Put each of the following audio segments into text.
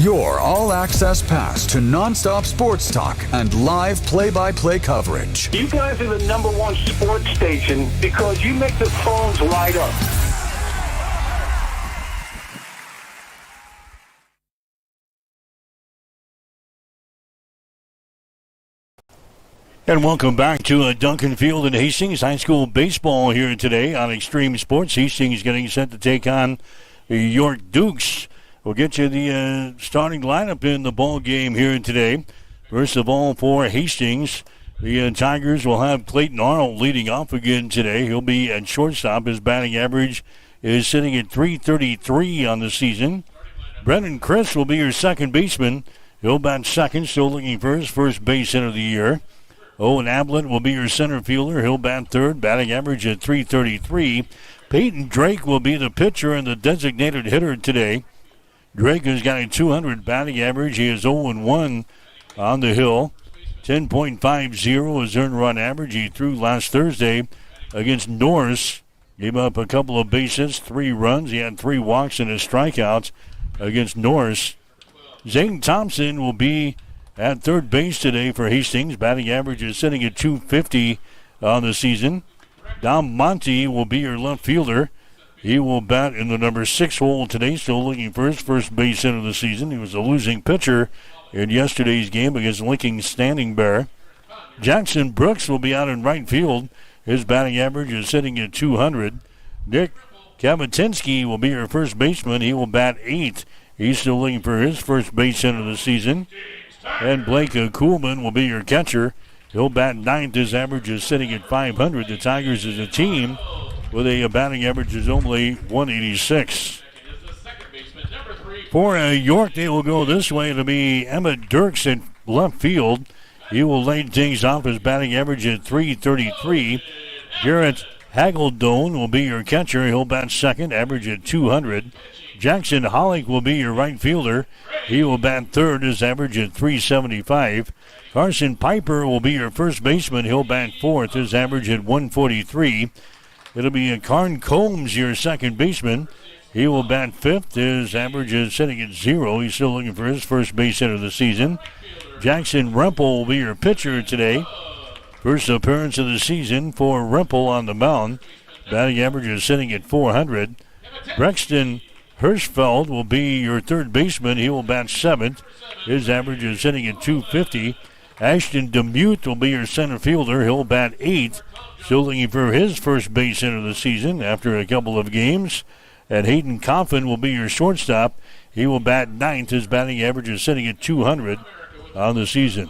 Your all-access pass to nonstop sports talk and live play-by-play coverage. You guys are the number one sports station because you make the phones light up. And welcome back to Duncan Field and Hastings High School baseball here today on Extreme Sports. Hastings getting set to take on the York Dukes. We'll get you the starting lineup in the ball game here today. First of all, for Hastings, the Tigers will have Clayton Arnold leading off again today. He'll be at shortstop. His batting average is sitting at .333 on the season. Brendan Chris will be your second baseman. He'll bat second, still looking for his first base hit of the year. Owen Ablett will be your center fielder. He'll bat third, batting average at .333. Peyton Drake will be the pitcher and the designated hitter today. Drake has got a .200 batting average. He is 0-1 on the hill. 10.50 is earned run average. He threw last Thursday against Norris. Gave up a couple of base hits, 3 runs. He had 3 walks and a strikeout against Norris. Zane Thompson will be at third base today for Hastings. Batting average is sitting at .250 on the season. Dom Monte will be your left fielder. He will bat in the number 6 hole today, still looking for his first base hit of the season. He was a losing pitcher in yesterday's game against Lincoln Standing Bear. Jackson Brooks will be out in right field. His batting average is sitting at .200. Nick Kavatinsky will be your first baseman. He will bat 8th. He's still looking for his first base hit of the season. And Blake Kuhlman will be your catcher. He'll bat 9th. His average is sitting at .500. The Tigers as a team with a batting average is only .186. For York, they will go this way. It'll be Emmett Dirks in left field. He will lead things off. His batting average at .333. Garrett Hageldone will be your catcher. He'll bat second, average at .200. Jackson Hollick will be your right fielder. He will bat third, his average at .375. Carson Piper will be your first baseman. He'll bat fourth, his average at .143. It'll be Karn Combs, your second baseman. He will bat fifth. His average is sitting at 0. He's still looking for his first base hit of the season. Jackson Rempel will be your pitcher today. First appearance of the season for Rempel on the mound. Batting average is sitting at .400. Brexton Hirschfeld will be your third baseman. He will bat 7th. His average is sitting at .250. Ashton DeMute will be your center fielder. He'll bat 8th. Still looking for his first base hit of the season after a couple of games. And Hayden Coffin will be your shortstop. He will bat 9th. His batting average is sitting at .200 on the season.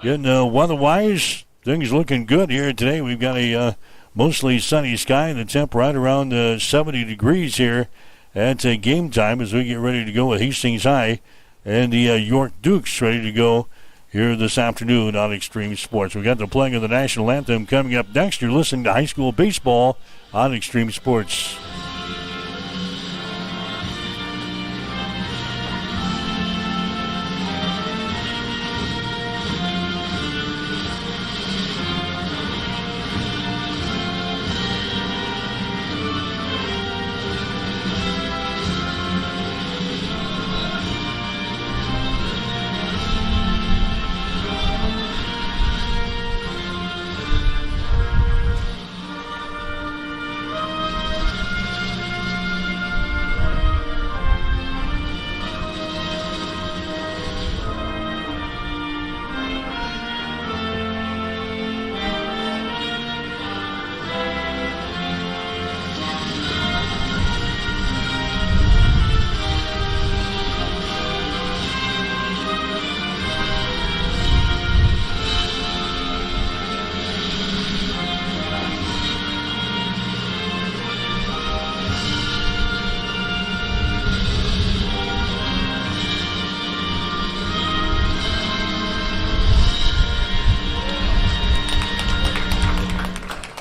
Getting weather-wise, things looking good here today. We've got a mostly sunny sky. The temp right around 70 degrees here at game time as we get ready to go with Hastings High and the York Dukes ready to go here this afternoon on Extreme Sports. We got the playing of the national anthem coming up next. You're listening to high school baseball on Extreme Sports.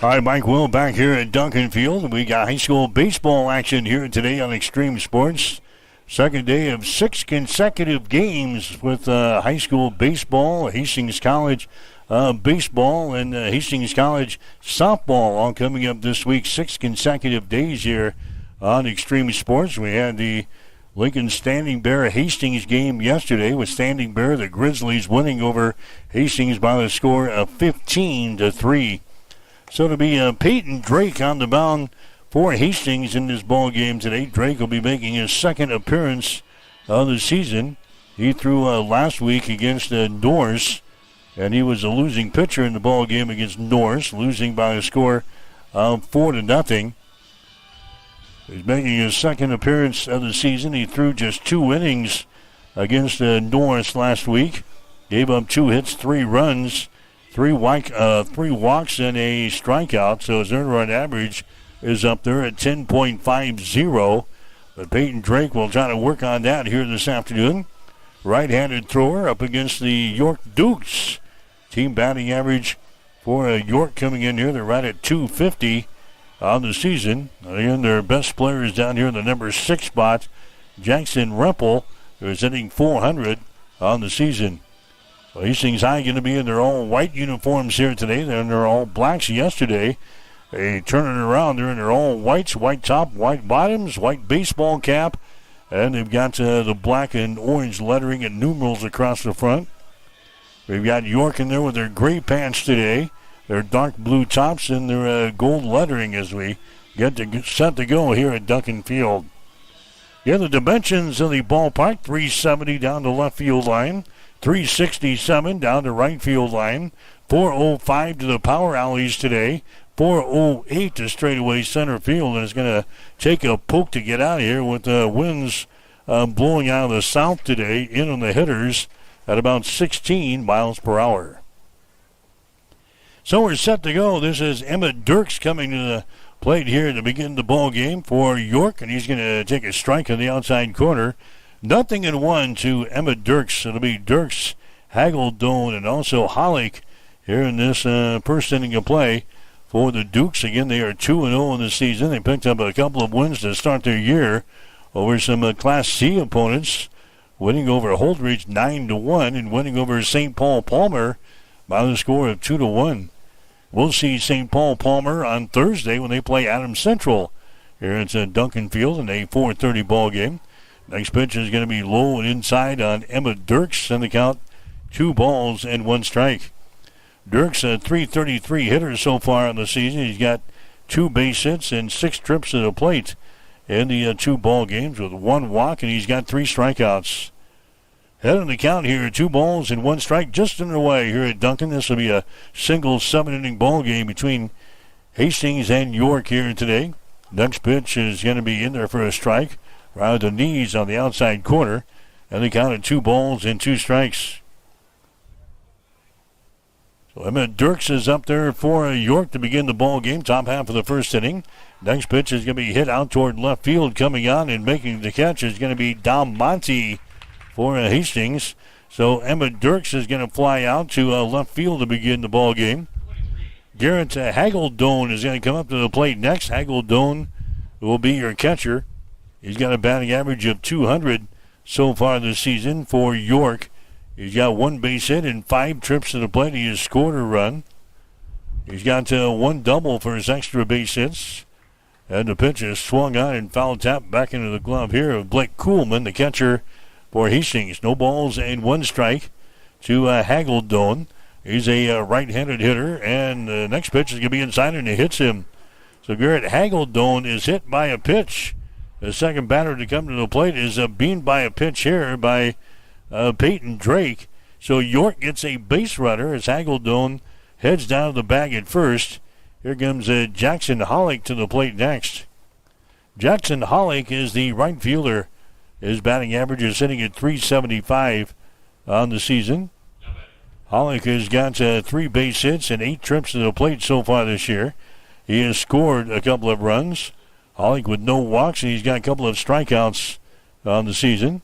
All right, Mike Will back here at Duncan Field. We got high school baseball action here today on Extreme Sports. Second day of 6 consecutive games with high school baseball, Hastings College baseball, and Hastings College softball all coming up this week. 6 consecutive days here on Extreme Sports. We had the Lincoln Standing Bear Hastings game yesterday with Standing Bear, the Grizzlies winning over Hastings by the score of 15-3. So to be Peyton Drake on the mound for Hastings in this ball game today. Drake will be making his second appearance of the season. He threw last week against Norris, and he was a losing pitcher in the ball game against Norris, losing by a score of 4-0. He's making his second appearance of the season. He threw just 2 innings against Norris last week. Gave up 2 hits, 3 runs, 3 walks, and a strikeout. So his earned run average is up there at 10.50. But Peyton Drake will try to work on that here this afternoon. Right-handed thrower up against the York Dukes. Team batting average for York coming in here. They're right at 250 on the season. Again, their best player is down here in the number 6 spot, Jackson Rempel, who is hitting 400 on the season. So Hastings High going to be in their all-white uniforms here today. They're in their all-blacks yesterday. They turn it around. They're in their all-whites, white top, white bottoms, white baseball cap, and they've got the black and orange lettering and numerals across the front. We've got York in there with their gray pants today, their dark blue tops, and their gold lettering as we get set to go here at Duncan Field. Yeah, the dimensions of the ballpark, 370 down the left field line, 367 down the right field line, 405 to the power alleys today, 408 to straightaway center field, and it's going to take a poke to get out of here with the winds blowing out of the south today in on the hitters at about 16 miles per hour. So we're set to go. This is Emmett Dirks coming to the plate here to begin the ball game for York, and he's going to take a strike on the outside corner. 0-1 to Emmett Dirks. It'll be Dirks, Hageldone, and also Hollick here in this first inning of play for the Dukes. Again, they are 2-0 in the season. They picked up a couple of wins to start their year over some Class C opponents, winning over Holdridge 9-1 and winning over St. Paul Palmer by the score of 2-1. We'll see St. Paul Palmer on Thursday when they play Adams Central here at Duncan Field in a 4:30 ball game. Next pitch is going to be low and inside on Emmett Dirks, and the count 2-1 strike. Dirks a .333 hitter so far in the season. He's got 2 base hits and 6 trips to the plate in the 2 ball games with 1 walk, and he's got 3 strikeouts. Head on the count here, 2-1 strike just underway here at Duncan. This will be a single 7-inning ball game between Hastings and York here today. Next pitch is going to be in there for a strike, right at the knees on the outside corner, and the count at 2 strikes. So Emmett Dirks is up there for York to begin the ball game, top half of the first inning. Next pitch is going to be hit out toward left field. Coming on and making the catch is going to be Dom Monty for Hastings. So Emmett Dirks is going to fly out to left field to begin the ball game. Garrett Hageldone is going to come up to the plate next. Hageldone will be your catcher. He's got a batting average of 200 so far this season for York. He's got 1 base hit and 5 trips to the plate. He has scored a run. He's got 1 double for his extra base hits. And the pitch is swung on and foul tapped back into the glove here of Blake Kuhlman, the catcher for Hastings. No balls and 1 strike to Hageldone. He's a right-handed hitter, and the next pitch is going to be inside, and it hits him. So Garrett Hageldone is hit by a pitch. The second batter to come to the plate is beamed by a pitch here by Peyton Drake. So York gets a base runner as Hageldone heads down to the bag at first. Here comes Jackson Hollick to the plate next. Jackson Hollick is the right fielder. His batting average is sitting at .375 on the season. Hollick has got 3 base hits and 8 trips to the plate so far this year. He has scored a couple of runs. Hollick with no walks, and he's got a couple of strikeouts on the season.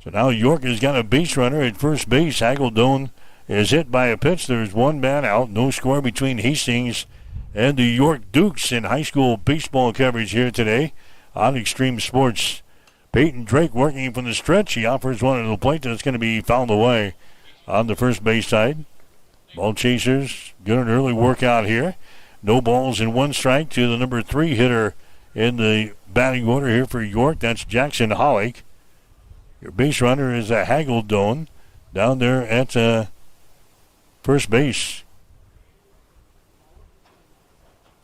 So now York has got a base runner at first base. Hageldone is hit by a pitch. There's 1 man out. No score between Hastings and the York Dukes in high school baseball coverage here today on Extreme Sports. Peyton Drake working from the stretch. He offers one to the plate that's going to be fouled away on the first base side. Ball chasers, good an early workout here. No balls and 1 strike to the number 3 hitter in the batting order here for York. That's Jackson Hollick. Your base runner is Hageldone down there at first base.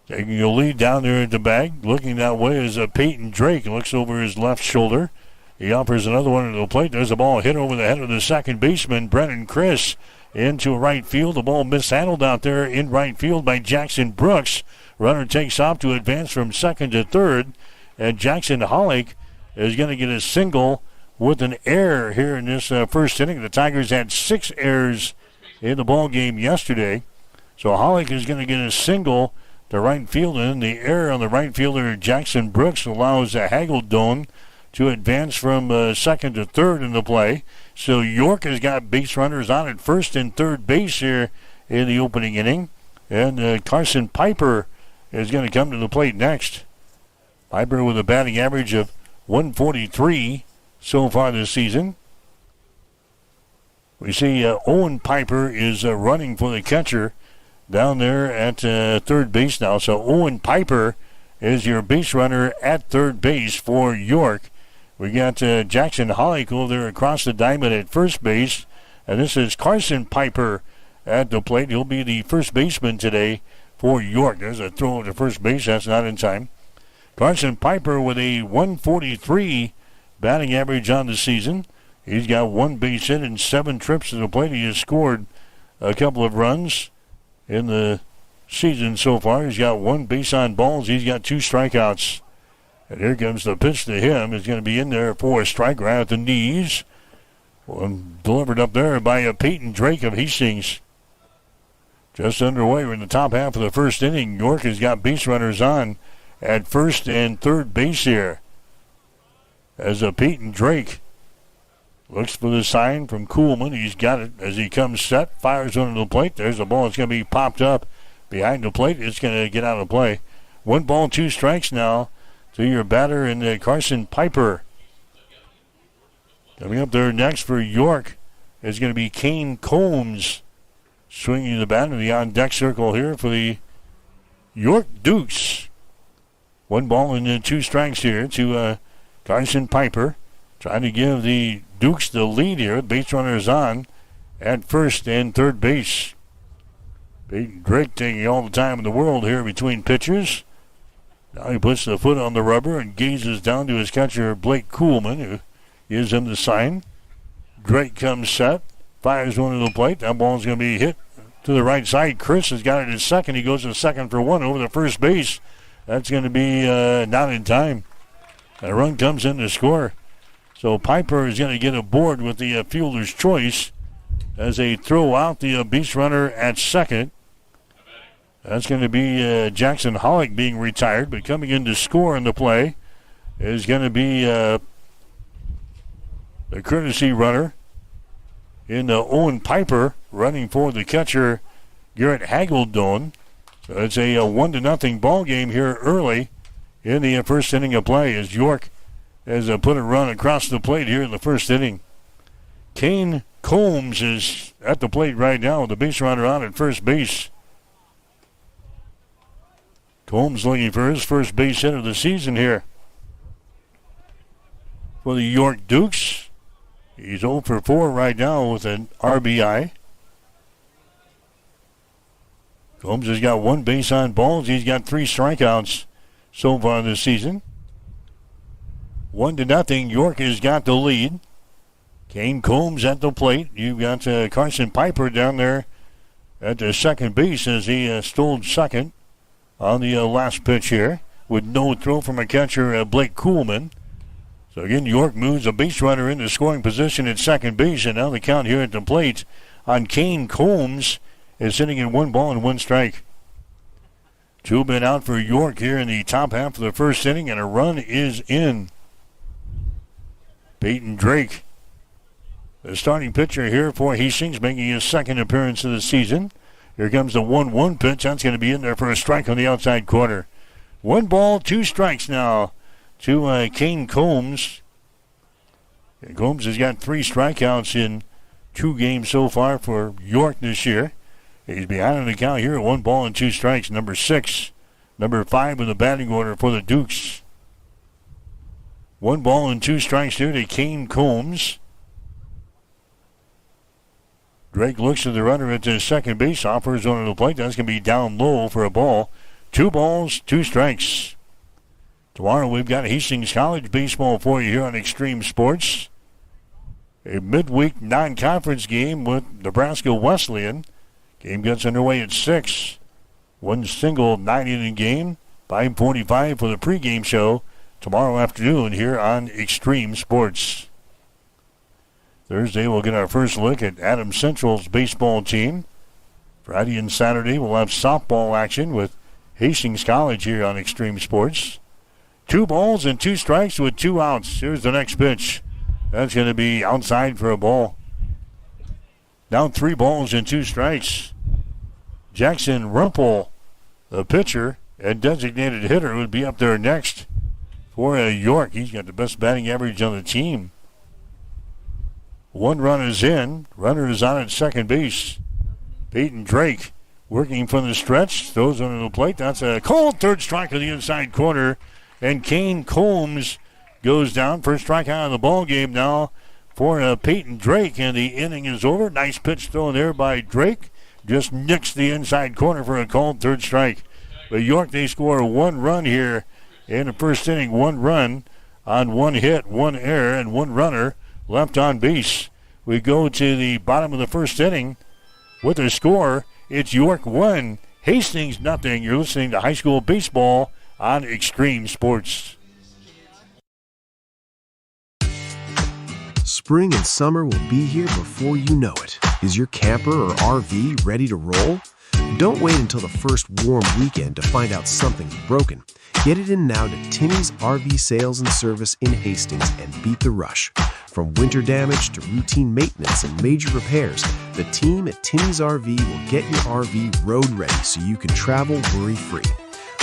Taking a lead down there at the bag. Looking that way is Peyton Drake. Looks over his left shoulder. He offers another one to the plate. There's a ball hit over the head of the second baseman, Brennan Chris, into right field. The ball mishandled out there in right field by Jackson Brooks. Runner takes off to advance from second to third. And Jackson Hollick is going to get a single with an error here in this first inning. The Tigers had 6 errors in the ball game yesterday. So Hollick is going to get a single to right field, and the error on the right fielder, Jackson Brooks, allows Hageldone to advance from second to third in the play. So York has got base runners on at first and third base here in the opening inning. And Carson Piper is going to come to the plate next. Piper with a batting average of 143 so far this season. We see Owen Piper is running for the catcher down there at third base now. So Owen Piper is your base runner at third base for York. We got Jackson Hollick over there across the diamond at first base. And this is Carson Piper at the plate. He'll be the first baseman today for York. There's a throw to first base. That's not in time. Carson Piper with a 143 batting average on the season. He's got 1 base hit and 7 trips to the plate. He has scored a couple of runs in the season so far. He's got 1 base on balls. He's got 2 strikeouts. And here comes the pitch to him. It's going to be in there for a strike right at the knees. Delivered up there by Peyton Drake of Hastings. Just underway. We're in the top half of the first inning. York has got base runners on at first and third base here. As Peyton Drake looks for the sign from Kuhlman. He's got it as he comes set. Fires under the plate. There's a ball that's going to be popped up behind the plate. It's going to get out of play. 1 ball, 2 strikes now to your batter in Carson Piper. Coming up there next for York is going to be Kane Combs. Swinging the bat in the on-deck circle here for the York Dukes. 1 ball and 2 strikes here to Carson Piper. Trying to give the Dukes the lead here. Base runners on at first and third base. Peyton Drake taking all the time in the world here between pitchers. Now he puts the foot on the rubber and gazes down to his catcher, Blake Kuhlman, who gives him the sign. Drake comes set, fires one to the plate. That ball's going to be hit to the right side. Chris has got it in second. He goes to second for 1 over the first base. That's going to be not in time. A run comes in to score. So Piper is going to get aboard with the fielder's choice as they throw out the base runner at second. That's going to be Jackson Hollick being retired, but coming in to score in the play is going to be the courtesy runner in Owen Piper running for the catcher, Garrett Hageldone. So it's a 1-0 ball game here early in the first inning of play as York has put a run across the plate here in the first inning. Kane Combs is at the plate right now with the base runner on at first base. Combs looking for his first base hit of the season here for the York Dukes. He's 0 for 4 right now with an RBI. Combs has got 1 base on balls. He's got 3 strikeouts so far this season. 1-0. York has got the lead. Kane Combs at the plate. You've got Carson Piper down there at the second base as he stole second on the last pitch here with no throw from a catcher, Blake Kuhlman. So again, York moves a base runner into scoring position at second base, and now the count here at the plate on Kane Combs is sitting in 1 ball and 1 strike. 2 men out for York here in the top half of the first inning, and a run is in. Peyton Drake, the starting pitcher here for Hastings, making his second appearance of the season. Here comes the 1-1 pitch. That's going to be in there for a strike on the outside corner. 1 ball, 2 strikes now to Kane Combs. And Combs has got 3 strikeouts in 2 games so far for York this year. He's behind on the count here at 1 ball and 2 strikes. Number 6 number 5 in the batting order for the Dukes. 1 ball and 2 strikes here to Kane Combs. Drake looks at the runner at the second base, offers on the plate. That's going to be down low for a ball. 2 balls, 2 strikes. Tomorrow we've got Hastings College baseball for you here on Extreme Sports. A midweek non-conference game with Nebraska Wesleyan. Game gets underway at 6. 1 single 9-inning game. 5:45 for the pregame show tomorrow afternoon here on Extreme Sports. Thursday we'll get our first look at Adams Central's baseball team. Friday and Saturday we'll have softball action with Hastings College here on Extreme Sports. 2 balls and 2 strikes with 2 outs. Here's the next pitch. That's going to be outside for a ball. Down 3 balls and 2 strikes. Jackson Rumpel, the pitcher and designated hitter, would be up there next for York. He's got the best batting average on the team. 1 run is in. Runner is on at second base. Peyton Drake working from the stretch. Throws under the plate. That's a called third strike to the inside corner. And Kane Combs goes down. First strikeout of the ball game now for Peyton Drake. And the inning is over. Nice pitch thrown there by Drake. Just nicks the inside corner for a called third strike. But York, they score 1 run here in the first inning. 1 run on 1 hit, 1 error, and 1 runner left on base. We go to the bottom of the first inning with a score. It's York 1, Hastings nothing. You're listening to high school baseball on Extreme Sports. Spring and summer will be here before you know it. Is your camper or RV ready to roll? Don't wait until the first warm weekend to find out something's broken. Get it in now to Timmy's RV Sales and Service in Hastings and beat the rush. From winter damage to routine maintenance and major repairs, the team at Timmy's RV will get your RV road ready so you can travel worry-free.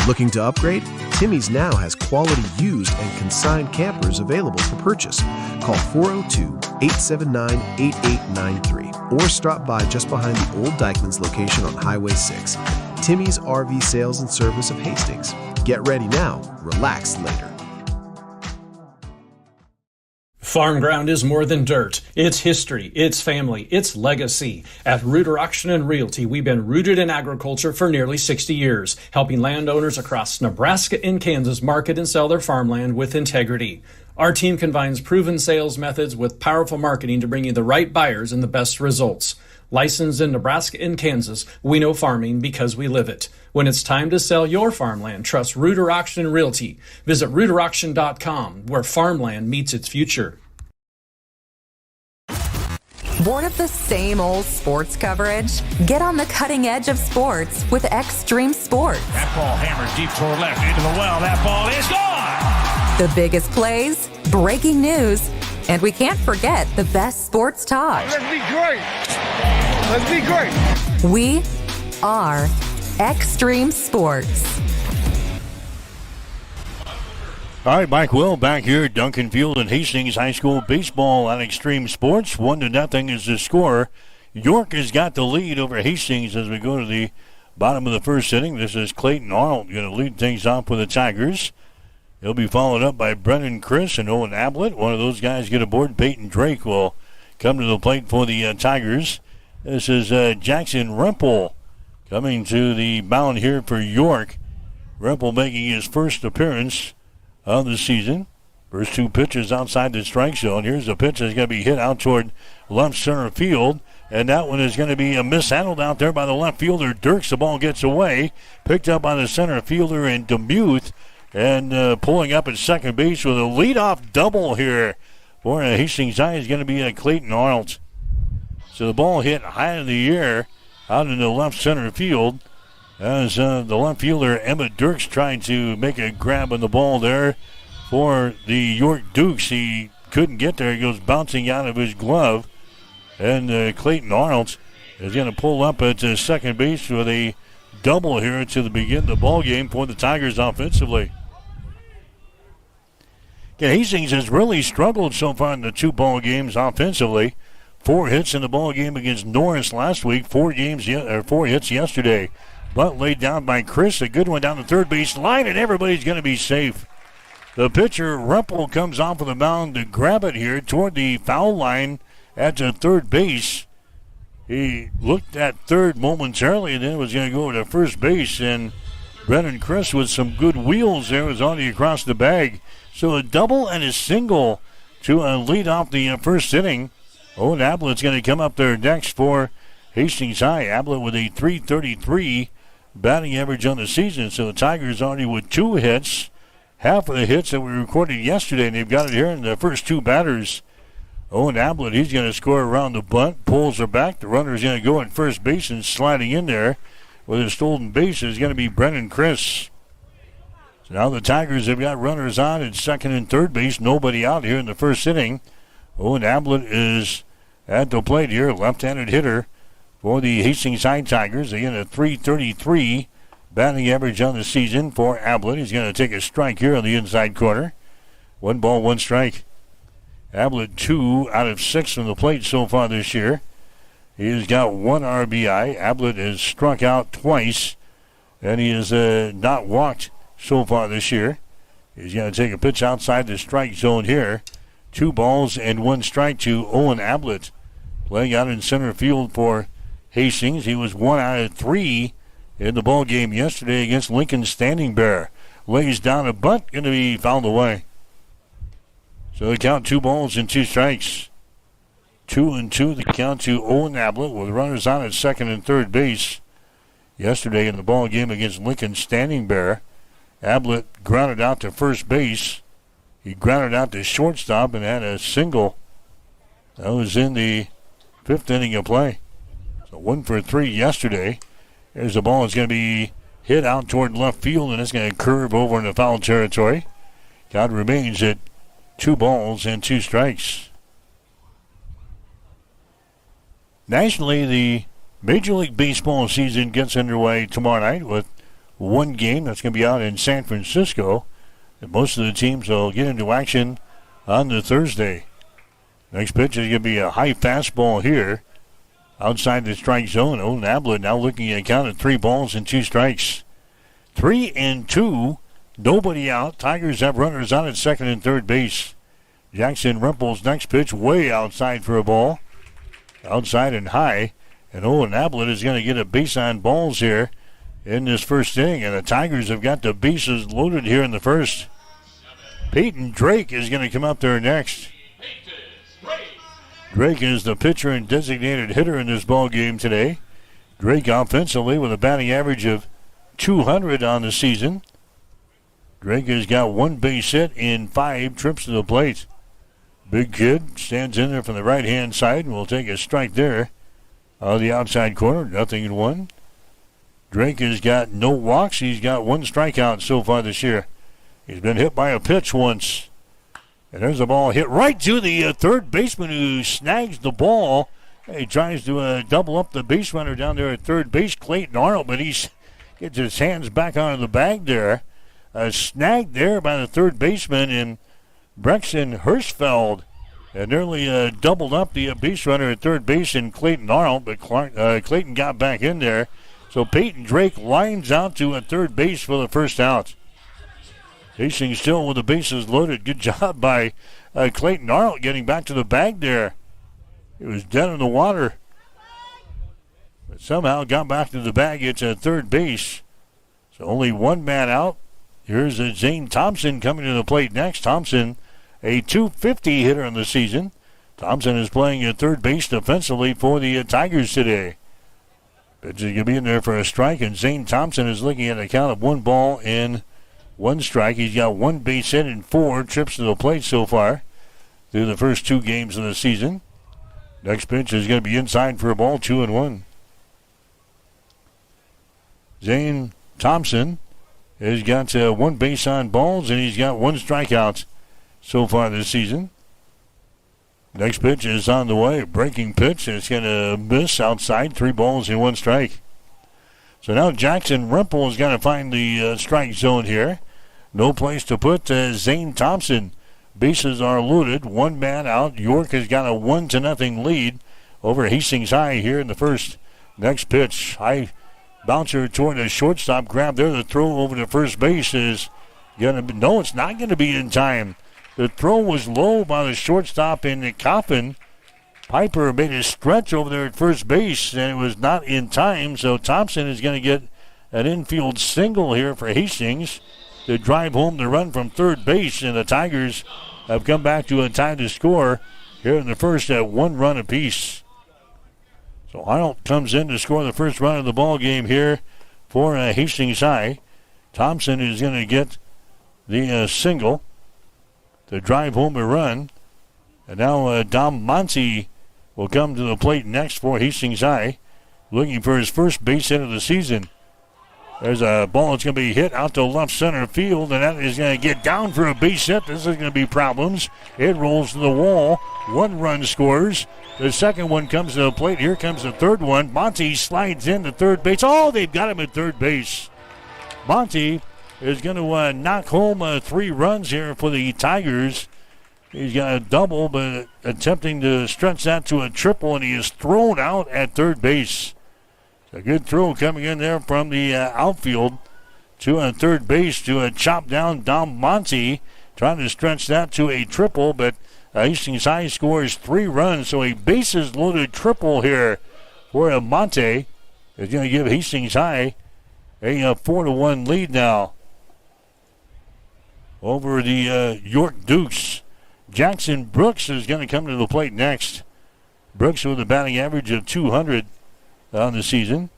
Looking to upgrade? Timmy's now has quality used and consigned campers available for purchase. Call 402-879-8893 or stop by just behind the old Dykeman's location on Highway 6. Timmy's RV Sales and Service of Hastings. Get ready now, relax later. Farm ground is more than dirt. It's history, it's family, it's legacy. At Rooter Auction and Realty, we've been rooted in agriculture for nearly 60 years, helping landowners across Nebraska and Kansas market and sell their farmland with integrity. Our team combines proven sales methods with powerful marketing to bring you the right buyers and the best results. Licensed in Nebraska and Kansas, we know farming because we live it. When it's time to sell your farmland, trust Rooter Auction and Realty. Visit RooterAuction.com, where farmland meets its future. Bored of the same old sports coverage? Get on the cutting edge of sports with Extreme Sports. That ball hammered deep toward left into the well. That ball is gone! The biggest plays, breaking news, and we can't forget the best sports talk. Let's be great. Let's be great. We are Extreme Sports. All right, Mike Will back here at Duncan Field and Hastings High School baseball on Extreme Sports. 1-0 is the score. York has got the lead over Hastings as we go to the bottom of the first inning. This is Clayton Arnold going to lead things off with the Tigers. He'll be followed up by Brennan Chris and Owen Ablett. One of those guys get aboard. Peyton Drake will come to the plate for the Tigers. This is Jackson Rempel coming to the mound here for York. Rempel making his first appearance of the season. First 2 pitches outside the strike zone. Here's the pitch that's going to be hit out toward left center field. And that one is going to be mishandled out there by the left fielder, Dirks. The ball gets away. Picked up by the center fielder in Demuth. And pulling up at second base with a leadoff double here for Hastings High is going to be Clayton Arnold. So the ball hit high in the air out in the left center field as the left fielder, Emmett Dirks, trying to make a grab on the ball there for the York Dukes. He couldn't get there. He goes bouncing out of his glove. And Clayton Arnold is going to pull up at second base with a double here to begin the ball game for the Tigers offensively. Hastings has really struggled so far in the 2 ball games offensively. 4 hits in the ball game against Norris last week, 4 hits yesterday. Bunt laid down by Chris. A good one down the third base line, and everybody's going to be safe. The pitcher, Rempel, comes off of the mound to grab it here toward the foul line at the third base. He looked at third momentarily and then was going to go to first base. And Brennan Chris with some good wheels there was on across the bag. So a double and a single to lead off the first inning. Owen Ablett's going to come up there next for Hastings High. Ablett with a .333 batting average on the season. So the Tigers already with 2 hits. Half of the hits that we recorded yesterday, and they've got it here in the first 2 batters. Owen Ablett, he's going to score around the bunt, pulls her back. The runner's going to go at first base, and sliding in there with a stolen base is going to be Brennan Chris. So now the Tigers have got runners on at second and third base. Nobody out here in the first inning. Owen Ablett is at the plate here, left-handed hitter for the Hastings High Tigers. They get a .333 batting average on the season for Ablett. He's going to take a strike here on the inside corner. 1 ball, 1 strike. Ablett 2 out of 6 from the plate so far this year. He's got 1 RBI. Ablett has struck out twice, and he has not walked so far this year. He's going to take a pitch outside the strike zone here. 2 balls and 1 strike to Owen Ablett. Playing out in center field for Hastings. He was 1 out of 3 in the ball game yesterday against Lincoln Standing Bear. Lays down a bunt, going to be fouled away. So they count 2 balls and 2 strikes. 2-2 the count to Owen Ablett with runners on at second and third base. Yesterday in the ball game against Lincoln Standing Bear, Ablett grounded out to first base. He grounded out to shortstop and had a single. That was in the 5th inning of play. So 1 for 3 yesterday. There's the ball. It's going to be hit out toward left field, and it's going to curve over into foul territory. Count remains at 2 balls and 2 strikes. Nationally, the Major League Baseball season gets underway tomorrow night with 1 game that's going to be out in San Francisco. And most of the teams will get into action on the Thursday. Next pitch is going to be a high fastball here outside the strike zone. Owen Ablett now looking at a count of 3 balls and 2 strikes. 3-2, nobody out. Tigers have runners on at second and third base. Jackson Rempel's next pitch way outside for a ball. Outside and high. And Owen Ablett is going to get a base on balls here in this first inning. And the Tigers have got the bases loaded here in the first. Peyton Drake is going to come up there next. Drake is the pitcher and designated hitter in this ball game today. Drake offensively with a batting average of .200 on the season. Drake has got 1 base hit in 5 trips to the plate. Big kid stands in there from the right-hand side and will take a strike there on the outside corner. 0-1. Drake has got no walks. He's got 1 strikeout so far this year. He's been hit by a pitch once. And there's a ball hit right to the third baseman who snags the ball. He tries to double up the base runner down there at third base, Clayton Arnold, but he gets his hands back onto the bag there. Snagged there by the third baseman in Brexton Hirschfeld. And nearly doubled up the base runner at third base in Clayton Arnold, but Clayton got back in there. So Peyton Drake lines out to third base for the first out. Hastings still with the bases loaded. Good job by Clayton Arnold getting back to the bag there. He was dead in the water. But somehow got back to the bag. It's at third base. So only 1 man out. Here's Zane Thompson coming to the plate next. Thompson, a .250 hitter in the season. Thompson is playing at third base defensively for the Tigers today. Pitch is going to be in there for a strike, and Zane Thompson is looking at a count of 1 ball and 1 strike. He's got 1 base hit and 4 trips to the plate so far through the first 2 games of the season. Next pitch is going to be inside for a ball, 2-1. Zane Thompson has got 1 base on balls, and he's got 1 strikeout so far this season. Next pitch is on the way. Breaking pitch. It's going to miss outside. 3 balls and 1 strike. So now Jackson Rempel is going to find the strike zone here. No place to put Zane Thompson. Bases are loaded. 1 man out. York has got a 1-0 lead over Hastings High here in the first. Next pitch. High Bouncer toward the shortstop grab there. The throw over to first base is going to be, no, it's not going to be in time. The throw was low by the shortstop in the Coffin. Piper made a stretch over there at first base, and it was not in time, so Thompson is going to get an infield single here for Hastings to drive home the run from third base, and the Tigers have come back to a tie to score here in the first at 1 run apiece. So Arnold comes in to score the first run of the ball game here for Hastings High. Thompson is going to get the single to drive home a run. And now Dom Monty will come to the plate next for Hastings High, looking for his first base hit of the season. There's a ball that's going to be hit out to left center field, and that is going to get down for a base hit. This is going to be problems. It rolls to the wall. 1 run scores. The second one comes to the plate. Here comes the third one. Monty slides into third base. Oh, they've got him at third base. Monty is going to knock home 3 runs here for the Tigers. He's got a double, but attempting to stretch that to a triple, and he is thrown out at third base. A good throw coming in there from the outfield to third base to chop down Dom Monty, trying to stretch that to a triple, but Hastings High scores 3 runs, so a bases-loaded triple here for Monte is going to give Hastings High a 4-1 lead now over the York Dukes. Jackson Brooks is going to come to the plate next. Brooks with a batting average of 200 on the season.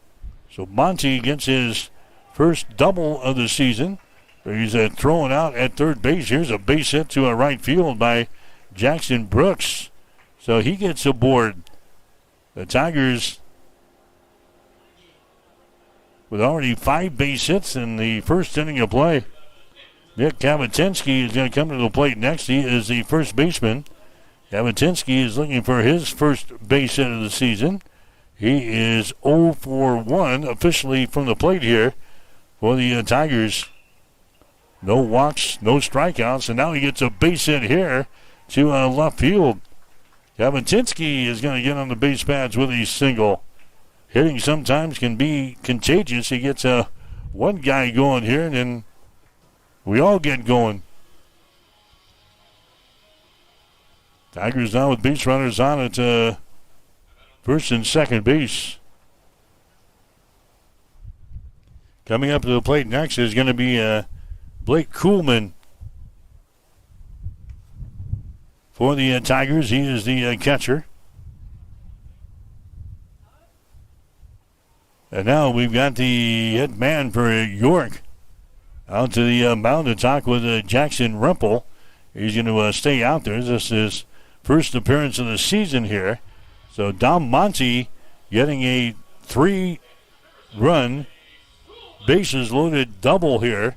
So Monty gets his first double of the season. He's thrown out at third base. Here's a base hit to a right field by Jackson Brooks. So he gets aboard. The Tigers with already 5 base hits in the first inning of play. Nick Kavatinsky is going to come to the plate next. He is the first baseman. Kavatinsky is looking for his first base hit of the season. He is 0 for 1 officially from the plate here for the Tigers. No walks, no strikeouts, and now he gets a base hit here to left field. Kavatinsky is going to get on the base pads with a single. Hitting sometimes can be contagious. He gets one guy going here, and then we all get going. Tigers now with base runners on at first and second base. Coming up to the plate next is going to be Blake Kuhlman for the Tigers. He is the catcher. And now we've got the hit man for York out to the mound to talk with Jackson Rempel. He's going to stay out there. This is his first appearance of the season here. So Dom Monty getting a 3-run bases loaded double here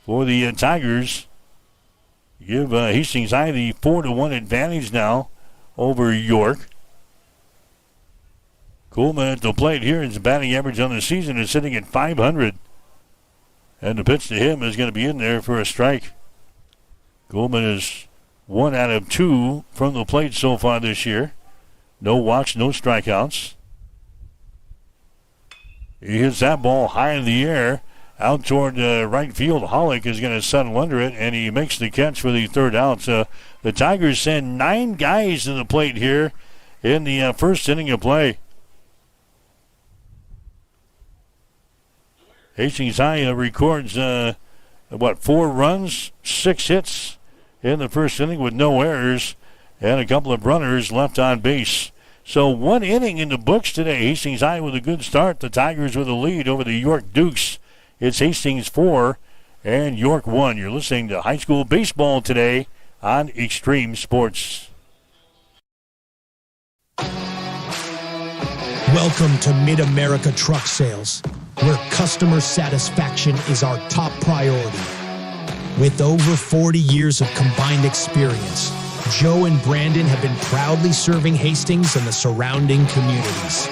for the Tigers. Give Hastings High the 4-1 advantage now over York. Kuhlman at the plate here. His batting average on the season is sitting at 500. And the pitch to him is going to be in there for a strike. Kuhlman is 1 out of 2 from the plate so far this year. No walks, no strikeouts. He hits that ball high in the air out toward right field. Hollick is going to settle under it, and he makes the catch for the third out. So the Tigers send 9 guys to the plate here in the first inning of play. Hastings High records, 4 runs, 6 hits in the first inning with no errors and a couple of runners left on base. So 1 inning in the books today. Hastings High with a good start. The Tigers with a lead over the York Dukes. It's Hastings 4 and York 1. You're listening to high school baseball today on Extreme Sports. Welcome to Mid-America Truck Sales, where customer satisfaction is our top priority. With over 40 years of combined experience, Joe and Brandon have been proudly serving Hastings and the surrounding communities.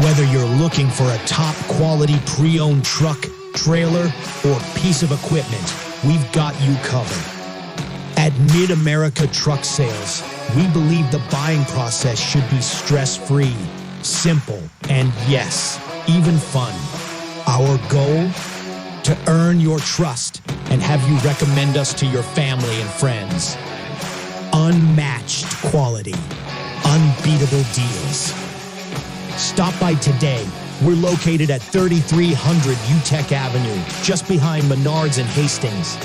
Whether you're looking for a top-quality pre-owned truck, trailer, or piece of equipment, we've got you covered. At Mid-America Truck Sales, we believe the buying process should be stress-free, simple, and yes, even fun. Our goal? To earn your trust and have you recommend us to your family and friends. Unmatched quality. Unbeatable deals. Stop by today. We're located at 3300 UTEC Avenue, just behind Menards and Hastings.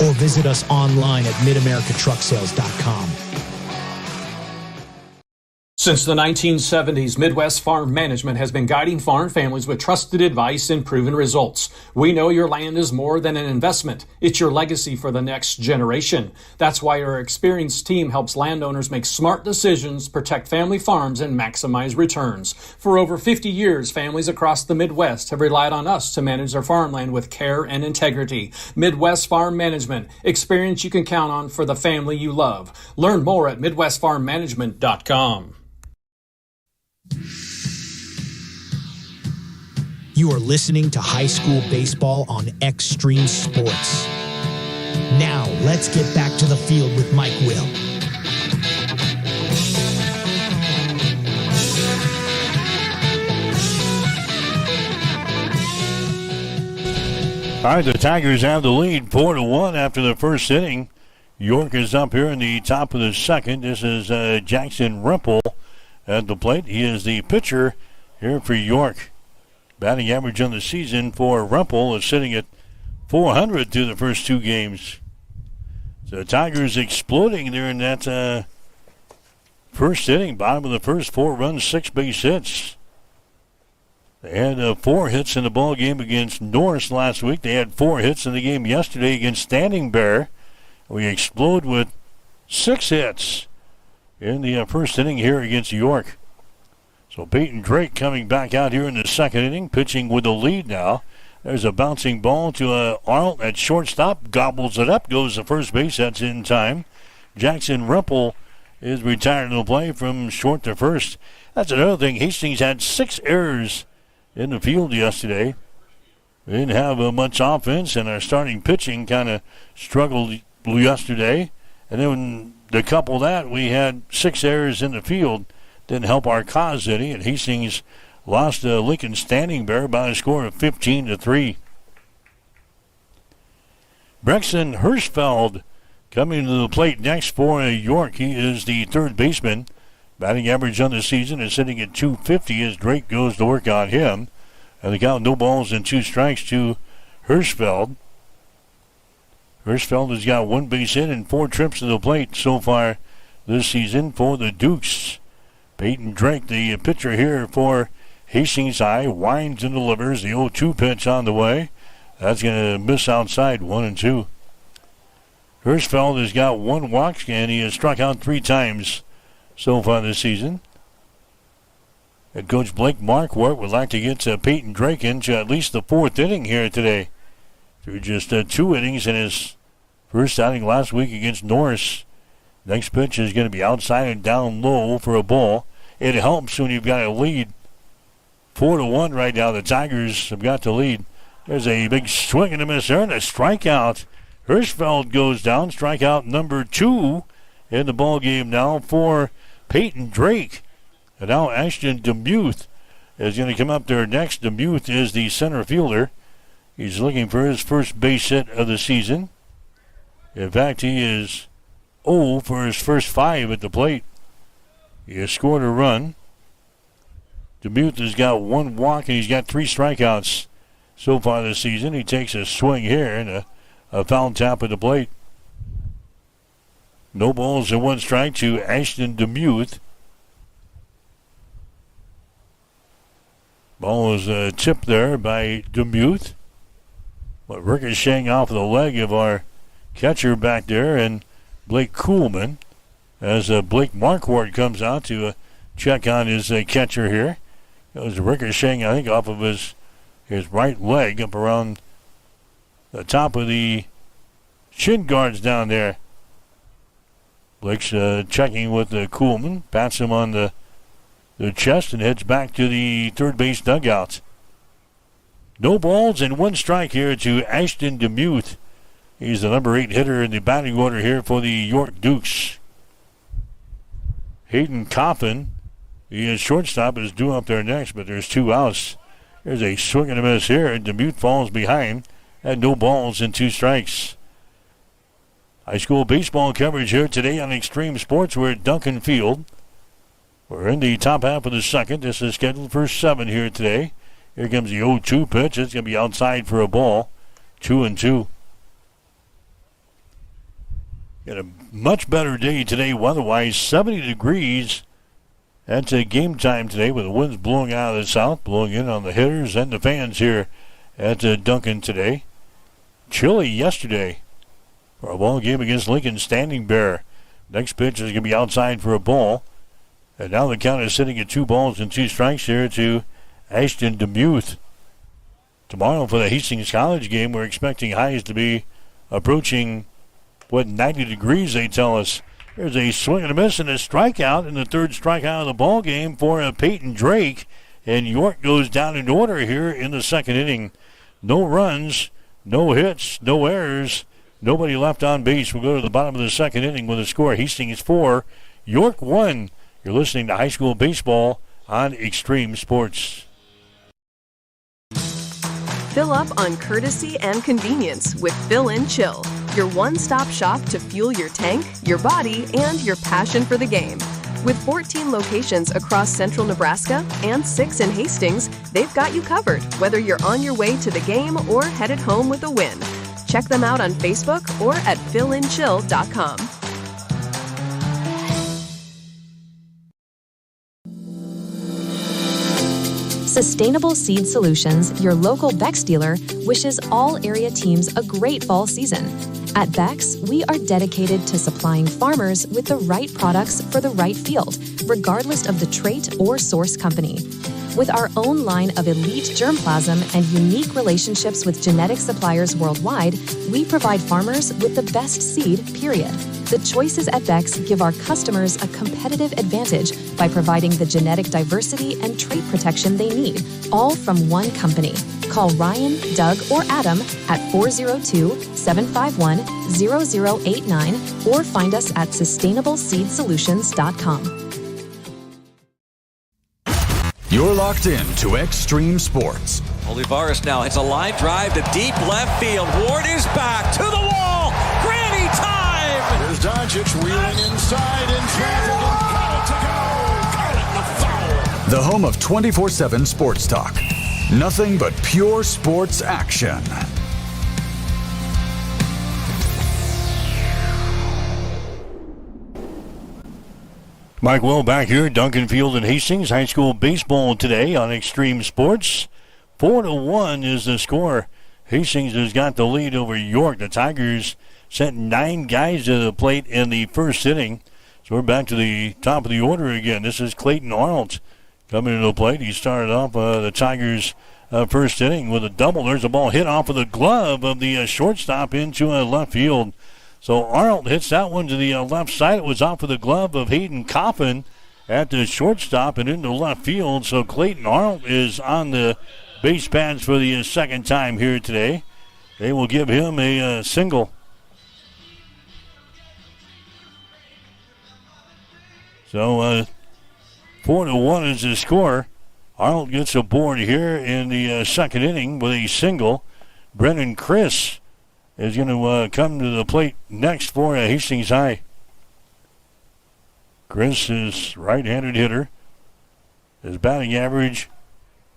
Or visit us online at midamericatrucksales.com. Since the 1970s, Midwest Farm Management has been guiding farm families with trusted advice and proven results. We know your land is more than an investment. It's your legacy for the next generation. That's why our experienced team helps landowners make smart decisions, protect family farms, and maximize returns. For over 50 years, families across the Midwest have relied on us to manage their farmland with care and integrity. Midwest Farm Management, experience you can count on for the family you love. Learn more at MidwestFarmManagement.com. You are listening to high school baseball on Extreme Sports. Now, let's get back to the field with Mike Will. All right, the Tigers have the lead 4-1 after the first inning. York is up here in the top of the second. This is Jackson Rimple at the plate. He is the pitcher here for York. Batting average on the season for Rimple is sitting at .400 through the first two games. So the Tigers exploding there in that first inning. Bottom of the first, 4 runs, 6 base hits. They had 4 hits in the ball game against Norris last week. They had 4 hits in the game yesterday against Standing Bear. We explode with 6 hits in the first inning here against York. So Peyton Drake coming back out here in the second inning, pitching with the lead now. There's a bouncing ball to Arnold at shortstop, gobbles it up, goes to first base, that's in time. Jackson Rimple is retired to play from short to first. That's another thing. Hastings had 6 errors in the field yesterday. They didn't have much offense, and our starting pitching kind of struggled yesterday. And then to couple that, we had 6 errors in the field. Didn't help our cause any, and Hastings lost to Lincoln Standing Bear by a score of 15-3. Brexton Hirschfeld coming to the plate next for York. He is the third baseman. Batting average on the season is sitting at .250 as Drake goes to work on him. And the count, no balls and 2 strikes to Hirschfeld. Hirschfeld has got 1 base hit and 4 trips to the plate so far this season for the Dukes. Peyton Drake, the pitcher here for Hastings High, winds and delivers. The 0-2 pitch on the way. That's going to miss outside, 1-2. Hirschfeld has got 1 walk, and he has struck out 3 times so far this season. Head coach Blake Marquardt would like to get Peyton Drake into at least the 4th inning here today. Through just 2 innings in his first outing last week against Norris. Next pitch is going to be outside and down low for a ball. It helps when you've got a lead. 4-1 right now. The Tigers have got the lead. There's a big swing and a miss there and a strikeout. Hirschfeld goes down. Strikeout number 2 in the ball game now for Peyton Drake. And now Ashton DeMuth is going to come up there next. DeMuth is the center fielder. He's looking for his first base hit of the season. In fact, he is 0 for his first 5 at the plate. He has scored a run. DeMuth has got 1 walk and he's got 3 strikeouts so far this season. He takes a swing here and a foul tap at the plate. No balls and 1 strike to Ashton DeMuth. Ball is tipped there by DeMuth. But ricocheting off the leg of our catcher back there and Blake Kuhlman as Blake Marquardt comes out to check on his catcher here. It was ricocheting, I think, off of his right leg up around the top of the shin guards down there. Blake's checking with Kuhlman, pats him on the chest and heads back to the third base dugout. No balls and 1 strike here to Ashton DeMuth. He's the number 8 hitter in the batting order here for the York Dukes. Hayden Coffin, he is shortstop, is due up there next, but there's 2 outs. There's a swing and a miss here. Dubuque falls behind at no balls and 2 strikes. High school baseball coverage here today on Extreme Sports. We're at Duncan Field. We're in the top half of the second. This is scheduled for 7 here today. Here comes the 0-2 pitch. It's going to be outside for a ball. 2-2. Got a much better day today weather-wise. 70 degrees. That's a game time today with the winds blowing out of the south, blowing in on the hitters and the fans here at Duncan today. Chilly yesterday for a ball game against Lincoln Standing Bear. Next pitch is going to be outside for a ball. And now the count is sitting at 2 balls and 2 strikes here to Ashton Demuth. Tomorrow for the Hastings College game, we're expecting highs to be approaching, 90 degrees, they tell us. There's a swing and a miss and a strikeout, and the 3rd strikeout of the ball game for Peyton Drake. And York goes down in order here in the 2nd inning. No runs, no hits, no errors, nobody left on base. We'll go to the bottom of the 2nd inning with a score. Hastings 4, York 1. You're listening to high school baseball on Extreme Sports. Fill up on courtesy and convenience with Fill In Chill, your one-stop shop to fuel your tank, your body, and your passion for the game. With 14 locations across central Nebraska and 6 in Hastings, they've got you covered, whether you're on your way to the game or headed home with a win. Check them out on Facebook or at fillinchill.com. Sustainable Seed Solutions, your local Bex dealer, wishes all area teams a great fall season. At Bex, we are dedicated to supplying farmers with the right products for the right field, regardless of the trait or source company. With our own line of elite germplasm and unique relationships with genetic suppliers worldwide, we provide farmers with the best seed, period. The choices at Bex give our customers a competitive advantage by providing the genetic diversity and trait protection they need, all from one company. Call Ryan, Doug, or Adam at 402-751-0089 or find us at sustainableseedsolutions.com. You're locked in to Extreme Sports. Olivares now hits a line drive to deep left field. Ward is back to the wall. Granny time! There's Doncic wheeling inside in traffic and got it to go. Got it, the foul. The home of 24/7 Sports Talk. Nothing but pure sports action. Mike Will back here, Duncan Field and Hastings. High school baseball today on Extreme Sports. 4-1 is the score. Hastings has got the lead over York. The Tigers sent 9 guys to the plate in the 1st inning. So we're back to the top of the order again. This is Clayton Arnold coming to the plate. He started off the Tigers' 1st inning with a double. There's a ball hit off of the glove of the shortstop into left field. So Arnold hits that one to the left side. It was off of the glove of Hayden Coffin at the shortstop and into left field. So Clayton Arnold is on the base pads for the 2nd time here today. They will give him a single. So 4-1 is the score. Arnold gets aboard here in the 2nd inning with a single. Brennan Chris is going to come to the plate next for Hastings High. Chris is right-handed hitter. His batting average,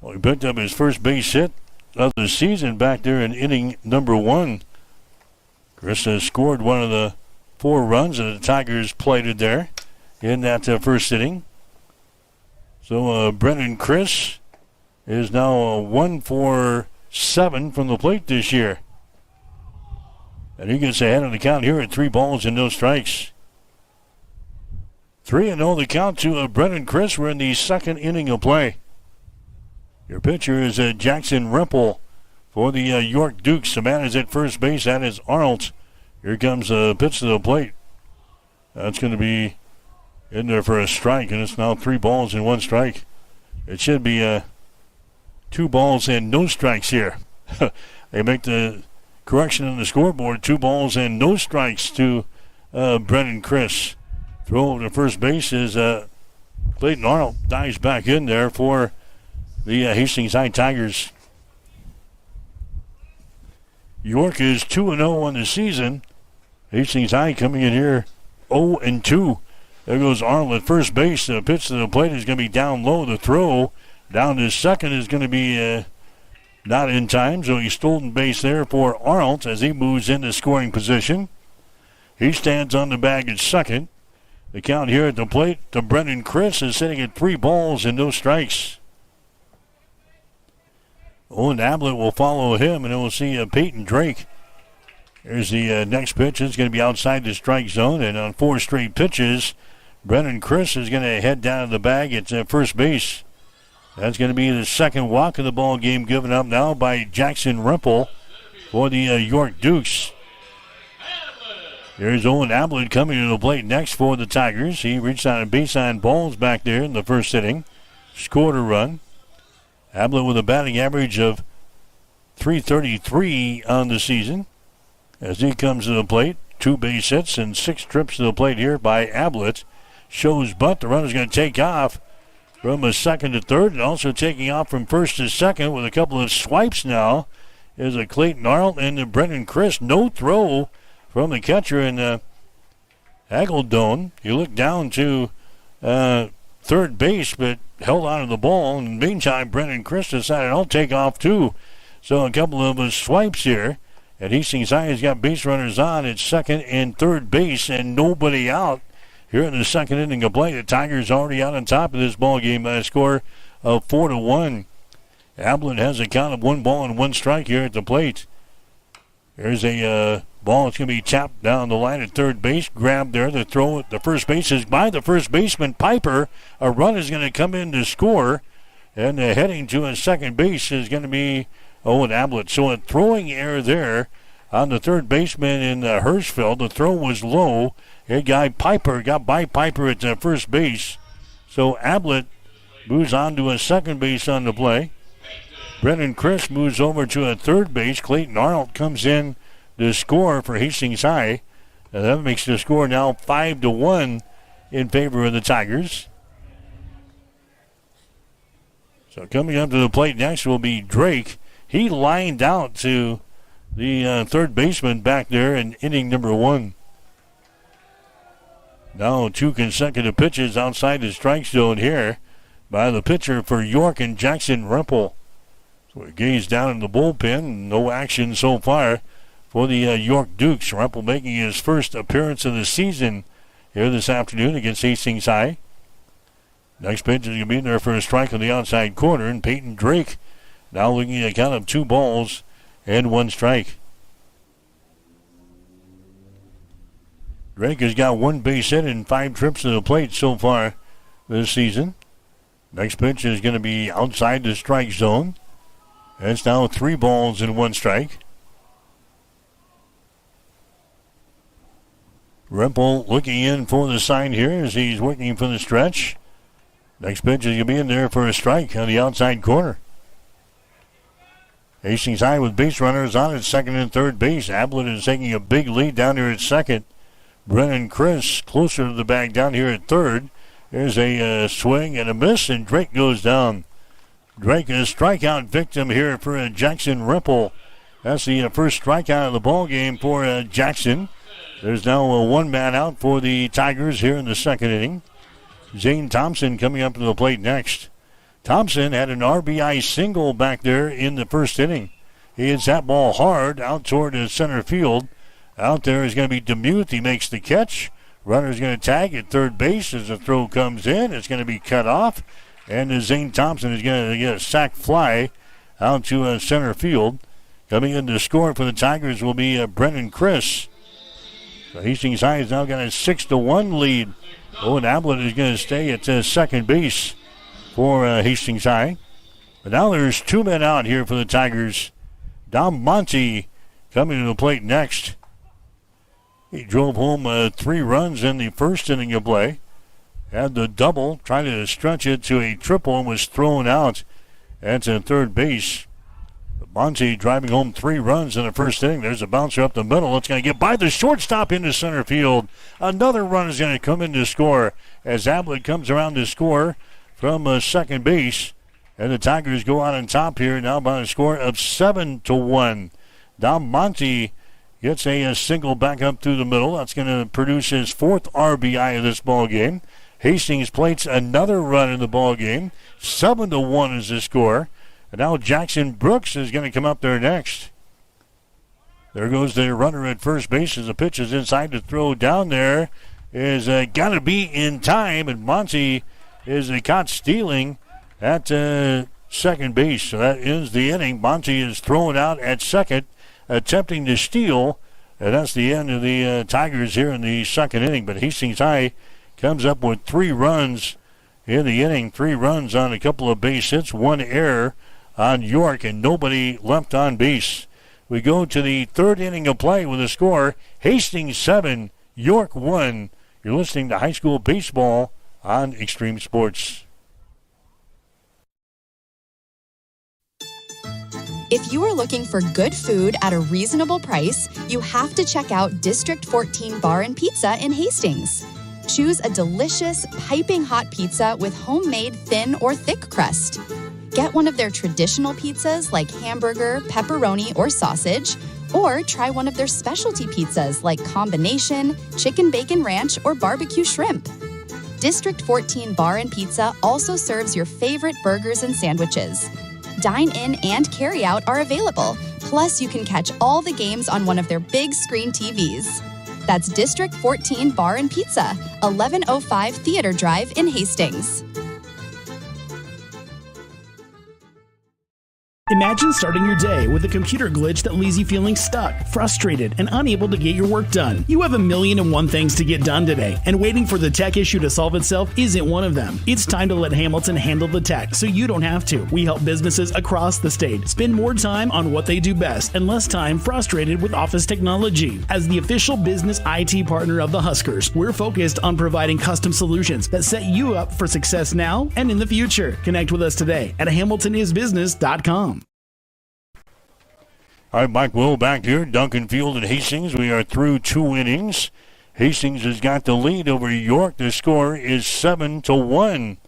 well, he picked up his first base hit of the season back there in inning number 1. Chris has scored one of the 4 runs that the Tigers plated there in that 1st inning. So Brennan Chris is now 1 for 7 from the plate this year. And he gets ahead of the count here at 3 balls and no strikes. 3-0 the count to Brennan Chris. We're in the 2nd inning of play. Your pitcher is Jackson Ripple for the York Dukes. The man is at first base. That is Arnold. Here comes a pitch to the plate. That's going to be in there for a strike, and it's now 3 balls and 1 strike. It should be 2 balls and no strikes here. They make the correction on the scoreboard. 2 balls and no strikes to Brennan Chris. Throw over to first base is Clayton Arnold. Dives back in there for the Hastings High Tigers. York is 2-0 on the season. Hastings High coming in here 0-2. There goes Arnold at first base. The pitch to the plate is going to be down low. The throw down to second is going to be not in time, so he's stolen base there for Arnold as he moves into scoring position. He stands on the bag at second. The count here at the plate to Brendan Chris is sitting at 3 balls and no strikes. Owen Ablett will follow him, and then we'll see Peyton Drake. Here's the next pitch. It's going to be outside the strike zone, and on 4 straight pitches, Brendan Chris is going to head down to the bag at first base. That's going to be the second walk of the ball game given up now by Jackson Rempel for the York Dukes. There's Owen Ablett coming to the plate next for the Tigers. He reached out a base on balls back there in the first inning. Scored a run. Ablett with a batting average of .333 on the season. As he comes to the plate, 2 base hits and 6 trips to the plate here by Ablett. Shows bunt. The runner's going to take off from a second to third, and also taking off from first to second with a couple of swipes now is a Clayton Arnold and the Brendan Chris. No throw from the catcher in Hageldone. He looked down to third base, but held on to the ball. In the meantime, Brendan Chris decided, I'll take off too. So a couple of swipes here. And Hastings High has got base runners on at second and third base and nobody out here in the second inning of play. The Tigers already out on top of this ball game by a score of 4-1. Ablett has a count of 1 ball and 1 strike here at the plate. There's a ball that's going to be tapped down the line at third base. Grabbed there. The throw at the first base is by the first baseman, Piper. A run is going to come in to score. And heading to a second base is going to be Owen Ablett. So a throwing error there on the third baseman in Hirschfeld. The throw was low. That guy Piper got by Piper at first base. So Ablett moves on to a second base on the play. Brendan Chris moves over to a third base. Clayton Arnold comes in to score for Hastings High. And that makes the score now 5-1 in favor of the Tigers. So coming up to the plate next will be Drake. He lined out to the third baseman back there in inning number 1. Now 2 consecutive pitches outside the strike zone here by the pitcher for York and Jackson Rempel. So we gaze down in the bullpen. No action so far for the York Dukes. Rempel making his first appearance of the season here this afternoon against Hastings High. Next pitch is going to be there for a strike on the outside corner, and Peyton Drake now looking at a count of 2 balls and 1 strike. Drake has got 1 base hit and 5 trips to the plate so far this season. Next pitch is going to be outside the strike zone. It's now 3 balls and 1 strike. Rempel looking in for the sign here as he's working for the stretch. Next pitch is going to be in there for a strike on the outside corner. Hastings High with base runners on at second and third base. Ablett is taking a big lead down here at second. Brennan Chris closer to the bag down here at third. There's a swing and a miss, and Drake goes down. Drake is a strikeout victim here for Jackson Rempel. That's the first strikeout of the ball game for Jackson. There's now a 1-man out for the Tigers here in the second inning. Zane Thompson coming up to the plate next. Thompson had an RBI single back there in the first inning. He hits that ball hard out toward the center field. Out there is going to be DeMuth. He makes the catch. Runner's going to tag at third base as the throw comes in. It's going to be cut off. And Zane Thompson is going to get a sac fly out to center field. Coming in to score for the Tigers will be Brendan Chris. So Hastings High has now got a 6-1 lead. Owen Ablett is going to stay at second base for Hastings High. But now there's 2 men out here for the Tigers. Dom Monty coming to the plate next. He drove home 3 runs in the first inning of play. Had the double, trying to stretch it to a triple, and was thrown out at third base. Monty driving home 3 runs in the first inning. There's a bouncer up the middle. It's going to get by the shortstop into center field. Another run is going to come in to score as Ablett comes around to score from second base. And the Tigers go out on top here now by a score of 7-1. Now Monty gets a single back up through the middle. That's going to produce his 4th RBI of this ball game. Hastings plates another run in the ball game. 7-1 is the score. And now Jackson Brooks is going to come up there next. There goes the runner at first base as the pitch is inside to throw down there. Is got to be in time, and Monty is caught stealing at second base. So that ends the inning. Monty is thrown out at second, attempting to steal. And that's the end of the Tigers here in the second inning. But Hastings High comes up with 3 runs in the inning. 3 runs on a couple of base hits, 1 error on York, and nobody left on base. We go to the third inning of play with a score, Hastings 7, York 1. You're listening to high school baseball on Extreme Sports. If you are looking for good food at a reasonable price, you have to check out District 14 Bar and Pizza in Hastings. Choose a delicious, piping hot pizza with homemade thin or thick crust. Get one of their traditional pizzas like hamburger, pepperoni, or sausage, or try one of their specialty pizzas like combination, chicken bacon ranch, or barbecue shrimp. District 14 Bar and Pizza also serves your favorite burgers and sandwiches. Dine-in and carry-out are available, plus you can catch all the games on one of their big screen TVs. That's District 14 Bar and Pizza, 1105 Theater Drive in Hastings. Imagine starting your day with a computer glitch that leaves you feeling stuck, frustrated, and unable to get your work done. You have 1,000,001 things to get done today, and waiting for the tech issue to solve itself isn't one of them. It's time to let Hamilton handle the tech so you don't have to. We help businesses across the state spend more time on what they do best and less time frustrated with office technology. As the official business IT partner of the Huskers, we're focused on providing custom solutions that set you up for success now and in the future. Connect with us today at hamiltonisbusiness.com. All right, Mike Will back here. Duncan Field and Hastings. We are through 2 innings. Hastings has got the lead over York. The score is 7-1.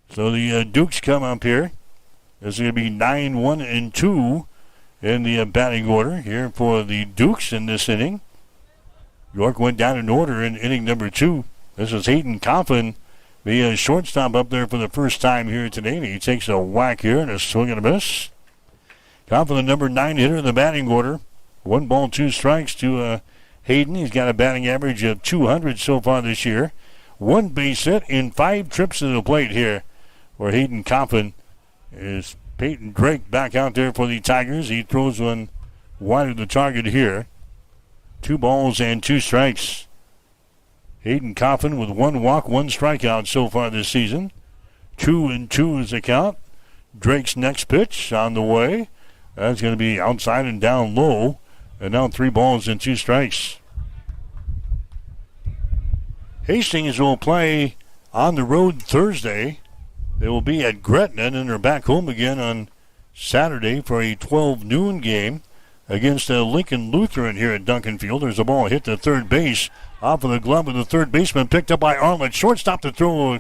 So the Dukes come up here. This is going to be 9-1-2 in the batting order here for the Dukes in this inning. York went down in order in inning number 2. This is Hayden Coffin, the shortstop up there for the first time here today. And he takes a whack here and a swing and a miss. Coffin, the number 9 hitter in the batting order. 1 ball, 2 strikes to Hayden. He's got a batting average of 200 so far this year. 1 base hit in 5 trips to the plate here for Hayden Coffin. Is Peyton Drake back out there for the Tigers. He throws one wide of the target here. 2 balls and 2 strikes. Hayden Coffin with 1 walk, 1 strikeout so far this season. 2-2 is the count. Drake's next pitch on the way. That's going to be outside and down low. And now 3 balls and 2 strikes. Hastings will play on the road Thursday. They will be at Gretna, and then they're back home again on Saturday for a 12 noon game against Lincoln Lutheran here at Duncan Field. There's a ball hit to third base off of the glove of the third baseman, picked up by Arlen. Shortstop to throw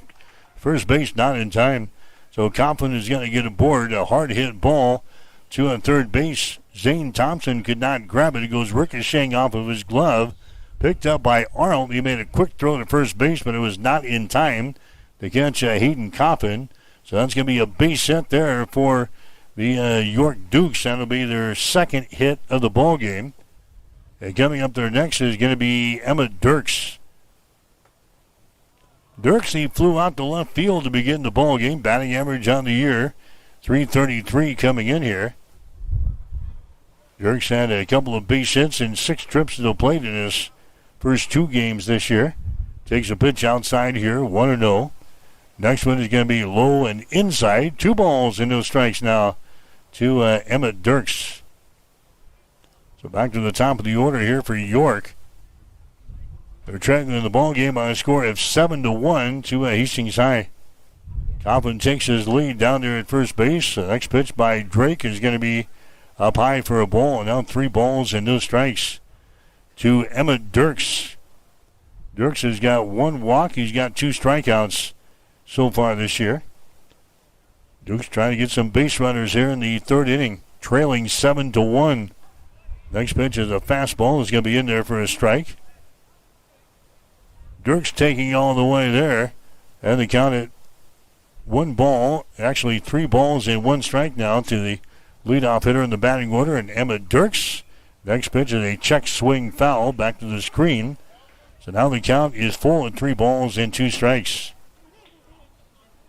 first base, not in time. So Coughlin is going to get aboard. A hard hit ball to third base. Zane Thompson could not grab it. It goes ricocheting off of his glove. Picked up by Arnold. He made a quick throw to first base, but it was not in time to catch Hayden Coffin. So that's going to be a base hit there for the York Dukes. That'll be their second hit of the ball game. And coming up there next is going to be Emma Dirks. Dirks, he flew out to left field to begin the ball game. Batting average on the year, .333 coming in here. Dirks had a couple of base hits and 6 trips to the plate in his first 2 games this year. Takes a pitch outside here, 1-0. Next one is going to be low and inside. 2 balls and no strikes now to Emmett Dirks. So back to the top of the order here for York. They're tracking in the ball game by a score of 7-1 to Hastings High. Coughlin takes his lead down there at first base. The next pitch by Drake is going to be up high for a ball. Now 3 balls and no strikes to Emmett Dirks. Dirks has got 1 walk. He's got 2 strikeouts so far this year. Dukes trying to get some base runners here in the third inning, trailing 7-1. Next pitch is a fastball. It's going to be in there for a strike. Dirks taking all the way there. And they count it 1 ball, actually 3 balls and 1 strike now to the leadoff hitter in the batting order, and Emmett Dirks. Next pitch is a check swing foul back to the screen. So now the count is full at 3 balls and 2 strikes.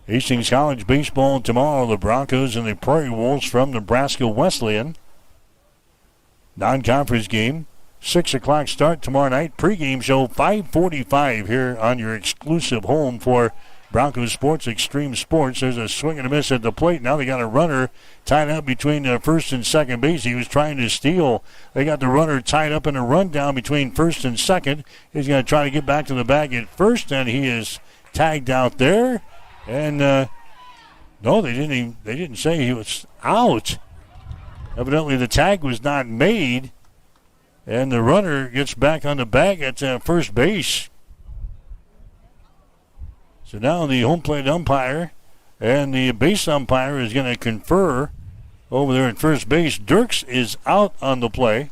Hastings College baseball tomorrow. The Broncos and the Prairie Wolves from Nebraska Wesleyan. Non-conference game. 6 o'clock start tomorrow night. Pre-game show 5:45 here on your exclusive home for Broncos Sports, Extreme Sports. There's a swing and a miss at the plate. Now they got a runner tied up between first and second base. He was trying to steal. They got the runner tied up in a rundown between first and second. He's going to try to get back to the bag at first, and he is tagged out there. And no, they didn't say he was out. Evidently, the tag was not made, and the runner gets back on the bag at first base. So now the home plate umpire and the base umpire is going to confer over there at first base. Dirks is out on the play.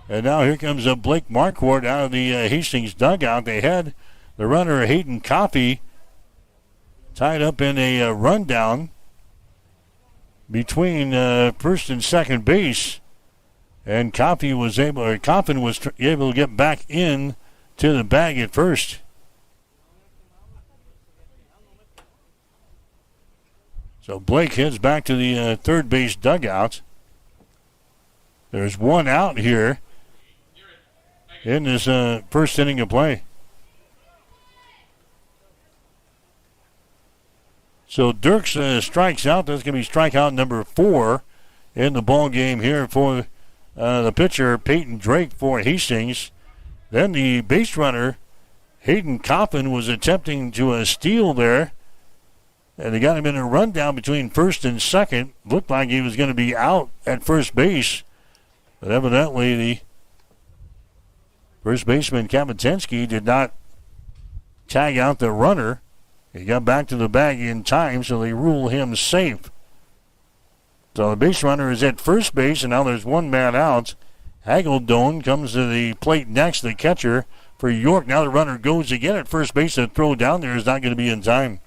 And now here comes Blake Marquardt out of the Hastings dugout. They had the runner Hayden Coffey tied up in a rundown between first and second base. And Coffin was able to get back in to the bag at first. So Blake heads back to the third base dugout. There's 1 out here in this first inning of play. So Dirks strikes out. That's going to be strikeout number 4 in the ball game here for the pitcher, Peyton Drake, for Hastings. Then the base runner, Hayden Coffin, was attempting to steal there. And they got him in a rundown between first and second. Looked like he was going to be out at first base. But evidently the first baseman, Kapitensky, did not tag out the runner. He got back to the bag in time, so they rule him safe. So the base runner is at first base, and now there's 1 man out. Hageldone comes to the plate next, the catcher for York. Now the runner goes again at first base. The throw down there is not going to be in time.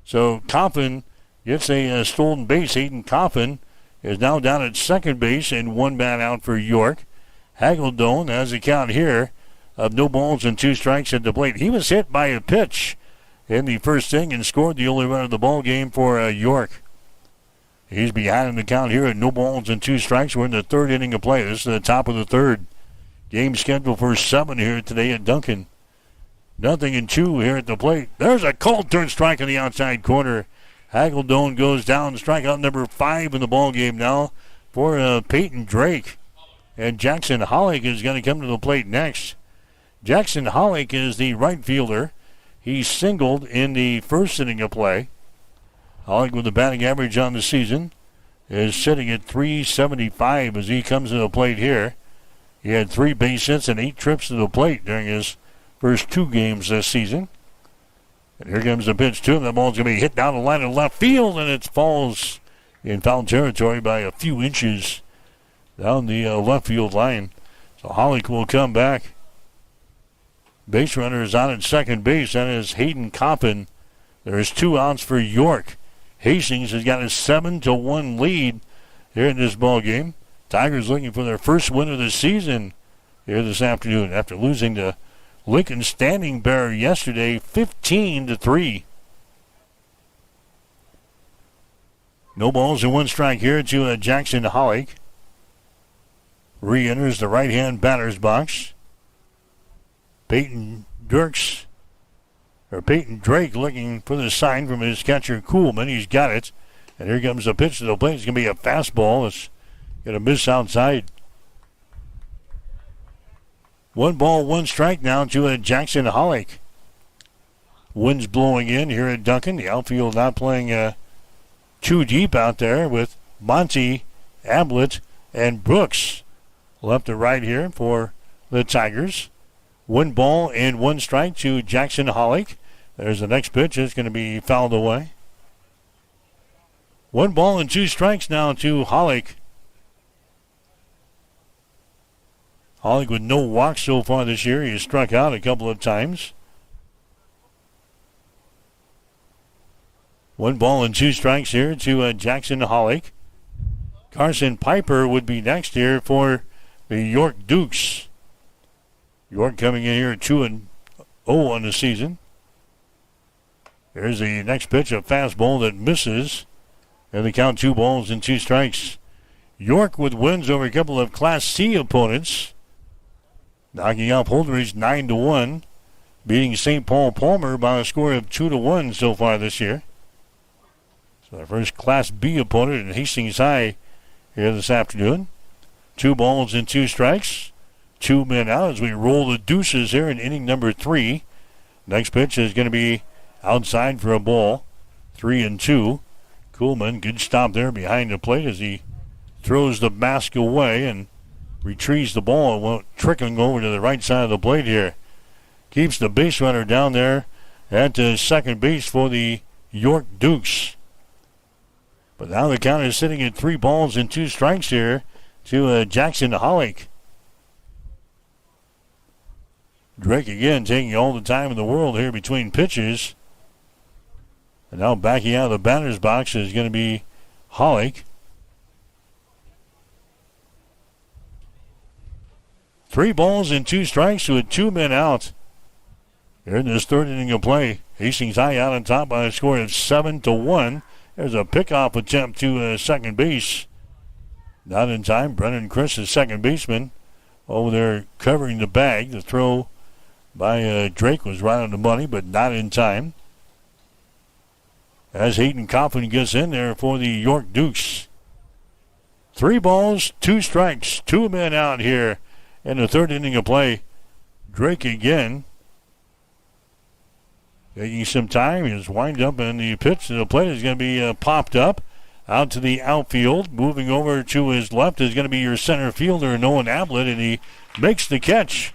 So Coffin gets a stolen base. Hayden Coffin is now down at second base, and 1 man out for York. Hageldone has a count here of no balls and 2 strikes at the plate. He was hit by a pitch in the first inning and scored the only run of the ball game for York. He's behind in the count here at no balls and 2 strikes. We're in the third inning of play. This is the top of the third. Game scheduled for 7 here today at Duncan. 0-2 here at the plate. There's a cold turn strike in the outside corner. Hageldone goes down. Strikeout number 5 in the ball game now for Peyton Drake. And Jackson Hollick is going to come to the plate next. Jackson Hollick is the right fielder. He singled in the first inning of play. Hollick, with the batting average on the season, is sitting at .375 as he comes to the plate here. He had 3 base hits and 8 trips to the plate during his first 2 games this season. And here comes the pitch to him. The ball's going to be hit down the line in left field, and it falls in foul territory by a few inches down the left field line. So Hollick will come back. Base runner is on at second base. That is Hayden Coffin. There is 2 outs for York. Hastings has got a 7-1 lead here in this ball game. Tigers looking for their first win of the season here this afternoon after losing to Lincoln Standing Bearer yesterday, 15-3. No balls and 1 strike here to Jackson Hollick. Re-enters the right-hand batter's box. Peyton Drake looking for the sign from his catcher Kuhlman. He's got it. And here comes the pitch to the plate. It's going to be a fastball. It's going to miss outside. 1 ball, 1 strike now to Jackson Hollick. Wind's blowing in here at Duncan. The outfield not playing too deep out there with Monty, Ablett, and Brooks left to right here for the Tigers. 1 ball and 1 strike to Jackson Hollick. There's the next pitch. It's going to be fouled away. 1 ball and 2 strikes now to Hollick. Hollick with no walks so far this year. He has struck out a couple of times. 1 ball and 2 strikes here to Jackson Hollick. Carson Piper would be next here for the York Dukes. York coming in here 2-0 on the season. Here's the next pitch, a fastball that misses. And they count 2 balls and 2 strikes. York with wins over a couple of Class C opponents. Knocking out Holdridge 9-1. Beating St. Paul Palmer by a score of 2-1 so far this year. So our first Class B opponent in Hastings High here this afternoon. 2 balls and 2 strikes. 2 men out as we roll the deuces here in inning number 3. Next pitch is going to be outside for a ball. 3-2. Kuhlman, good stop there behind the plate as he throws the mask away and retrieves the ball. It went trickling over to the right side of the plate here. Keeps the base runner down there at second base for the York Dukes. But now the count is sitting at 3 balls and 2 strikes here to Jackson Hollick. Drake again taking all the time in the world here between pitches. And now backing out of the batter's box is going to be Hollick. 3 balls and 2 strikes with 2 men out. Here in this third inning of play. Hastings High out on top by a score of 7-1. There's a pickoff attempt to second base. Not in time. Brennan Chris, the second baseman, over there covering the bag. The throw by Drake was right on the money, but not in time. As Hayden Coughlin gets in there for the York Dukes. 3 balls, 2 strikes, 2 men out here in the third inning of play. Drake again. Taking some time. His wind up and the pitch to the plate is going to be popped up out to the outfield. Moving over to his left is going to be your center fielder, Nolan Ablett, and he makes the catch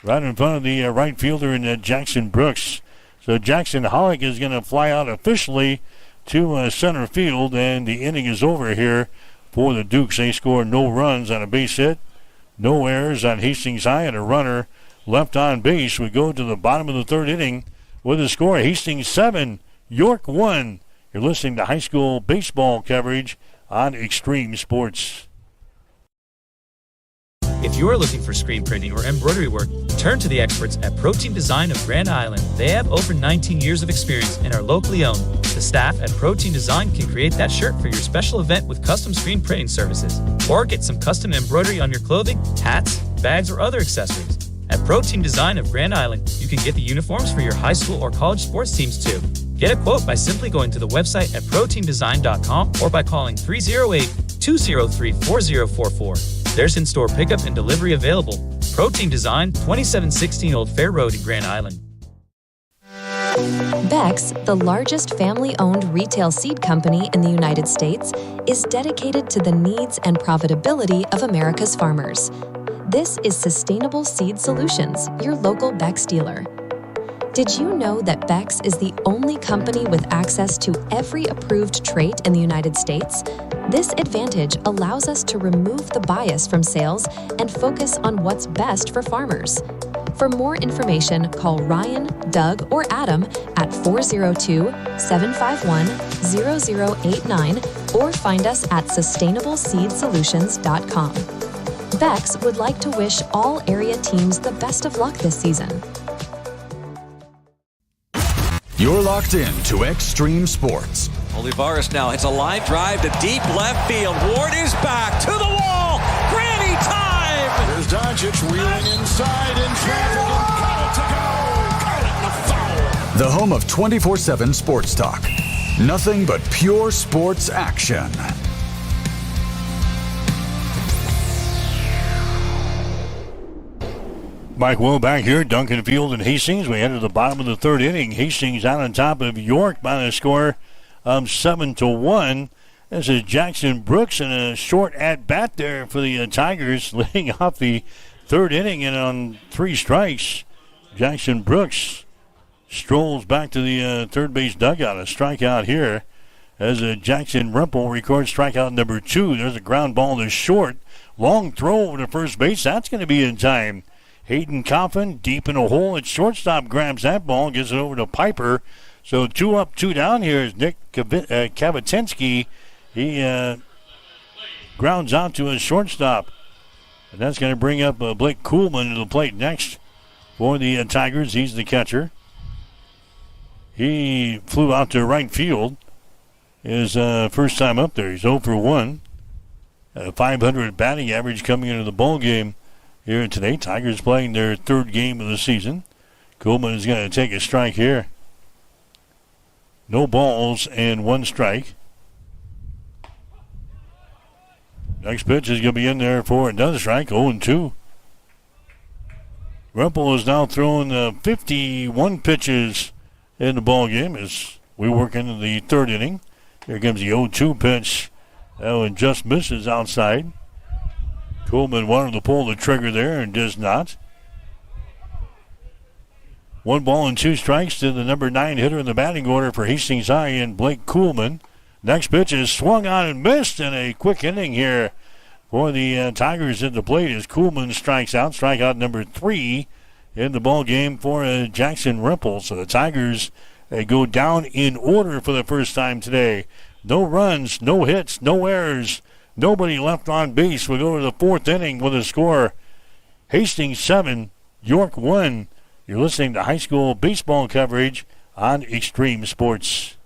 right in front of the right fielder in Jackson Brooks. So Jackson Hollick is going to fly out officially to center field, and the inning is over here for the Dukes. They score no runs on a base hit, no errors on Hastings High, and a runner left on base. We go to the bottom of the third inning with a score: Hastings 7, York 1. You're listening to high school baseball coverage on Extreme Sports. If you are looking for screen printing or embroidery work, turn to the experts at Protein Design of Grand Island. They have over 19 years of experience and are locally owned. The staff at Protein Design can create that shirt for your special event with custom screen printing services. Or get some custom embroidery on your clothing, hats, bags, or other accessories. At Protein Design of Grand Island, you can get the uniforms for your high school or college sports teams too. Get a quote by simply going to the website at proteindesign.com or by calling 308-203-4044. There's in-store pickup and delivery available. Protein Design, 2716 Old Fair Road in Grand Island. Beck's, the largest family-owned retail seed company in the United States, is dedicated to the needs and profitability of America's farmers. This is Sustainable Seed Solutions, your local Beck's dealer. Did you know that Beck's is the only company with access to every approved trait in the United States? This advantage allows us to remove the bias from sales and focus on what's best for farmers. For more information, call Ryan, Doug, or Adam at 402-751-0089 or find us at sustainableseedsolutions.com. Beck's would like to wish all area teams the best of luck this season. You're locked in to Extreme Sports. Olivares now hits a line drive to deep left field. Ward is back to the wall. Granny time! There's Doncic wheeling inside in traffic and got it to go. Got it in the foul. The home of 24/7 Sports Talk. Nothing but pure sports action. Mike Will back here, Duncan Field and Hastings. We enter the bottom of the third inning. Hastings out on top of York by the score of 7-1. This is Jackson Brooks and a short at-bat there for the Tigers, leading off the third inning, and on 3 strikes, Jackson Brooks strolls back to the third base dugout. A strikeout here as Jackson Rimple records strikeout number 2. There's a ground ball to short. Long throw over to first base. That's going to be in time. Hayden Coffin deep in a hole at shortstop grabs that ball, gets it over to Piper. So 2 up, 2 down here is Nick Kavatinsky. He grounds out to his shortstop. And that's going to bring up Blake Kuhlman to the plate next for the Tigers. He's the catcher. He flew out to right field. His first time up there. He's 0 for 1. 500 batting average coming into the ball game here today. Tigers playing their 3rd game of the season. Kuhlman is going to take a strike here. No balls and 1 strike. Next pitch is going to be in there for another strike, 0-2. Rumpel is now throwing 51 pitches in the ball game as we work into the 3rd inning. Here comes the 0-2 pitch. That one just misses outside. Kuhlman wanted to pull the trigger there and does not. 1 ball and 2 strikes to the number 9 hitter in the batting order for Hastings High and Blake Kuhlman. Next pitch is swung on and missed, and a quick inning here for the Tigers at the plate as Kuhlman strikes out. Strikeout number 3 in the ball game for Jackson Rimple. So the Tigers go down in order for the first time today. No runs, no hits, no errors, nobody left on base. We go to the 4th inning with a score. Hastings 7, York 1. You're listening to high school baseball coverage on Extreme Sports.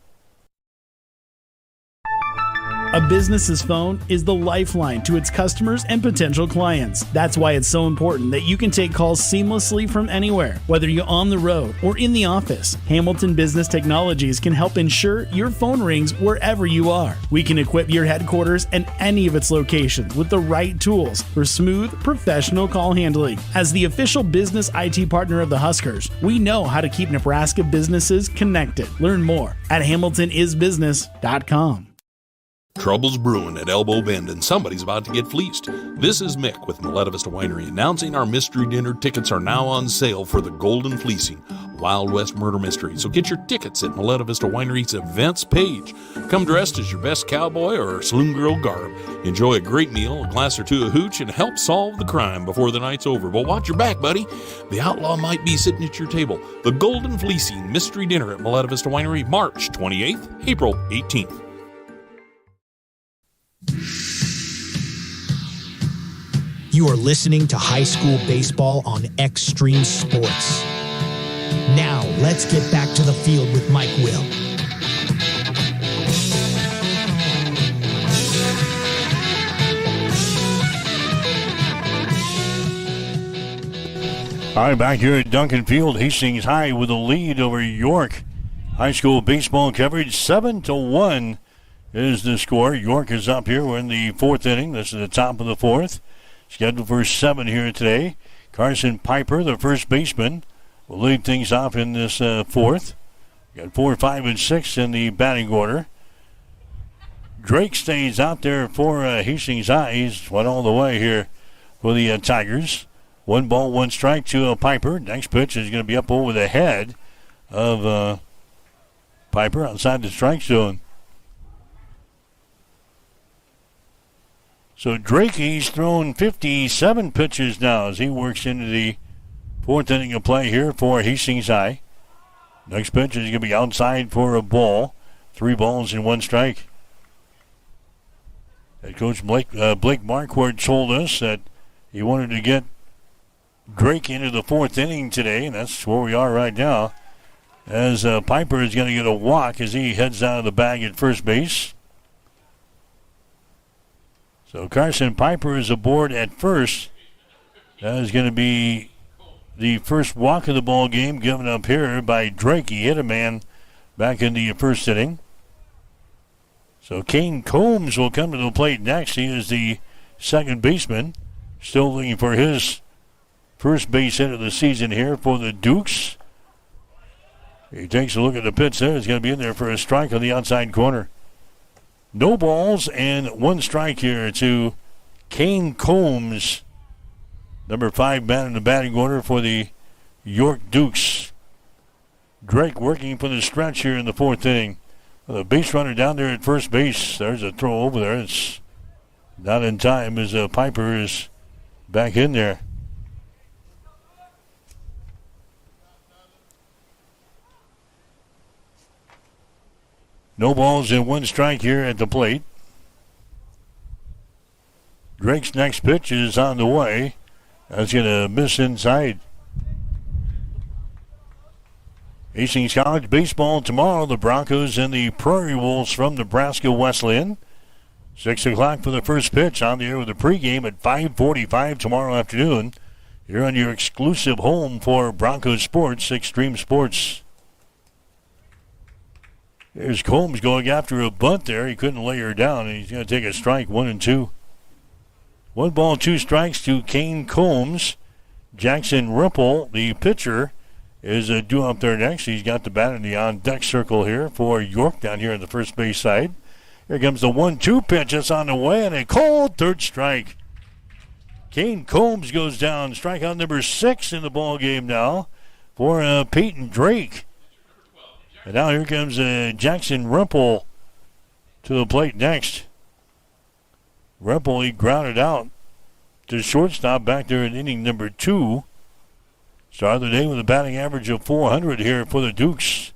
A business's phone is the lifeline to its customers and potential clients. That's why it's so important that you can take calls seamlessly from anywhere, whether you're on the road or in the office. Hamilton Business Technologies can help ensure your phone rings wherever you are. We can equip your headquarters and any of its locations with the right tools for smooth, professional call handling. As the official business IT partner of the Huskers, we know how to keep Nebraska businesses connected. Learn more at hamiltonisbusiness.com. Trouble's brewing at Elbow Bend and somebody's about to get fleeced. This is Mick with Mileta Vista Winery announcing our mystery dinner tickets are now on sale for the Golden Fleecing, Wild West Murder Mystery. So get your tickets at Mileta Vista Winery's events page. Come dressed as your best cowboy or saloon girl garb. Enjoy a great meal, a glass or 2 of hooch, and help solve the crime before the night's over. But watch your back, buddy. The outlaw might be sitting at your table. The Golden Fleecing Mystery Dinner at Mileta Vista Winery, March 28th, April 18th. You are listening to high school baseball on Extreme Sports. Now, let's get back to the field with Mike Will. All right, back here at Duncan Field, Hastings High with a lead over York. High school baseball coverage, 7-1 is the score. York is up here. We're in the 4th inning. This is the top of the 4th. Scheduled for 7 here today. Carson Piper, the first baseman, will lead things off in this 4th. Got 4, 5, and 6 in the batting order. Drake stays out there for Hastings High. He's went all the way here for the Tigers. 1 ball, 1 strike to Piper. Next pitch is going to be up over the head of Piper outside the strike zone. So Drake, he's thrown 57 pitches now as he works into the 4th inning of play here for Hastings High. Next pitch is going to be outside for a ball. 3 balls and 1 strike. Head coach Blake Marquardt told us that he wanted to get Drake into the 4th inning today, and that's where we are right now. As Piper is going to get a walk as he heads out of the bag at first base. So Carson Piper is aboard at first. That is going to be the first walk of the ball game given up here by Drake. He hit a man back in the 1st inning. So Kane Combs will come to the plate next. He is the 2nd baseman. Still looking for his first base hit of the season here for the Dukes. He takes a look at the pitch there. He's going to be in there for a strike on the outside corner. No balls and 1 strike here to Kane Combs, number 5 man in the batting order for the York Dukes. Drake working for the stretch here in the 4th inning. The base runner down there at first base. There's a throw over there. It's not in time as Piper is back in there. No balls and one strike here at the plate. Drake's next pitch is on the way. That's going to miss inside. Hastings College baseball tomorrow. The Broncos and the Prairie Wolves from Nebraska Wesleyan. 6 o'clock for the first pitch, on the air with the pregame at 5:45 tomorrow afternoon. You're on your exclusive home for Broncos Sports, Extreme Sports. There's Combs going after a bunt there. He couldn't lay her down, and he's going to take a strike, 1-2. 1 ball, 2 strikes to Kane Combs. Jackson Ripple, the pitcher, is due up there next. He's got the bat in the on-deck circle here for York down here on the first base side. Here comes the 1-2 pitch. That's on the way, and a cold third strike. Kane Combs goes down. Strikeout number 6 in the ball game now for Peyton Drake. And now here comes Jackson Ripple to the plate next. Ripple, he grounded out to shortstop back there in inning number 2. Start of the day with a batting average of 400 here for the Dukes.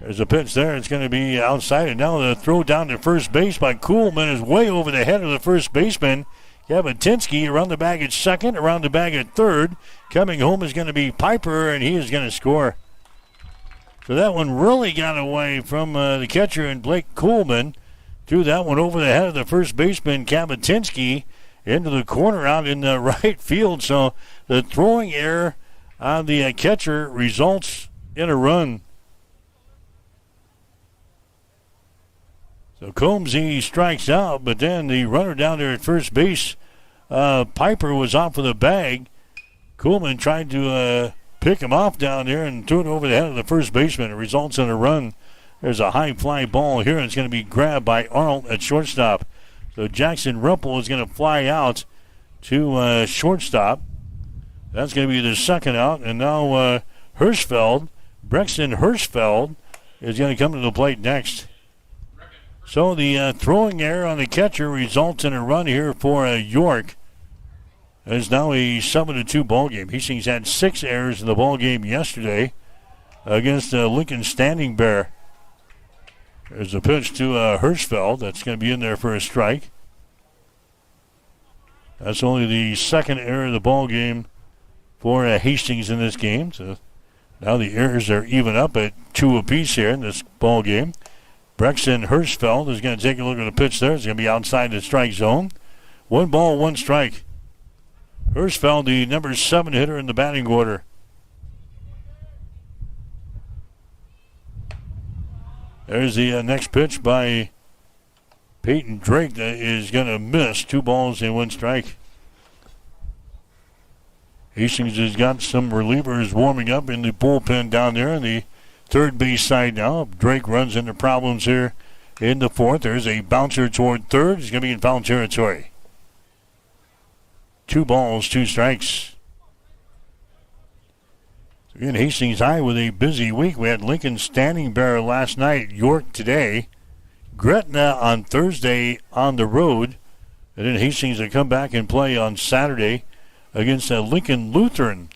There's a pitch there. It's going to be outside. And now the throw down to first base by Kuhlman is way over the head of the first baseman. Kabatinsky around the bag at second, around the bag at third. Coming home is going to be Piper, and he is going to score. So that one really got away from the catcher and Blake Kuhlman. Threw that one over the head of the first baseman, Kabatinsky, into the corner out in the right field. So the throwing error on the catcher results in a run. So Combs, he strikes out, but then the runner down there at first base, Piper, was off of the bag. Kuhlman tried to pick him off down there and threw it over the head of the first baseman. It results in a run. There's a high fly ball here, and it's going to be grabbed by Arnold at shortstop. So Jackson Ripple is going to fly out to shortstop. That's going to be the second out. And now Braxton Hirschfeld, is going to come to the plate next. So the throwing error on the catcher results in a run here for York. It's now a 7-2 ball game. Hastings had 6 errors in the ball game yesterday against Lincoln Standing Bear. There's a pitch to Hirschfeld. That's going to be in there for a strike. That's only the second error of the ball game for Hastings in this game. So now the errors are even up at 2 apiece here in this ball game. Braxton Hirschfeld is going to take a look at the pitch there. It's going to be outside the strike zone. 1 ball, 1 strike. Hirschfeld, the number 7 hitter in the batting order. There's the next pitch by Peyton Drake that is going to miss. 2 balls and 1 strike. Hastings has got some relievers warming up in the bullpen down there in the third base side now. Drake runs into problems here in the 4th. There's a bouncer toward third. He's going to be in foul territory. 2 balls, 2 strikes. Again, Hastings High with a busy week. We had Lincoln Standing Bear last night, York today, Gretna on Thursday on the road, and then Hastings will come back and play on Saturday against Lincoln Lutheran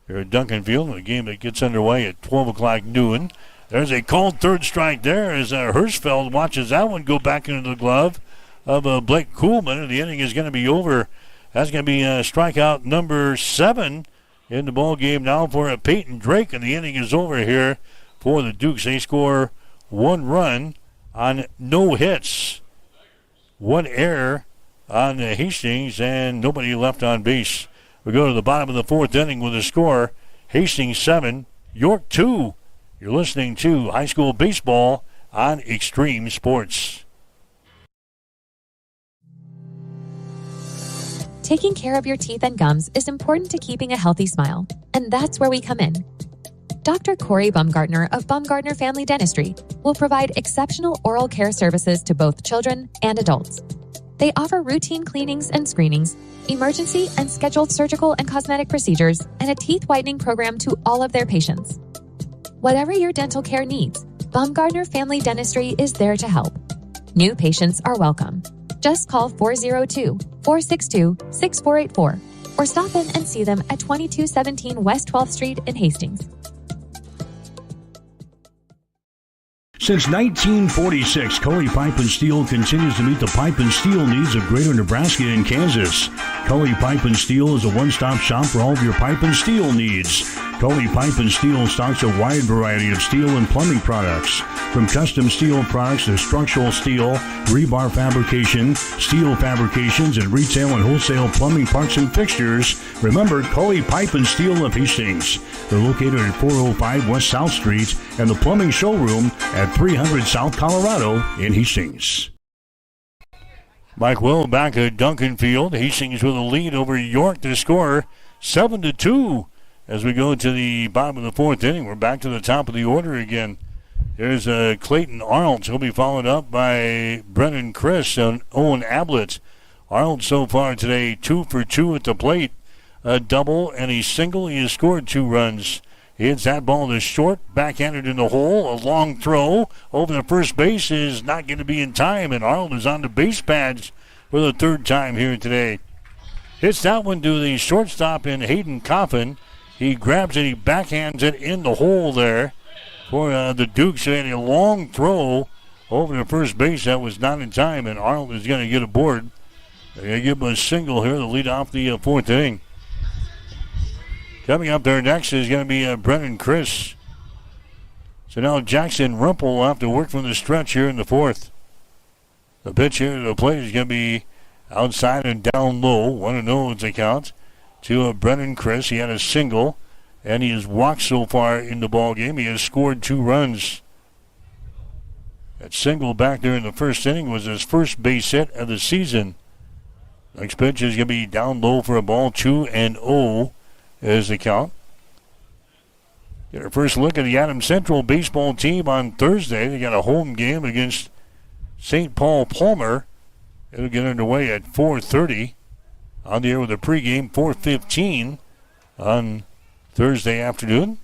here at Duncan Field, a game that gets underway at 12 o'clock noon. There's a called third strike there as Hirschfeld watches that one go back into the glove of Blake Kuhlman, and the inning is going to be over. That's going to be strikeout number 7 in the ball game now for Peyton Drake, and the inning is over here for the Dukes. They score 1 run on no hits, 1 error on Hastings, and nobody left on base. We go to the bottom of the 4th inning with a score: Hastings 7, York 2. You're listening to high school baseball on Extreme Sports. Taking care of your teeth and gums is important to keeping a healthy smile, and that's where we come in. Dr. Corey Bumgartner of Bumgartner Family Dentistry will provide exceptional oral care services to both children and adults. They offer routine cleanings and screenings, emergency and scheduled surgical and cosmetic procedures, and a teeth whitening program to all of their patients. Whatever your dental care needs, Baumgardner Family Dentistry is there to help. New patients are welcome. Just call 402-462-6484 or stop in and see them at 2217 West 12th Street in Hastings. Since 1946, Cully Pipe and Steel continues to meet the pipe and steel needs of greater Nebraska and Kansas. Cully Pipe and Steel is a one-stop shop for all of your pipe and steel needs. Cully Pipe and Steel stocks a wide variety of steel and plumbing products, from custom steel products to structural steel, rebar fabrication, steel fabrications, and retail and wholesale plumbing parts and fixtures. Remember, Cully Pipe and Steel of Hastings. They're located at 405 West South Street and the plumbing showroom at 300 South Colorado in Hastings. Mike Will back at Duncan Field. Hastings with a lead over York to score 7-2 as we go to the bottom of the fourth inning. We're back to the top of the order again. There's Clayton Arnold. He'll be followed up by Brennan Chris and Owen Ablett. Arnold so far today 2 for 2 at the plate. A double and a single. He has scored 2 runs. He hits that ball to short, backhanded in the hole. A long throw over the first base is not going to be in time, and Arnold is on the base pads for the third time here today. Hits that one to the shortstop in Hayden Coffin. He grabs it, he backhands it in the hole there for the Dukes. They had a long throw over the first base that was not in time, and Arnold is going to get aboard. They're going to give him a single here to lead off the fourth inning. Coming up there next is going to be Brennan Chris. So now Jackson Rumpel will have to work from the stretch here in the fourth. The pitch here to the plate is going to be outside and down low. 1-0 is the count to Brennan Chris. He had a single, and he has walked so far in the ball game. He has scored 2 runs. That single back there in the first inning was his first base hit of the season. Next pitch is going to be down low for a ball. 2-0 is the count. Get our first look at the Adams Central baseball team on Thursday. They got a home game against St. Paul Palmer. It'll get underway at 4:30. On the air with a pregame, 4:15 on Thursday afternoon.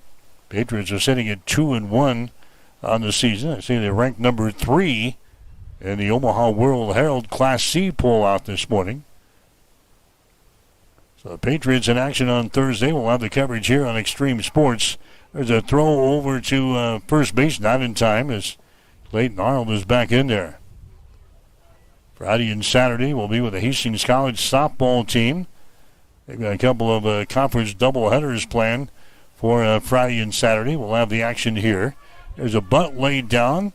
Patriots are sitting at 2-1 on the season. I see they ranked number 3 in the Omaha World Herald Class C poll out this morning. So the Patriots in action on Thursday. We'll have the coverage here on Extreme Sports. There's a throw over to first base, not in time, as Clayton Arnold is back in there. Friday and Saturday will be with the Hastings College softball team. They've got a couple of conference doubleheaders planned for Friday and Saturday. We'll have the action here. There's a bunt laid down,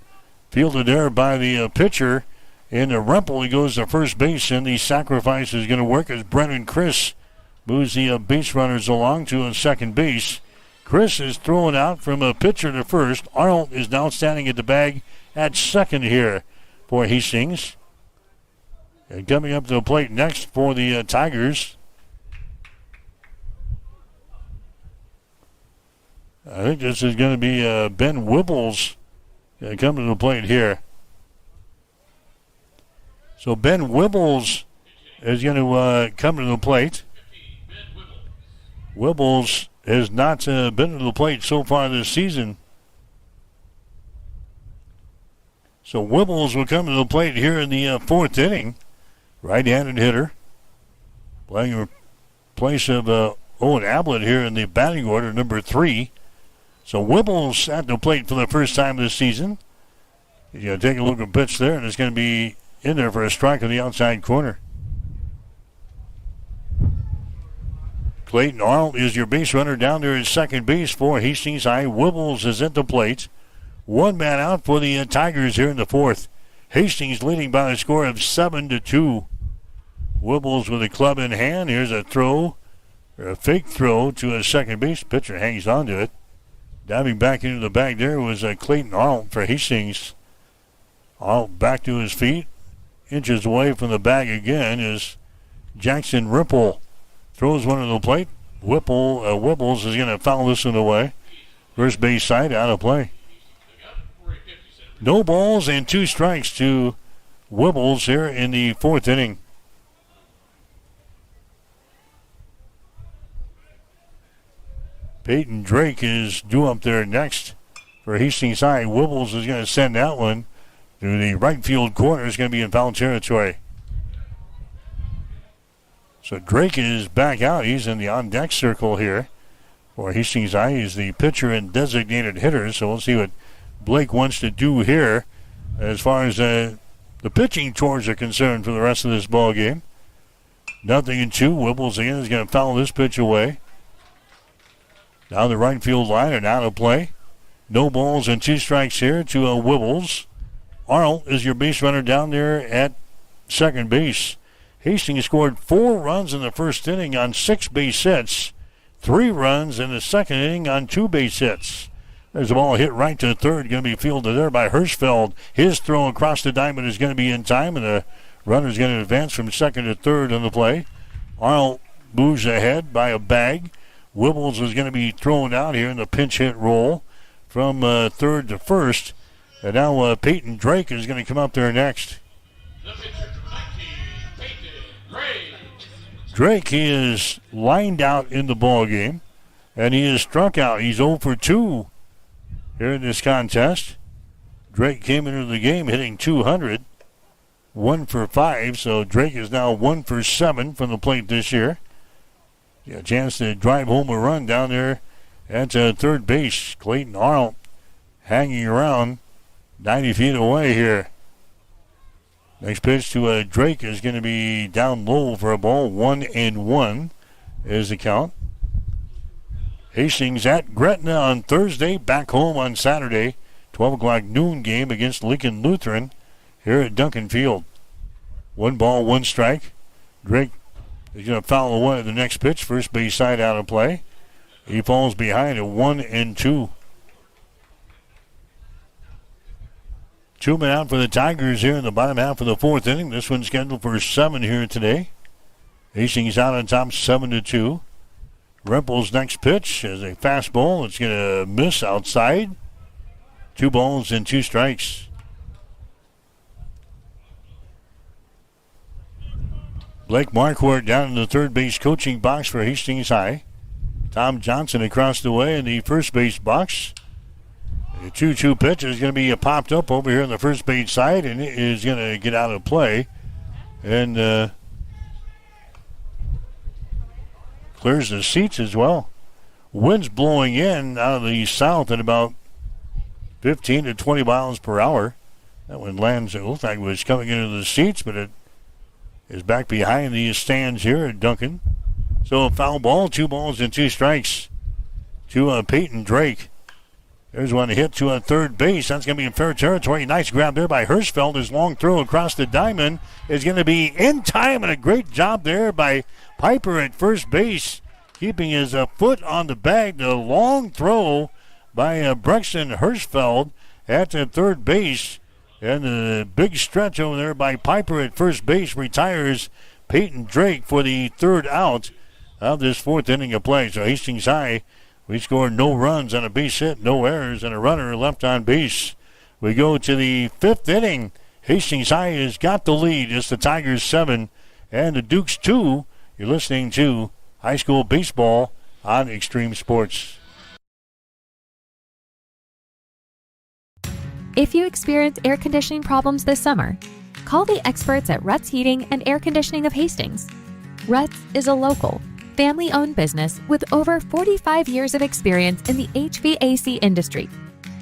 fielded there by the pitcher. In the Rumpel, he goes to first base, and the sacrifice is going to work as Brennan Chris moves the base runners along to second base. Chris is throwing out from a pitcher to first. Arnold is now standing at the bag at second here for Hastings. And coming up to the plate next for the Tigers, I think this is going to be Ben Wibbles coming to the plate here. So Ben Wibbles is going to come to the plate. Wibbles has not been to the plate so far this season. So Wibbles will come to the plate here in the fourth inning. Right-handed hitter. Playing in place of Owen Ablett here in the batting order, number 3. So Wibbles at the plate for the first time this season. He's going to take a look at the pitch there, and it's going to be in there for a strike on the outside corner. Clayton Arnold is your base runner down there at second base for Hastings High. Wibbles is at the plate. 1 man out for the Tigers here in the fourth. Hastings leading by a score of 7-2. Wibbles with a club in hand. Here's a throw, or a fake throw to a second base. Pitcher hangs on to it. Diving back into the bag there was Clayton Arnold for Hastings. Arnold back to his feet. Inches away from the bag again is Jackson Ripple. Throws one to the plate. Wibbles is going to foul this one away. First base side out of play. No balls and 2 strikes to Wibbles here in the fourth inning. Peyton Drake is due up there next for Hastings High. Wibbles is going to send that one to the right field corner. It's going to be in foul territory. So Drake is back out. He's in the on-deck circle here for Hastings High. He's the pitcher and designated hitter, so we'll see what Blake wants to do here as far as the pitching chores are concerned for the rest of this ball game. 0-2. Wibbles again is going to foul this pitch away. Down the right field line and out of play. No balls and 2 strikes here to Wibbles. Arnold is your base runner down there at second base. Hastings scored 4 runs in the first inning on 6 base hits. 3 runs in the second inning on 2 base hits. There's a ball hit right to third, going to be fielded there by Hirschfeld. His throw across the diamond is going to be in time, and the runner is going to advance from second to third on the play. Arnold moves ahead by a bag. Wibbles is going to be thrown out here in the pinch hit roll from third to first. And now Peyton Drake is going to come up there next. Drake, he is lined out in the ball game, and he is struck out. He's 0 for 2 here in this contest. Drake came into the game hitting 200, 1 for 5, so Drake is now 1 for 7 from the plate this year. Got a chance to drive home a run down there at third base. Clayton Arnold hanging around 90 feet away here. Next pitch to Drake is going to be down low for a ball. 1-1 is the count. Hastings at Gretna on Thursday, back home on Saturday. 12 o'clock noon game against Lincoln Lutheran here at Duncan Field. 1 ball, 1 strike. Drake is going to foul away the next pitch. First base side out of play. He falls behind at 1-2. 2 men out for the Tigers here in the bottom half of the 4th inning. This one's scheduled for 7 here today. Hastings out on top 7-2. Rempel's next pitch is a fastball. It's going to miss outside. 2 balls and 2 strikes. Blake Marquardt down in the third base coaching box for Hastings High. Tom Johnson across the way in the first base box. The 2-2 pitch is going to be popped up over here on the first base side, and it is going to get out of play. And clears the seats as well. Wind's blowing in out of the south at about 15 to 20 miles per hour. That one lands, it looked like it was coming into the seats, but it is back behind these stands here at Duncan. So a foul ball, 2 balls and 2 strikes to Peyton Drake. There's one hit to third base. That's going to be in fair territory. Nice grab there by Hirschfeld. His long throw across the diamond is going to be in time, and a great job there by Piper at first base, keeping his foot on the bag. The long throw by Braxton Hirschfeld at third base. And the big stretch over there by Piper at first base retires Peyton Drake for the 3rd out of this 4th inning of play. So Hastings High, we scored no runs on a base hit, no errors, and a runner left on base. We go to the 5th inning. Hastings High has got the lead. It's the Tigers 7 and the Dukes 2. You're listening to high school baseball on Extreme Sports. If you experience air conditioning problems this summer, call the experts at Ruts Heating and Air Conditioning of Hastings. Ruts is a local, family-owned business with over 45 years of experience in the HVAC industry.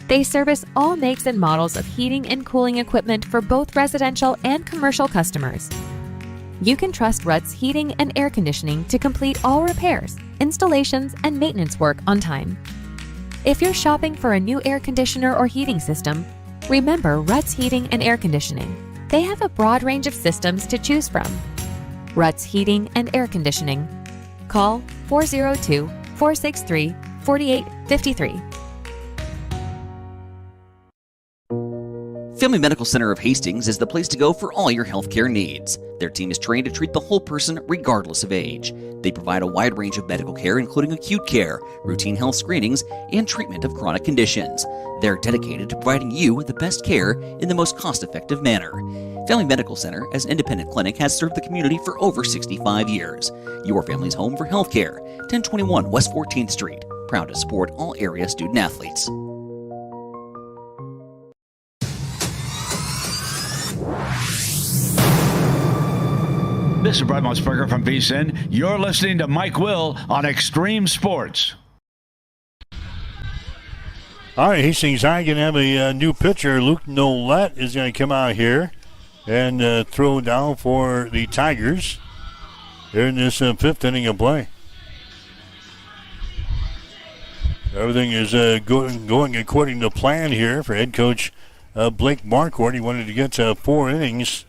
They service all makes and models of heating and cooling equipment for both residential and commercial customers. You can trust Ruts Heating and Air Conditioning to complete all repairs, installations, and maintenance work on time. If you're shopping for a new air conditioner or heating system, remember Ruts Heating and Air Conditioning. They have a broad range of systems to choose from. Ruts Heating and Air Conditioning. Call 402-463-4853. Family Medical Center of Hastings is the place to go for all your healthcare needs. Their team is trained to treat the whole person regardless of age. They provide a wide range of medical care, including acute care, routine health screenings, and treatment of chronic conditions. They're dedicated to providing you the best care in the most cost-effective manner. Family Medical Center, as an independent clinic, has served the community for over 65 years. Your family's home for healthcare. 1021 West 14th Street. Proud to support all area student athletes. This is Brad Musburger from VSiN. You're listening to Mike Will on Extreme Sports. All right, Hastings High going to have a new pitcher. Luke Nolette is going to come out here and throw down for the Tigers here in this fifth inning of play. Everything is going according to plan here for head coach Blake Marquardt. He wanted to get 4 innings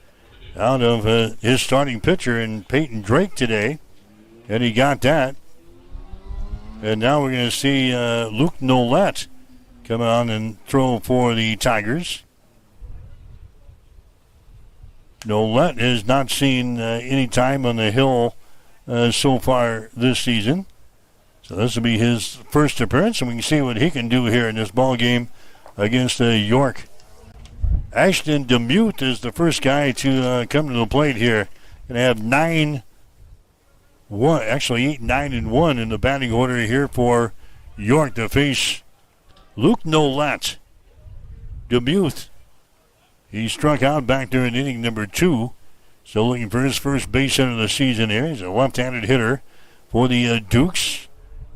out of his starting pitcher in Peyton Drake today, and he got that. And now we're going to see Luke Nolette come on and throw for the Tigers. Nolette has not seen any time on the hill so far this season. So this will be his first appearance, and we can see what he can do here in this ball game against York. Ashton DeMute is the first guy to come to the plate here. Going to have 8, 9, and 1 in the batting order here for York to face Luke Nolette. DeMute, he struck out back there in inning number 2. Still looking for his first base hit of the season here. He's a left-handed hitter for the Dukes.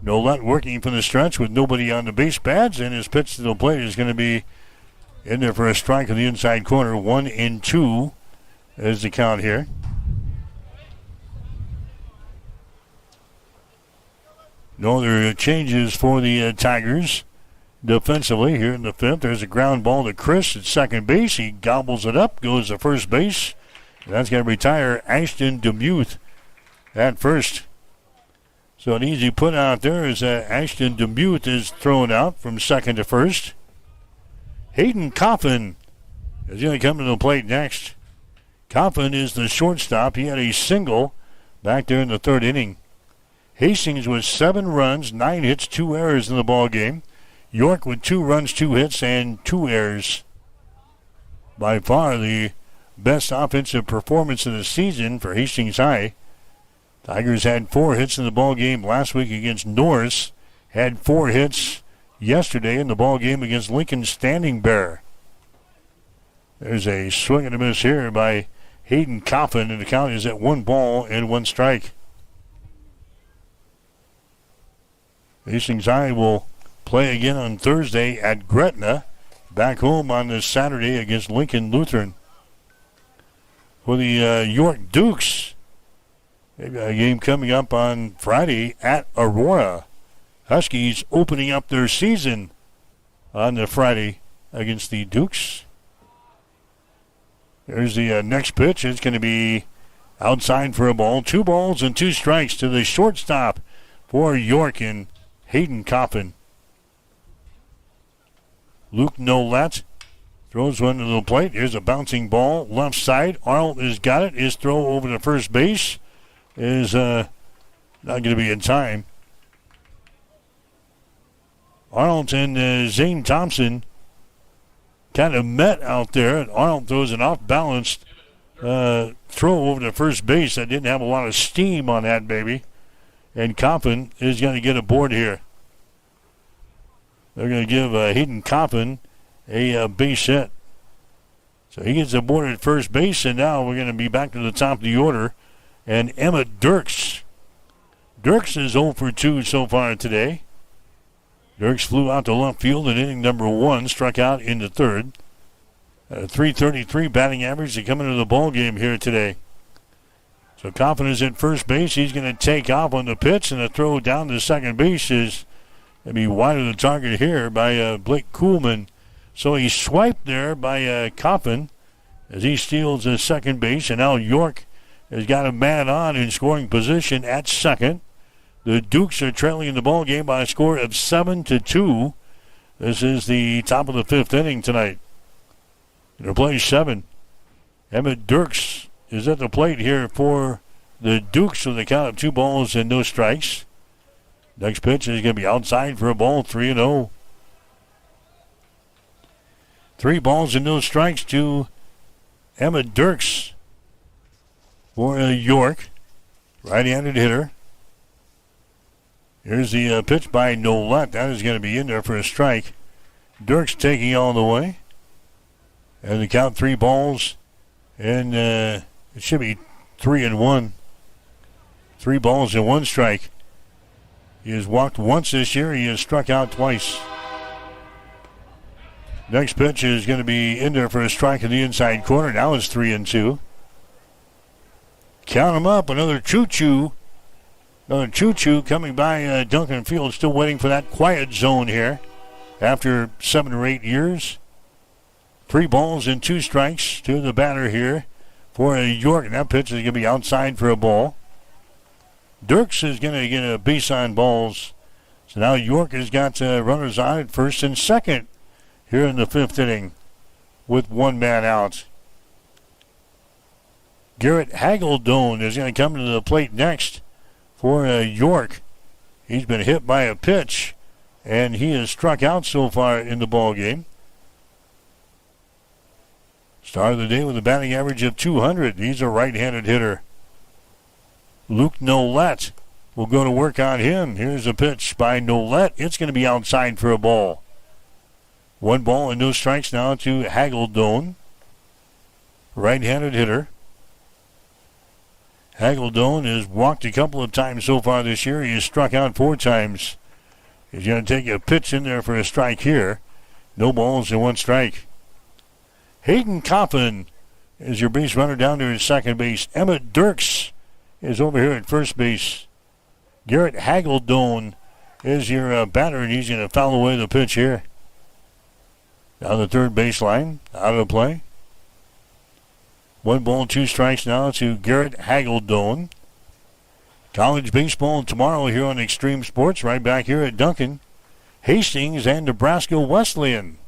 Nolette working from the stretch with nobody on the base pads, and his pitch to the plate is going to be in there for a strike in the inside corner. 1-2 is the count here. No other changes for the Tigers defensively here in the fifth. There's a ground ball to Chris at second base. He gobbles it up, goes to first base. And that's going to retire Ashton DeMute at first. So an easy put out there as Ashton DeMute is thrown out from second to first. Hayden Coffin is going to come to the plate next. Coffin is the shortstop. He had a single back there in the third inning. Hastings with 7 runs, 9 hits, 2 errors in the ball game. York with 2 runs, 2 hits, and 2 errors. By far the best offensive performance of the season for Hastings High. Tigers had 4 hits in the ball game last week against Norris. Had 4 hits yesterday in the ball game against Lincoln Standing Bear. There's a swing and a miss here by Hayden Coffin, and the count is at 1 ball and 1 strike. Hastings High will play again on Thursday at Gretna. Back home on this Saturday against Lincoln Lutheran. For the York Dukes, they've got a game coming up on Friday at Aurora. Huskies opening up their season on the Friday against the Dukes. There's the next pitch. It's going to be outside for a ball. 2 balls and 2 strikes to the shortstop for York and Hayden Coffin. Luke Nolette throws one to the plate. Here's a bouncing ball left side. Arnold has got it. His throw over to first base is not going to be in time. Arnold and Zane Thompson kind of met out there, and Arnold throws an off-balanced throw over to first base that didn't have a lot of steam on that baby. And Coffin is going to get aboard here. They're going to give Hayden Coffin a base hit. So he gets aboard at first base, and now we're going to be back to the top of the order. And Emmett Dirks. Dirks is 0 for 2 so far today. Dirks flew out to left field in inning number 1, struck out in the third. .333 batting average to come into the ball game here today. So Coffin is at first base. He's going to take off on the pitch, and the throw down to second base is going to be wide of the target here by Blake Kuhlman. So he swiped there by Coffin as he steals the second base, and now York has got a man on in scoring position at second. The Dukes are trailing in the ball game by a score of 7-2. This is the top of the 5th inning tonight. They're playing 7. Emmett Dirks is at the plate here for the Dukes with a count of 2 balls and no strikes. Next pitch is going to be outside for a ball, 3-0. 3 balls and no strikes to Emmett Dirks for York. Right-handed hitter. Here's the pitch by Nolette. That is going to be in there for a strike. Dirks taking all the way. And the count 3 balls. And it should be 3-1. 3 balls and 1 strike. He has walked once this year. He has struck out twice. Next pitch is going to be in there for a strike in the inside corner. Now it's 3-2. Count him up. Another choo-choo. Another choo-choo coming by Duncan Field. Still waiting for that quiet zone here after 7 or 8 years. 3 balls and 2 strikes to the batter here for York. And that pitch is going to be outside for a ball. Dirks is going to get a base on balls. So now York has got runners on at first and second here in the 5th inning with 1 man out. Garrett Hageldone is going to come to the plate next for York. He's been hit by a pitch, and he has struck out so far in the ball game. Start of the day with a batting average of 200. He's a right-handed hitter. Luke Nolette will go to work on him. Here's a pitch by Nolette. It's going to be outside for a ball. 1 ball and no strikes now to Hageldone. Right-handed hitter. Hageldone has walked a couple of times so far this year. He has struck out 4 times. He's going to take a pitch in there for a strike here. No balls and 1 strike. Hayden Coffin is your base runner down there at second base. Emmett Dirks is over here at first base. Garrett Hageldone is your batter, and he's going to foul away the pitch here. Down the third baseline, out of play. 1 ball, 2 strikes now to Garrett Hageldone. College baseball tomorrow here on Extreme Sports, right back here at Duncan. Hastings and Nebraska Wesleyan.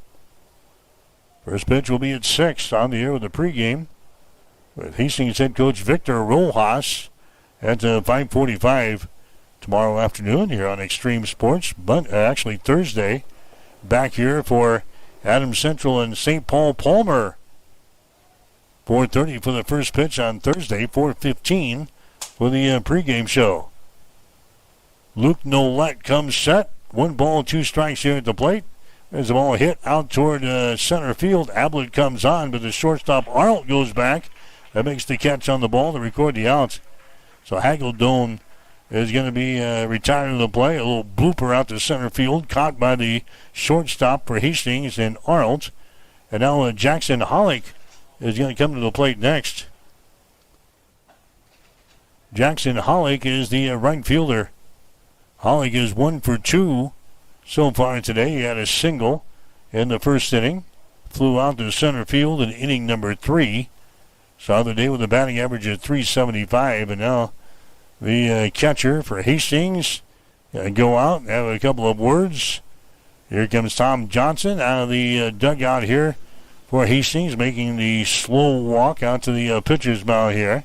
First pitch will be at 6 on the air with the pregame with Hastings head coach Victor Rojas at 5:45 tomorrow afternoon here on Extreme Sports. But actually Thursday, back here for Adams Central and St. Paul Palmer. 4:30 for the first pitch on Thursday, 4:15 for the pregame show. Luke Nolette comes set. 1 ball, 2 strikes here at the plate. There's the ball hit out toward center field. Ablett comes on, but the shortstop Arnold goes back. That makes the catch on the ball to record the out. So Hageldone is going to be retiring to the play. A little blooper out to center field, caught by the shortstop for Hastings and Arnold. And now Jackson Hollick is going to come to the plate next. Jackson Hollick is the right fielder. Hollick is 1 for 2 so far today. He had a single in the first inning. Flew out to center field in inning number 3. Saw the day with a batting average of 375. And now the catcher for Hastings go out and have a couple of words. Here comes Tom Johnson out of the dugout here for Hastings, making the slow walk out to the pitcher's mound here.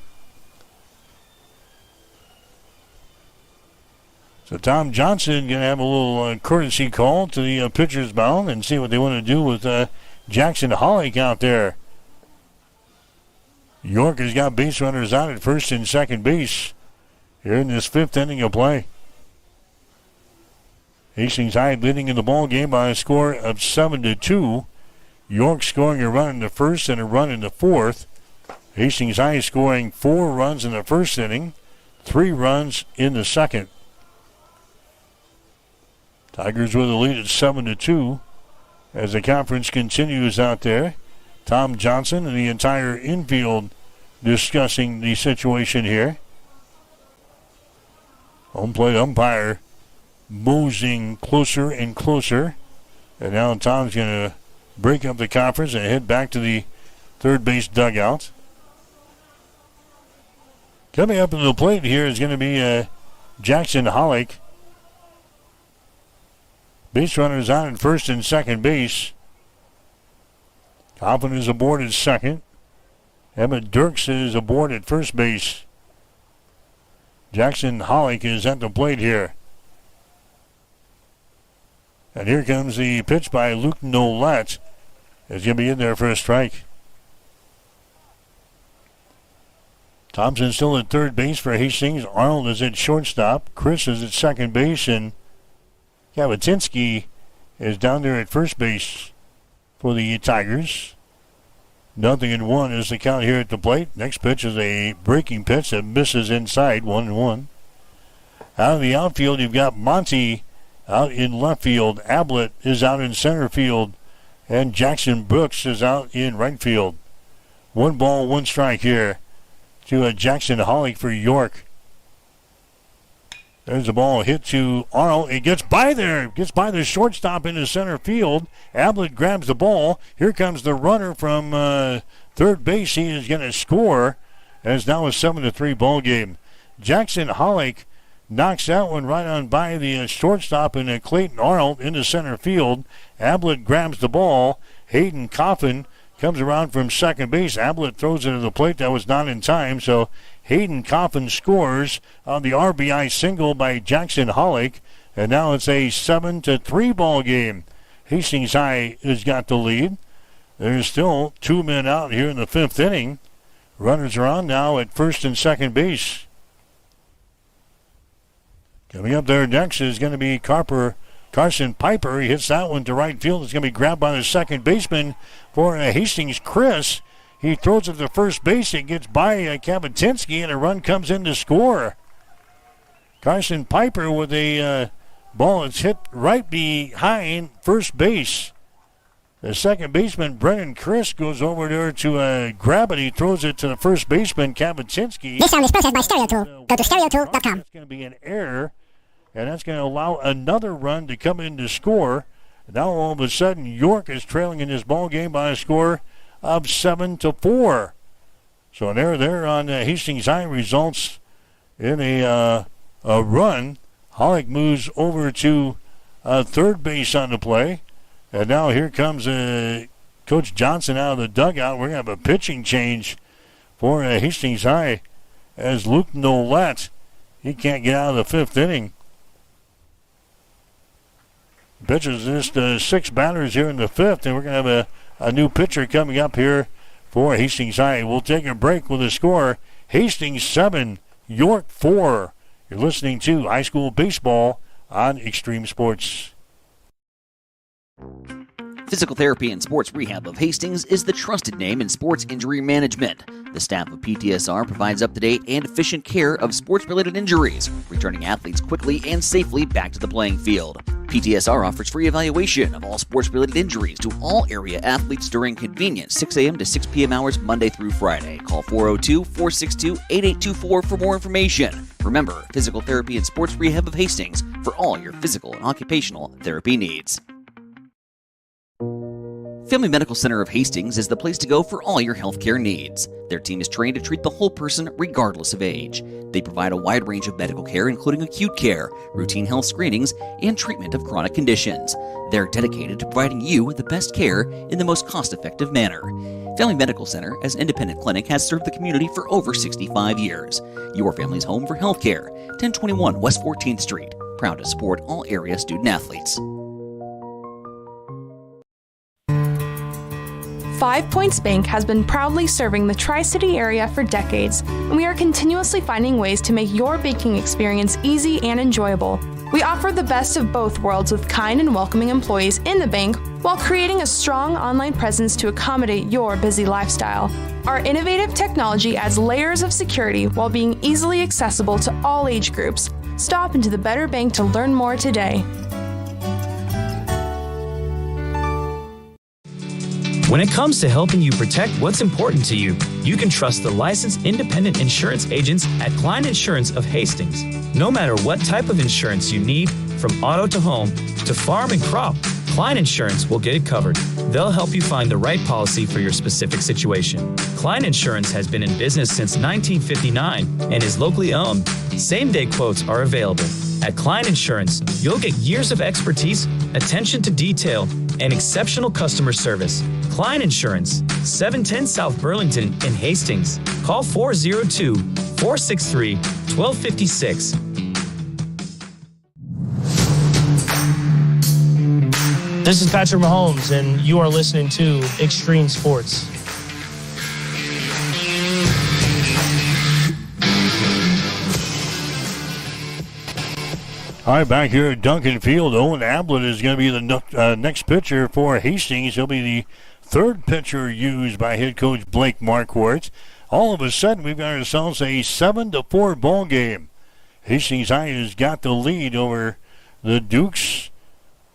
So Tom Johnson going to have a little courtesy call to the pitcher's mound and see what they want to do with Jackson Hollick out there. York has got base runners out at first and second base here in this 5th inning of play. Hastings High leading in the ball game by a score of 7-2. York scoring a run in the first and a run in the 4th. Hastings High scoring 4 runs in the first inning, 3 runs in the second. Tigers with a lead at 7-2 as the conference continues out there. Tom Johnson and the entire infield discussing the situation here. Home plate umpire moseying closer and closer. And now Tom's going to break up the conference and head back to the third base dugout. Coming up to the plate here is going to be Jackson Hollick. Base runners on at first and second base. Coffin is aboard at second. Emmett Dirks is aboard at first base. Jackson Hollick is at the plate here. And here comes the pitch by Luke Nolette. It's going to be in there for a strike. Thompson still at third base for Hastings. Arnold is at shortstop. Chris is at second base. And Kavatinsky is down there at first base for the Tigers. 0-1 is the count here at the plate. Next pitch is a breaking pitch that misses inside, 1-1. Out of the outfield, you've got Monty out in left field. Ablett is out in center field. And Jackson Brooks is out in right field. 1 ball, 1 strike here to Jackson Hollick for York. There's the ball hit to Arnold. It gets by there. Gets by the shortstop into center field. Ablett grabs the ball. Here comes the runner from third base. He is going to score. And it's now a 7-3 ball game. Jackson Hollick knocks that one right on by the shortstop and Clayton Arnold into center field. Ablett grabs the ball. Hayden Coffin comes around from second base. Ablett throws it to the plate. That was not in time, so Hayden Coffin scores on the RBI single by Jackson Hollick, and now it's a 7-3 ball game. Hastings High has got the lead. There's still 2 men out here in the 5th inning. Runners are on now at first and second base. Coming up there next is going to be Carson Piper. He hits that one to right field. It's going to be grabbed by the second baseman for Hastings, Chris. He throws it to first base. It gets by Kapatinsky, and a run comes in to score. Carson Piper with a ball that's hit right behind first base. The second baseman, Brennan Chris, goes over there to grab it. He throws it to the first baseman, Kapatinsky. This sound is processed by StereoTool. Go to stereotool.com. That's going to be an error, and that's going to allow another run to come in to score. Now all of a sudden, York is trailing in this ball game by a score of 7-4. So an error there on Hastings High results in a run. Hollick moves over to third base on the play. And now here comes Coach Johnson out of the dugout. We're going to have a pitching change for Hastings High as Luke Nolette, he can't get out of the 5th inning. Pitches just 6 batters here in the 5th, and we're going to have a new pitcher coming up here for Hastings High. We'll take a break with the score. Hastings 7, York 4. You're listening to high school baseball on Extreme Sports. Physical Therapy and Sports Rehab of Hastings is the trusted name in sports injury management. The staff of PTSR provides up-to-date and efficient care of sports-related injuries, returning athletes quickly and safely back to the playing field. PTSR offers free evaluation of all sports-related injuries to all area athletes during convenient 6 a.m. to 6 p.m. hours Monday through Friday. Call 402-462-8824 for more information. Remember, Physical Therapy and Sports Rehab of Hastings for all your physical and occupational therapy needs. Family Medical Center of Hastings is the place to go for all your healthcare needs. Their team is trained to treat the whole person regardless of age. They provide a wide range of medical care, including acute care, routine health screenings, and treatment of chronic conditions. They're dedicated to providing you the best care in the most cost-effective manner. Family Medical Center, as an independent clinic, has served the community for over 65 years. Your family's home for healthcare. 1021 West 14th Street. Proud to support all area student-athletes. 5 Points Bank has been proudly serving the Tri-City area for decades, and we are continuously finding ways to make your banking experience easy and enjoyable. We offer the best of both worlds with kind and welcoming employees in the bank while creating a strong online presence to accommodate your busy lifestyle. Our innovative technology adds layers of security while being easily accessible to all age groups. Stop into the Better Bank to learn more today. When it comes to helping you protect what's important to you, you can trust the licensed independent insurance agents at Klein Insurance of Hastings. No matter what type of insurance you need, from auto to home to farm and crop, Klein Insurance will get it covered. They'll help you find the right policy for your specific situation. Klein Insurance has been in business since 1959 and is locally owned. Same-day quotes are available. At Klein Insurance, you'll get years of expertise, attention to detail, and exceptional customer service. Klein Insurance, 710 South Burlington in Hastings. Call 402-463-1256. This is Patrick Mahomes, and you are listening to Extreme Sports. All right, back here at Duncan Field, Owen Ablett is going to be the next pitcher for Hastings. He'll be the third pitcher used by head coach Blake Marquardt. All of a sudden, we've got ourselves a 7-4 ball game. Hastings High has got the lead over the Dukes.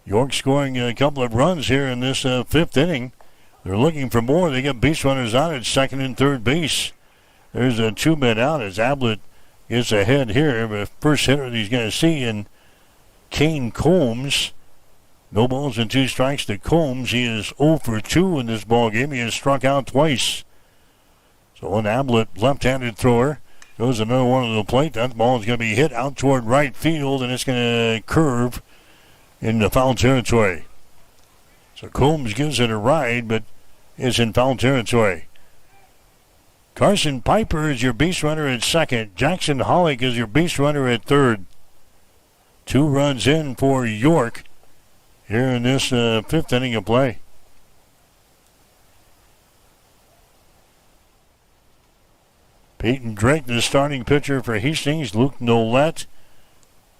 York scoring a couple of runs here in this fifth inning. They're looking for more. They got base runners out at second and third base. There's a 2-man out as Ablett gets ahead here. The first hitter that he's going to see in Kane Combs. No balls and 2 strikes to Combs. He is 0 for 2 in this ball game. He has struck out twice. So an Ablett left-handed thrower goes another one to the plate. That ball is going to be hit out toward right field, and it's going to curve into foul territory. So Combs gives it a ride, but is in foul territory. Carson Piper is your base runner at second. Jackson Hollick is your base runner at third. 2 runs in for York here in this fifth inning of play. Peyton Drake, the starting pitcher for Hastings. Luke Nolette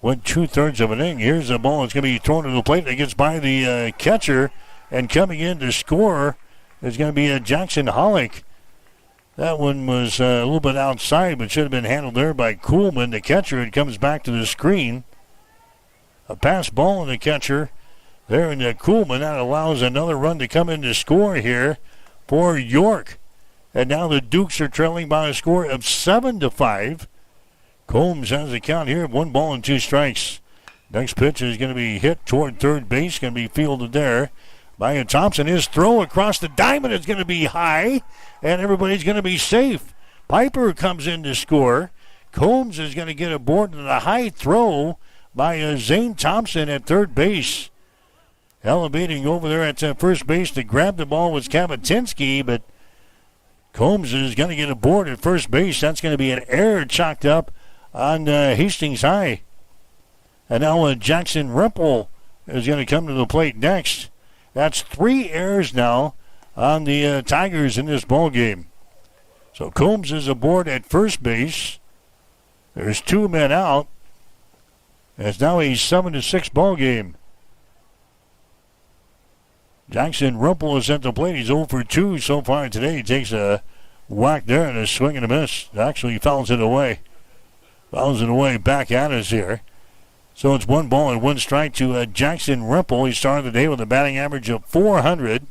went 2/3 of an inning. Here's the ball. It's going to be thrown to the plate. It gets by the catcher, and coming in to score is going to be Jackson Hollick. That one was a little bit outside, but should have been handled there by Kuhlman, the catcher. It comes back to the screen. A pass ball in the catcher there in the Kuhlman. That allows another run to come in to score here for York. And now the Dukes are trailing by a score of 7-5. Combs has a count here of 1 ball and 2 strikes. Next pitch is going to be hit toward third base. Going to be fielded there by Thompson. His throw across the diamond is going to be high, and everybody's going to be safe. Piper comes in to score. Combs is going to get aboard to the high throw by Zane Thompson at third base. Elevating over there at first base to grab the ball was Kapatinsky, but Combs is going to get aboard at first base. That's going to be an error chalked up on Hastings High. And now Jackson Rempel is going to come to the plate next. That's 3 errors now on the Tigers in this ball game. So Combs is aboard at first base. There's 2 men out. It's now a 7-6 ball game. Jackson Rempel is at the plate. He's 0 for 2 so far today. He takes a whack there and a swing and a miss. Actually fouls it away. Fouls it away back at us here. So it's 1 ball and 1 strike to Jackson Rempel. He started the day with a batting average of .400,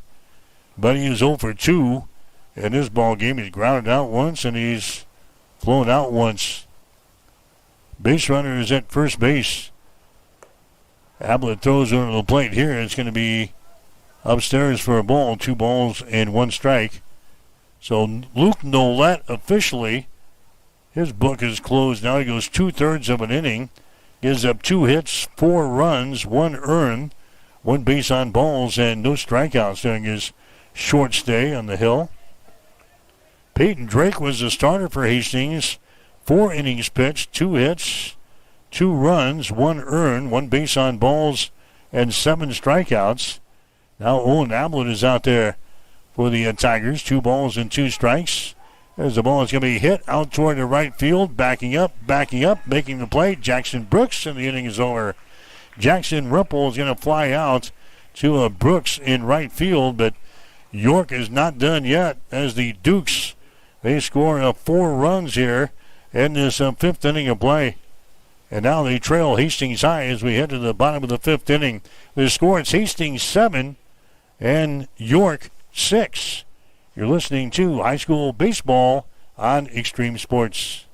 but he is 0 for 2 in this ball game. He's grounded out once and he's flown out once. Base runner is at first base. Ablett throws under the plate here. It's going to be upstairs for a ball. 2 balls and 1 strike. So Luke Nolette officially, his book is closed now. He goes 2/3 of an inning. Gives up 2 hits, 4 runs, 1 earned, 1 base on balls, and no strikeouts during his short stay on the hill. Peyton Drake was the starter for Hastings. 4 innings pitched, 2 hits, 2 runs, 1 earned, 1 base on balls, and 7 strikeouts. Now Owen Ablett is out there for the Tigers. 2 balls and 2 strikes. There's the ball. It's going to be hit out toward the right field. Backing up, making the play. Jackson Brooks, and the inning is over. Jackson Rempel is going to fly out to Brooks in right field, but York is not done yet as the Dukes, they score 4 runs here in this 5th inning of play. And now they trail Hastings High as we head to the bottom of the 5th inning. The score is Hastings 7 and York 6. You're listening to high school baseball on Extreme Sports.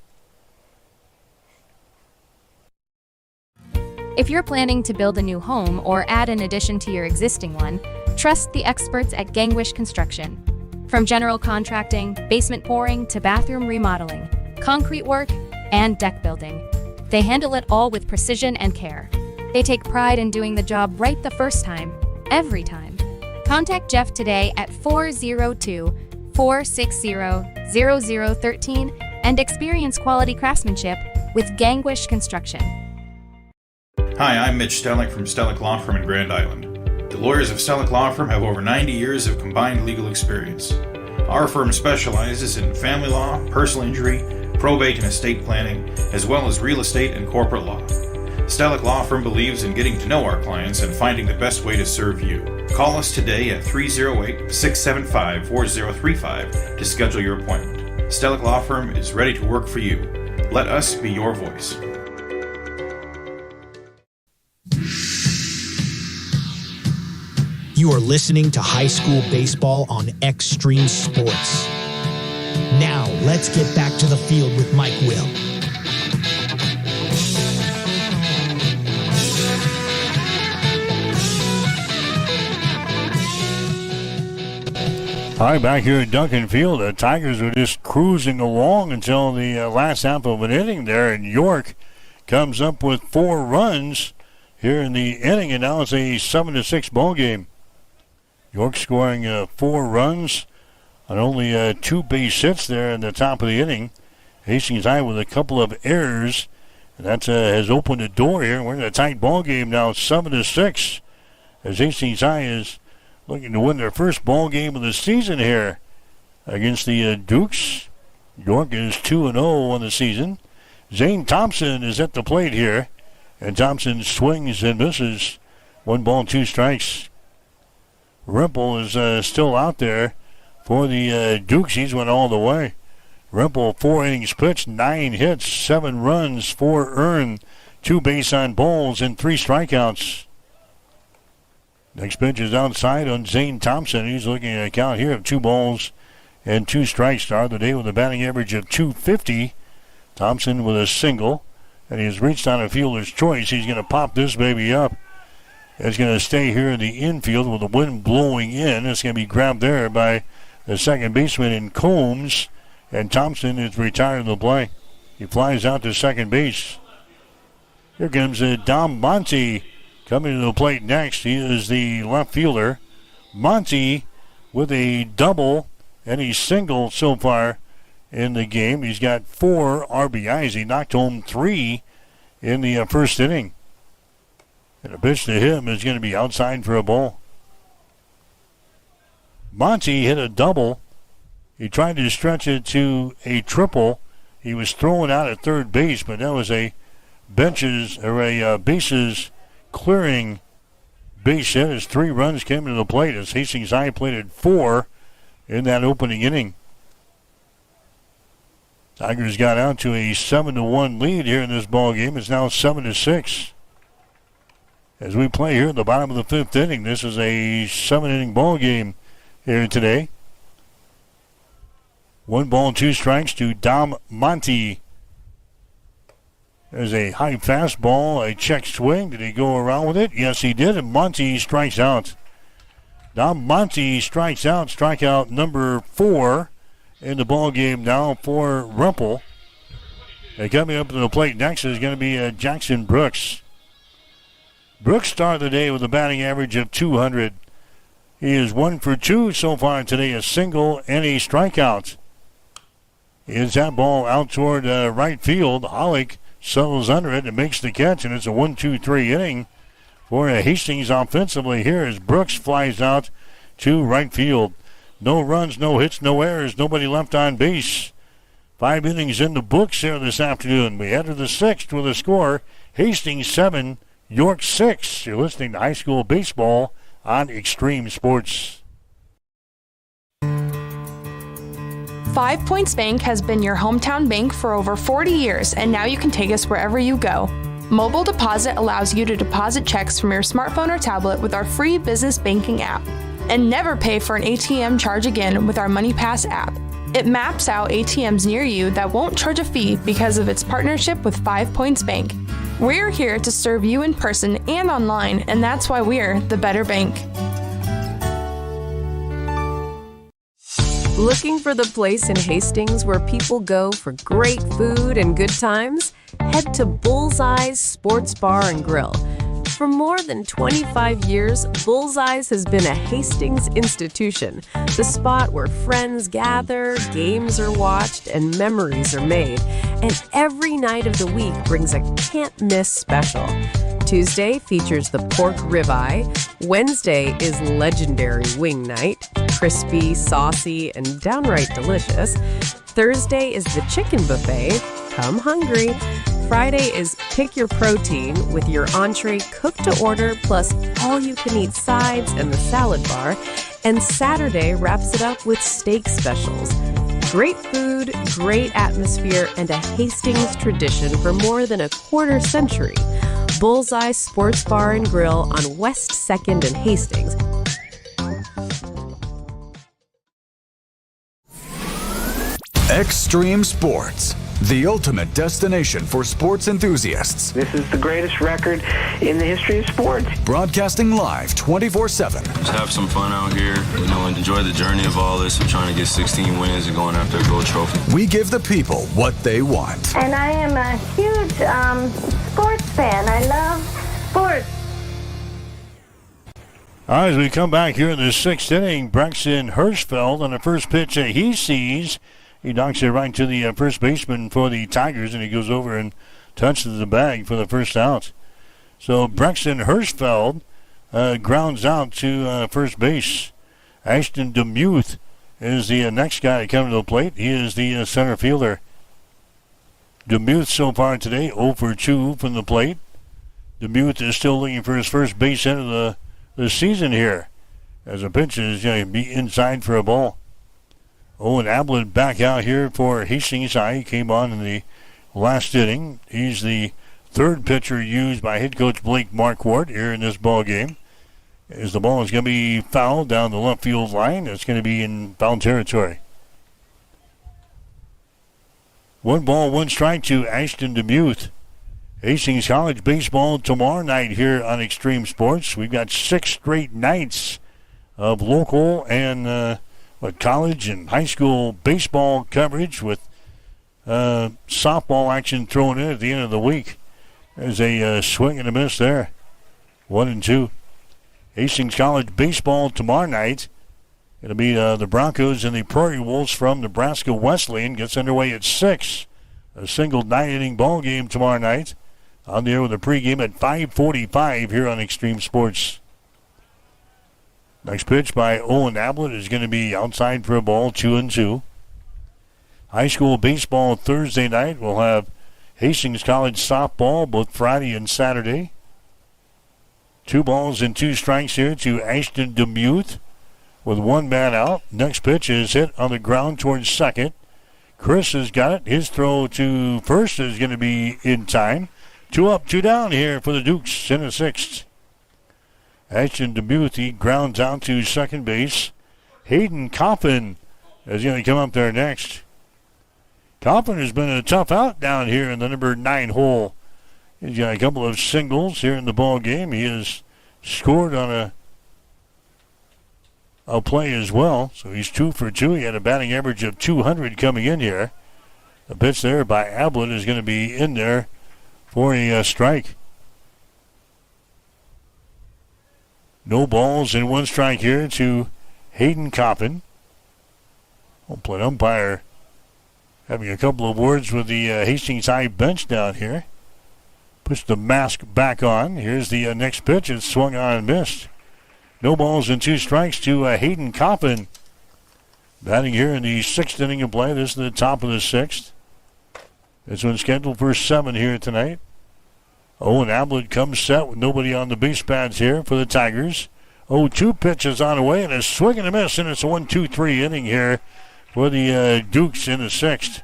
If you're planning to build a new home or add an addition to your existing one, trust the experts at Gangwish Construction. From general contracting, basement pouring, to bathroom remodeling, concrete work, and deck building, they handle it all with precision and care. They take pride in doing the job right the first time, every time. Contact Jeff today at 402-460-0013 and experience quality craftsmanship with Gangwish Construction. Hi, I'm Mitch Stellick from Stellick Law Firm in Grand Island. The lawyers of Stellick Law Firm have over 90 years of combined legal experience. Our firm specializes in family law, personal injury, probate and estate planning, as well as real estate and corporate law. Stellick Law Firm believes in getting to know our clients and finding the best way to serve you. Call us today at 308-675-4035 to schedule your appointment. Stellick Law Firm is ready to work for you. Let us be your voice. You are listening to high school baseball on Extreme Sports. Now, let's get back to the field with Mike Will. All right, back here at Duncan Field, the Tigers were just cruising along until the last half of an inning there, and York comes up with 4 runs here in the inning, and now it's a 7-6 ball game. York scoring 4 runs on only 2 base hits there in the top of the inning. Hastings High with a couple of errors, and that has opened the door here. We're in a tight ball game now, 7-6, as Hastings High is looking to win their first ball game of the season here against the Dukes. York is 2-0 on the season. Zane Thompson is at the plate here, and Thompson swings and misses. 1 ball, 2 strikes. Rimple is still out there for the Dukes. He's went all the way. Rimple, 4 innings pitched, 9 hits, 7 runs, 4 earned, 2 base on balls, and 3 strikeouts. Next pitch is outside on Zane Thompson. He's looking at a count here of 2 balls and 2 strikes. Start of the day with a batting average of .250. Thompson with a single, and he's reached on a fielder's choice. He's going to pop this baby up. It's going to stay here in the infield with the wind blowing in. It's going to be grabbed there by the second baseman in Combs, and Thompson is retired the play. He flies out to second base. Here comes Dom Monty coming to the plate next. He is the left fielder. Monty with a double and a single so far in the game. He's got 4 RBIs. He knocked home 3 in the first inning. And a pitch to him is going to be outside for a ball. Monty hit a double. He tried to stretch it to a triple. He was thrown out at third base, but that was a bases clearing base hit as 3 runs came to the plate as Hastings High plated 4 in that opening inning. Tigers got out to a 7-1 lead here in this ball game. It's now 7-6. As we play here at the bottom of the 5th inning, this is a 7-inning ball game here today. 1 ball, 2 strikes to Dom Monty. There's a high fastball, a check swing. Did he go around with it? Yes, he did, and Monty strikes out. Dom Monty strikes out, strikeout number 4 in the ball game now for Rumpel. And coming up to the plate next is going to be Jackson Brooks. Brooks started the day with a batting average of .200. He is 1 for 2 so far today, a single and a strikeout. Is that ball out toward right field. Hollick settles under it and makes the catch, and it's a 1-2-3 inning for Hastings offensively here as Brooks flies out to right field. No runs, no hits, no errors, nobody left on base. 5 innings in the books here this afternoon. We head to the 6th with a score, Hastings 7, York 6. You're listening to high school baseball on Extreme Sports. 5 Points Bank has been your hometown bank for over 40 years, and now you can take us wherever you go. Mobile Deposit allows you to deposit checks from your smartphone or tablet with our free business banking app. And never pay for an ATM charge again with our MoneyPass app. It maps out ATMs near you that won't charge a fee because of its partnership with 5 Points Bank. We're here to serve you in person and online, and that's why we're the better bank. Looking for the place in Hastings where people go for great food and good times? Head to Bullseye's Sports Bar and Grill. For more than 25 years, Bullseye's has been a Hastings institution, the spot where friends gather, games are watched, and memories are made. And every night of the week brings a can't-miss special. Tuesday features the pork ribeye. Wednesday is legendary wing night, crispy, saucy, and downright delicious. Thursday is the chicken buffet. Come hungry. Friday is Pick Your Protein with your entree cooked to order plus all-you-can-eat sides and the salad bar. And Saturday wraps it up with steak specials. Great food, great atmosphere, and a Hastings tradition for more than a quarter century. Bullseye Sports Bar and Grill on West 2nd and Hastings. Extreme Sports, the ultimate destination for sports enthusiasts. This is the greatest record in the history of sports. Broadcasting live 24/7. Just have some fun out here, and enjoy the journey of all this of trying to get 16 wins and going after a gold trophy. We give the people what they want. And I am a huge sports fan. I love sports. All right, as we come back here in the sixth inning, Braxton Hirschfeld on the first pitch that he sees. He knocks it right to the first baseman for the Tigers, and he goes over and touches the bag for the first out. So Braxton Hirschfeld grounds out to first base. Ashton DeMuth is the next guy to come to the plate. He is the center fielder. DeMuth so far today 0 for 2 from the plate. DeMuth is still looking for his first base hit of the season here, as the pitch is going to be inside for a ball. Owen Ablett back out here for Hastings High. He came on in the last inning. He's the third pitcher used by head coach Blake Marquardt here in this ball game. As the ball is going to be fouled down the left field line, it's going to be in foul territory. 1 ball, 1 strike to Ashton DeMuth. Hastings College baseball tomorrow night here on Extreme Sports. We've got 6 straight nights of local and college and high school baseball coverage with softball action thrown in at the end of the week. There's a swing and a miss there. 1-2. Hastings College baseball tomorrow night. It'll be the Broncos and the Prairie Wolves from Nebraska Wesleyan. Gets underway at 6. A single 9-inning ball game tomorrow night. On the air with a pregame at 5:45 here on Extreme Sports. Next pitch by Owen Ablett is going to be outside for a ball, 2-2. High school baseball Thursday night. We'll have Hastings College softball both Friday and Saturday. 2 balls and 2 strikes here to Ashton DeMuth with 1 man out. Next pitch is hit on the ground towards second. Chris has got it. His throw to first is going to be in time. 2 up, 2 down here for the Dukes in the 6th. Ashton DeMuth, he grounds out to second base. Hayden Coffin is going to come up there next. Coffin has been a tough out down here in the number 9 hole. He's got a couple of singles here in the ball game. He has scored on a play as well. So he's 2 for 2. He had a batting average of 200 coming in here. The pitch there by Ablett is going to be in there for a strike. No balls and 1 strike here to Hayden Coppin. Home plate umpire having a couple of words with the Hastings High bench down here. Puts the mask back on. Here's the next pitch. It's swung on and missed. No balls and 2 strikes to Hayden Coppin. Batting here in the 6th inning of play. This is the top of the 6th. This one's scheduled for 7 here tonight. Owen Ablett comes set with nobody on the base pads here for the Tigers. 0-2 pitches on the way and a swing and a miss, and it's a 1-2-3 inning here for the Dukes in the 6th.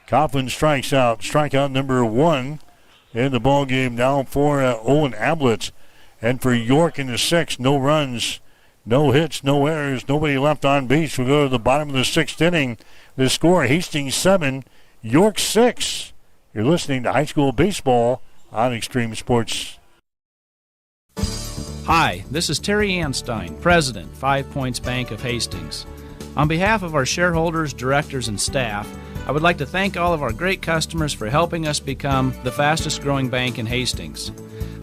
Coffin strikes out. Strikeout number 1 in the ball game now for Owen Ablett. And for York in the 6th, no runs, no hits, no errors, nobody left on base. We go to the bottom of the 6th inning. The score, Hastings 7, York 6. You're listening to high school baseball on Extreme Sports. Hi, this is Terry Anstein, President, 5 Points Bank of Hastings. On behalf of our shareholders, directors, and staff, I would like to thank all of our great customers for helping us become the fastest growing bank in Hastings.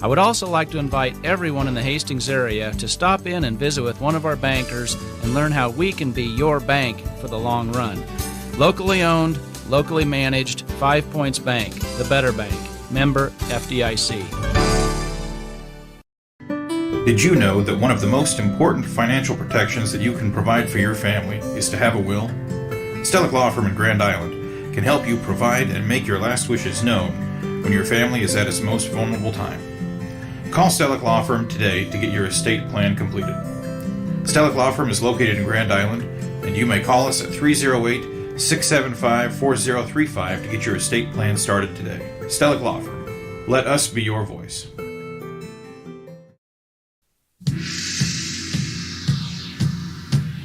I would also like to invite everyone in the Hastings area to stop in and visit with one of our bankers and learn how we can be your bank for the long run. Locally owned, locally managed, 5 Points Bank, the better bank. Member FDIC. Did you know that one of the most important financial protections that you can provide for your family is to have a will? Stellick Law Firm in Grand Island can help you provide and make your last wishes known when your family is at its most vulnerable time. Call Stellick Law Firm today to get your estate plan completed. Stellick Law Firm is located in Grand Island, and you may call us at 308-675-4035 to get your estate plan started today. Stellick Law Firm. Let us be your voice.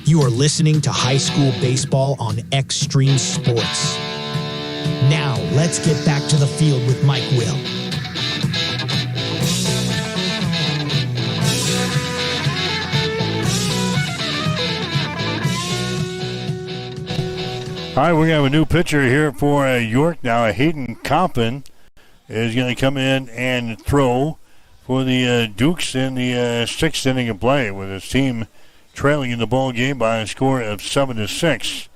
You are listening to high school baseball on Extreme Sports. Now, let's get back to the field with Mike Will. All right, we're going to have a new pitcher here for York now. Hayden Coppin is going to come in and throw for the Dukes in the sixth inning of play, with his team trailing in the ball game by a score of 7-6.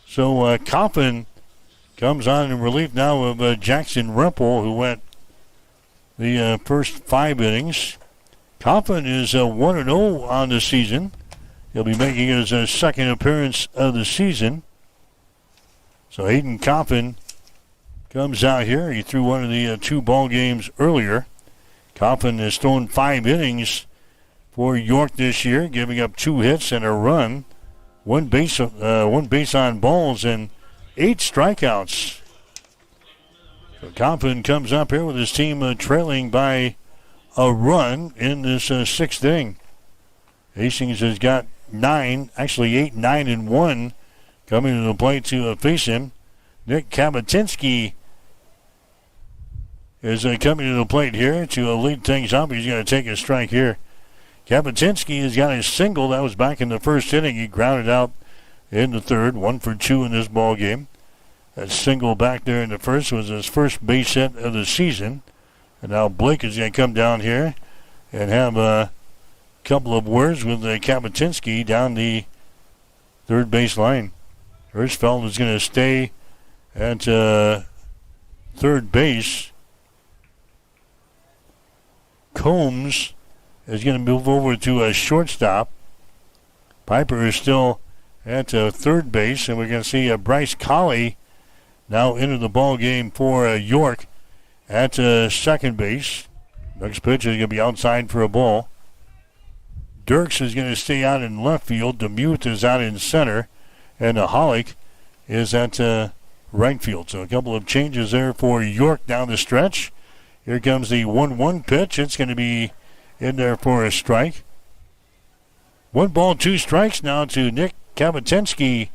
So Coppin comes on in relief now of Jackson Rempel, who went the first 5 innings. Coppin is 1-0 on the season. He'll be making his second appearance of the season. So Hayden Coppin comes out here. He threw one of the 2 ball games earlier. Coppin has thrown 5 innings for York this year, giving up 2 hits and a run, one base on balls, and 8 strikeouts. So Coppin comes up here with his team trailing by a run in this 6th inning. Hastings has got 8, 9, and 1 coming to the plate to face him. Nick Kabatinsky is coming to the plate here to lead things up. He's going to take a strike here. Kabatinsky has got a single. That was back in the first inning. He grounded out in the third, 1 for 2 in this ball game. That single back there in the first was his first base hit of the season. And now Blake is going to come down here and have a couple of words with Kabatinsky down the third base line. Hirschfeld is going to stay at third base. Combs is going to move over to a shortstop. Piper is still at third base, and we're going to see Bryce Colley now enter the ball game for York at second base. Next pitch is going to be outside for a ball. Dirks is going to stay out in left field. DeMuth is out in center, and Hollick is at right field. So a couple of changes there for York down the stretch. Here comes the 1-1 pitch. It's going to be in there for a strike. 1 ball, 2 strikes now to Nick Kabatinsky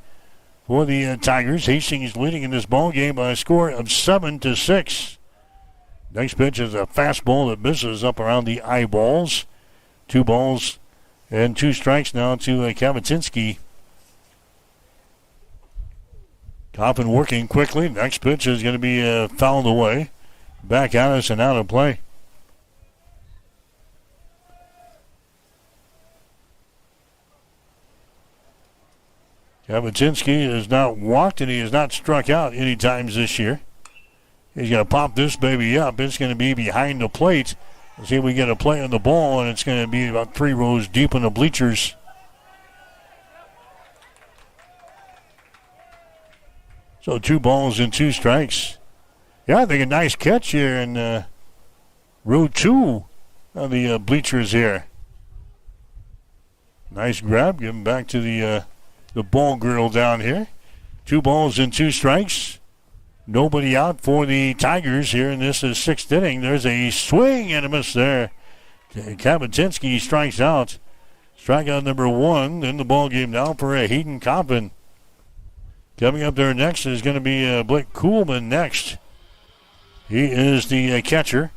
for the Tigers. Hastings leading in this ball game by a score of 7-6. Next pitch is a fastball that misses up around the eyeballs. 2 balls and 2 strikes now to Kabatinsky. Coppin working quickly. Next pitch is going to be fouled away. Back at us and out of play. Kabatinsky has not walked and he has not struck out any times this year. He's going to pop this baby up. It's going to be behind the plate. Let's see if we get a play on the ball, and it's going to be about 3 rows deep in the bleachers. So 2 balls and 2 strikes. Yeah, I think a nice catch here in row 2 of the bleachers here. Nice grab. Give him back to the ball girl down here. 2 balls and 2 strikes. Nobody out for the Tigers here in this 6th inning. There's a swing and a miss there. Kabatinsky strikes out. Strikeout number 1 in the ball game now for Hayden Coppin. Coming up there next is going to be Blake Kuhlman next. He is the catcher.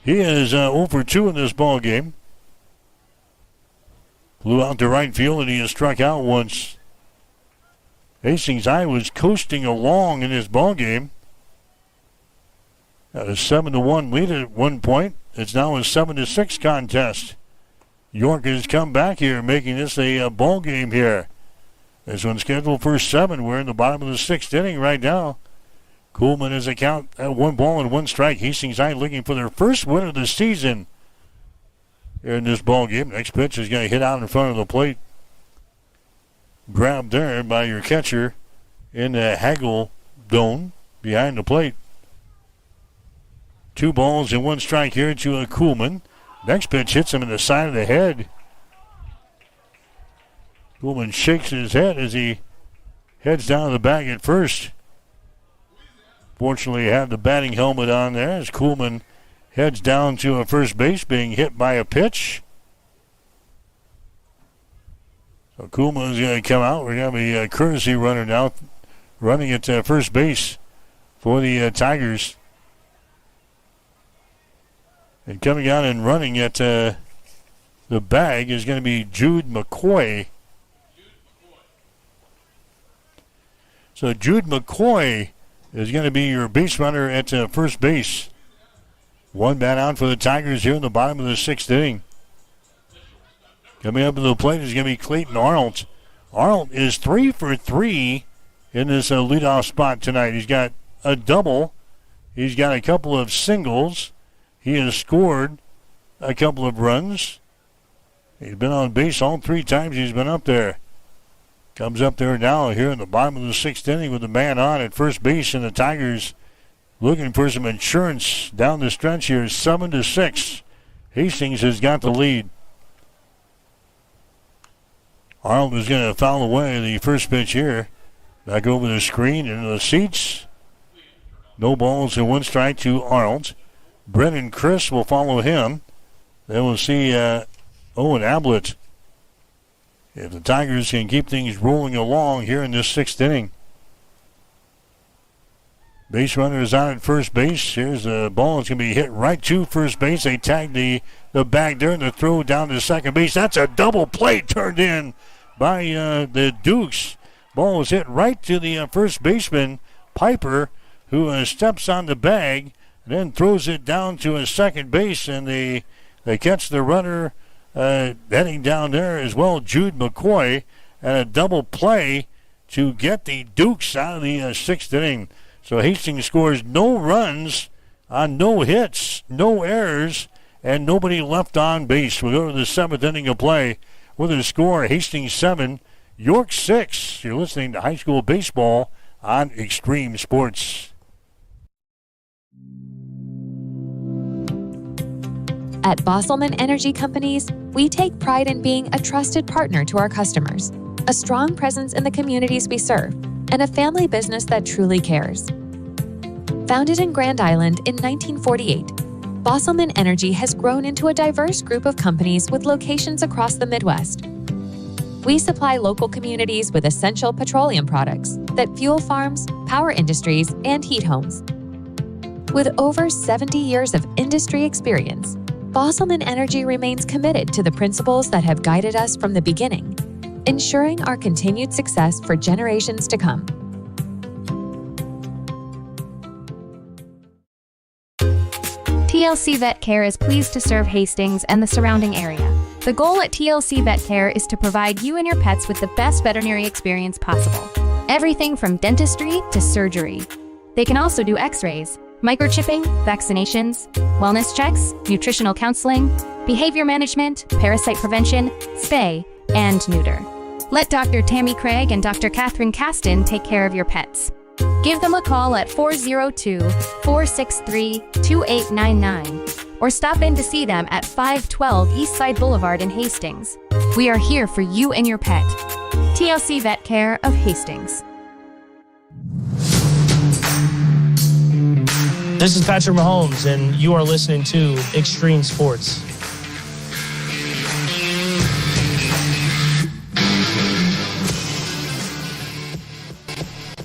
He is 0 for 2 in this ball game. Flew out to right field and he has struck out once. Hastings High was coasting along in this ball game. Got a 7-1 lead at one point. It's now a 7-6 contest. York has come back here, making this a ball game here. This one's scheduled for 7. We're in the bottom of the 6th inning right now. Kuhlman has a count at 1 ball and 1 strike. Hastings High looking for their first win of the season here in this ball game. Next pitch is going to hit out in front of the plate. Grabbed there by your catcher in Hagel zone behind the plate. 2 balls and 1 strike here to a Kuhlman. Next pitch hits him in the side of the head. Kuhlman shakes his head as he heads down to the bag at first. Fortunately, he had the batting helmet on there as Kuhlman heads down to a first base, being hit by a pitch. So Kuhlman is going to come out. We're going to be a courtesy runner now, running at first base for the Tigers. And coming out and running at the bag is going to be Jude McCoy. So Jude McCoy is going to be your base runner at first base. 1 bat out for the Tigers here in the bottom of the 6th inning. Coming up to the plate is going to be Clayton Arnold. Arnold is 3 for 3 in this leadoff spot tonight. He's got a double. He's got a couple of singles. He has scored a couple of runs. He's been on base all 3 times he's been up there. Comes up there now here in the bottom of the 6th inning with the man on at first base, and the Tigers looking for some insurance down the stretch here. 7-6. Hastings has got the lead. Arnold is going to foul away the first pitch here. Back over the screen into the seats. No balls and 1 strike to Arnold. Brennan Chris will follow him. Then we'll see Owen Ablett. If the Tigers can keep things rolling along here in this 6th inning. Base runner is out at first base. Here's the ball. It's going to be hit right to first base. They tag the bag there and the throw down to second base. That's a double play turned in by the Dukes. Ball was hit right to the first baseman, Piper, who steps on the bag and then throws it down to a second base, and they catch the runner heading down there as well, Jude McCoy, and a double play to get the Dukes out of the 6th inning. So Hastings scores no runs on no hits, no errors, and nobody left on base. We'll go to the 7th inning of play with a score, Hastings 7, York 6. You're listening to High School Baseball on Extreme Sports. At Bosselman Energy Companies, we take pride in being a trusted partner to our customers, a strong presence in the communities we serve, and a family business that truly cares. Founded in Grand Island in 1948, Bosselman Energy has grown into a diverse group of companies with locations across the Midwest. We supply local communities with essential petroleum products that fuel farms, power industries, and heat homes. With over 70 years of industry experience, Bosselman Energy remains committed to the principles that have guided us from the beginning, ensuring our continued success for generations to come. TLC Vet Care is pleased to serve Hastings and the surrounding area. The goal at TLC Vet Care is to provide you and your pets with the best veterinary experience possible. Everything from dentistry to surgery. They can also do x-rays, microchipping, vaccinations, wellness checks, nutritional counseling, behavior management, parasite prevention, spay, and neuter. Let Dr. Tammy Craig and Dr. Catherine Caston take care of your pets. Give them a call at 402-463-2899 or stop in to see them at 512 Eastside Boulevard in Hastings. We are here for you and your pet. TLC Vet Care of Hastings. This is Patrick Mahomes, and you are listening to Extreme Sports.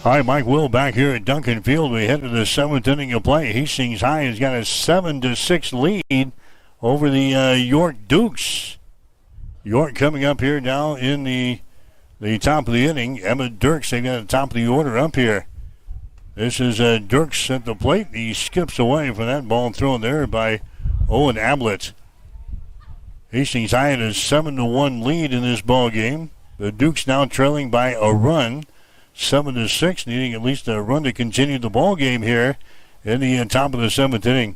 All right, Mike Will back here at Duncan Field. We head to the 7th inning of play. Hastings High has got a 7-6 lead over the York Dukes. York coming up here now in the top of the inning. Emma Dirks, they've got the top of the order up here. This is Dirks at the plate. He skips away from that ball thrown there by Owen Ablett. Hastings High had a 7-1 lead in this ball game. The Dukes now trailing by a run. 7-6, needing at least a run to continue the ball game here in the top of the 7th inning.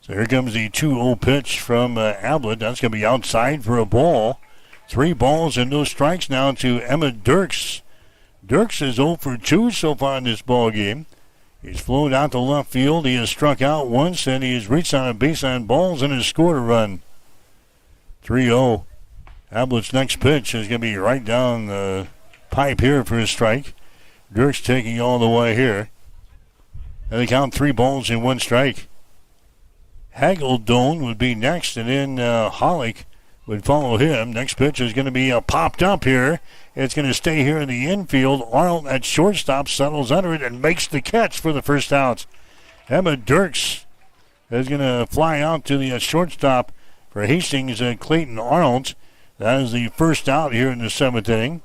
So here comes the 2-0 pitch from Ablett. That's going to be outside for a ball. 3 balls and no strikes now to Emma Dirks. Dirks is 0 for 2 so far in this ball game. He's flown out to left field. He has struck out once, and he has reached on a base on balls and has scored a run. 3-0. Ablett's next pitch is going to be right down the pipe here for a strike. Dirks taking all the way here. And they count 3 balls and 1 strike. Hageldone would be next, and then Hollick would follow him. Next pitch is going to be popped up here. It's going to stay here in the infield. Arnold at shortstop settles under it and makes the catch for the first out. Emma Dirks is going to fly out to the shortstop for Hastings, Clayton Arnold. That is the first out here in the 7th inning.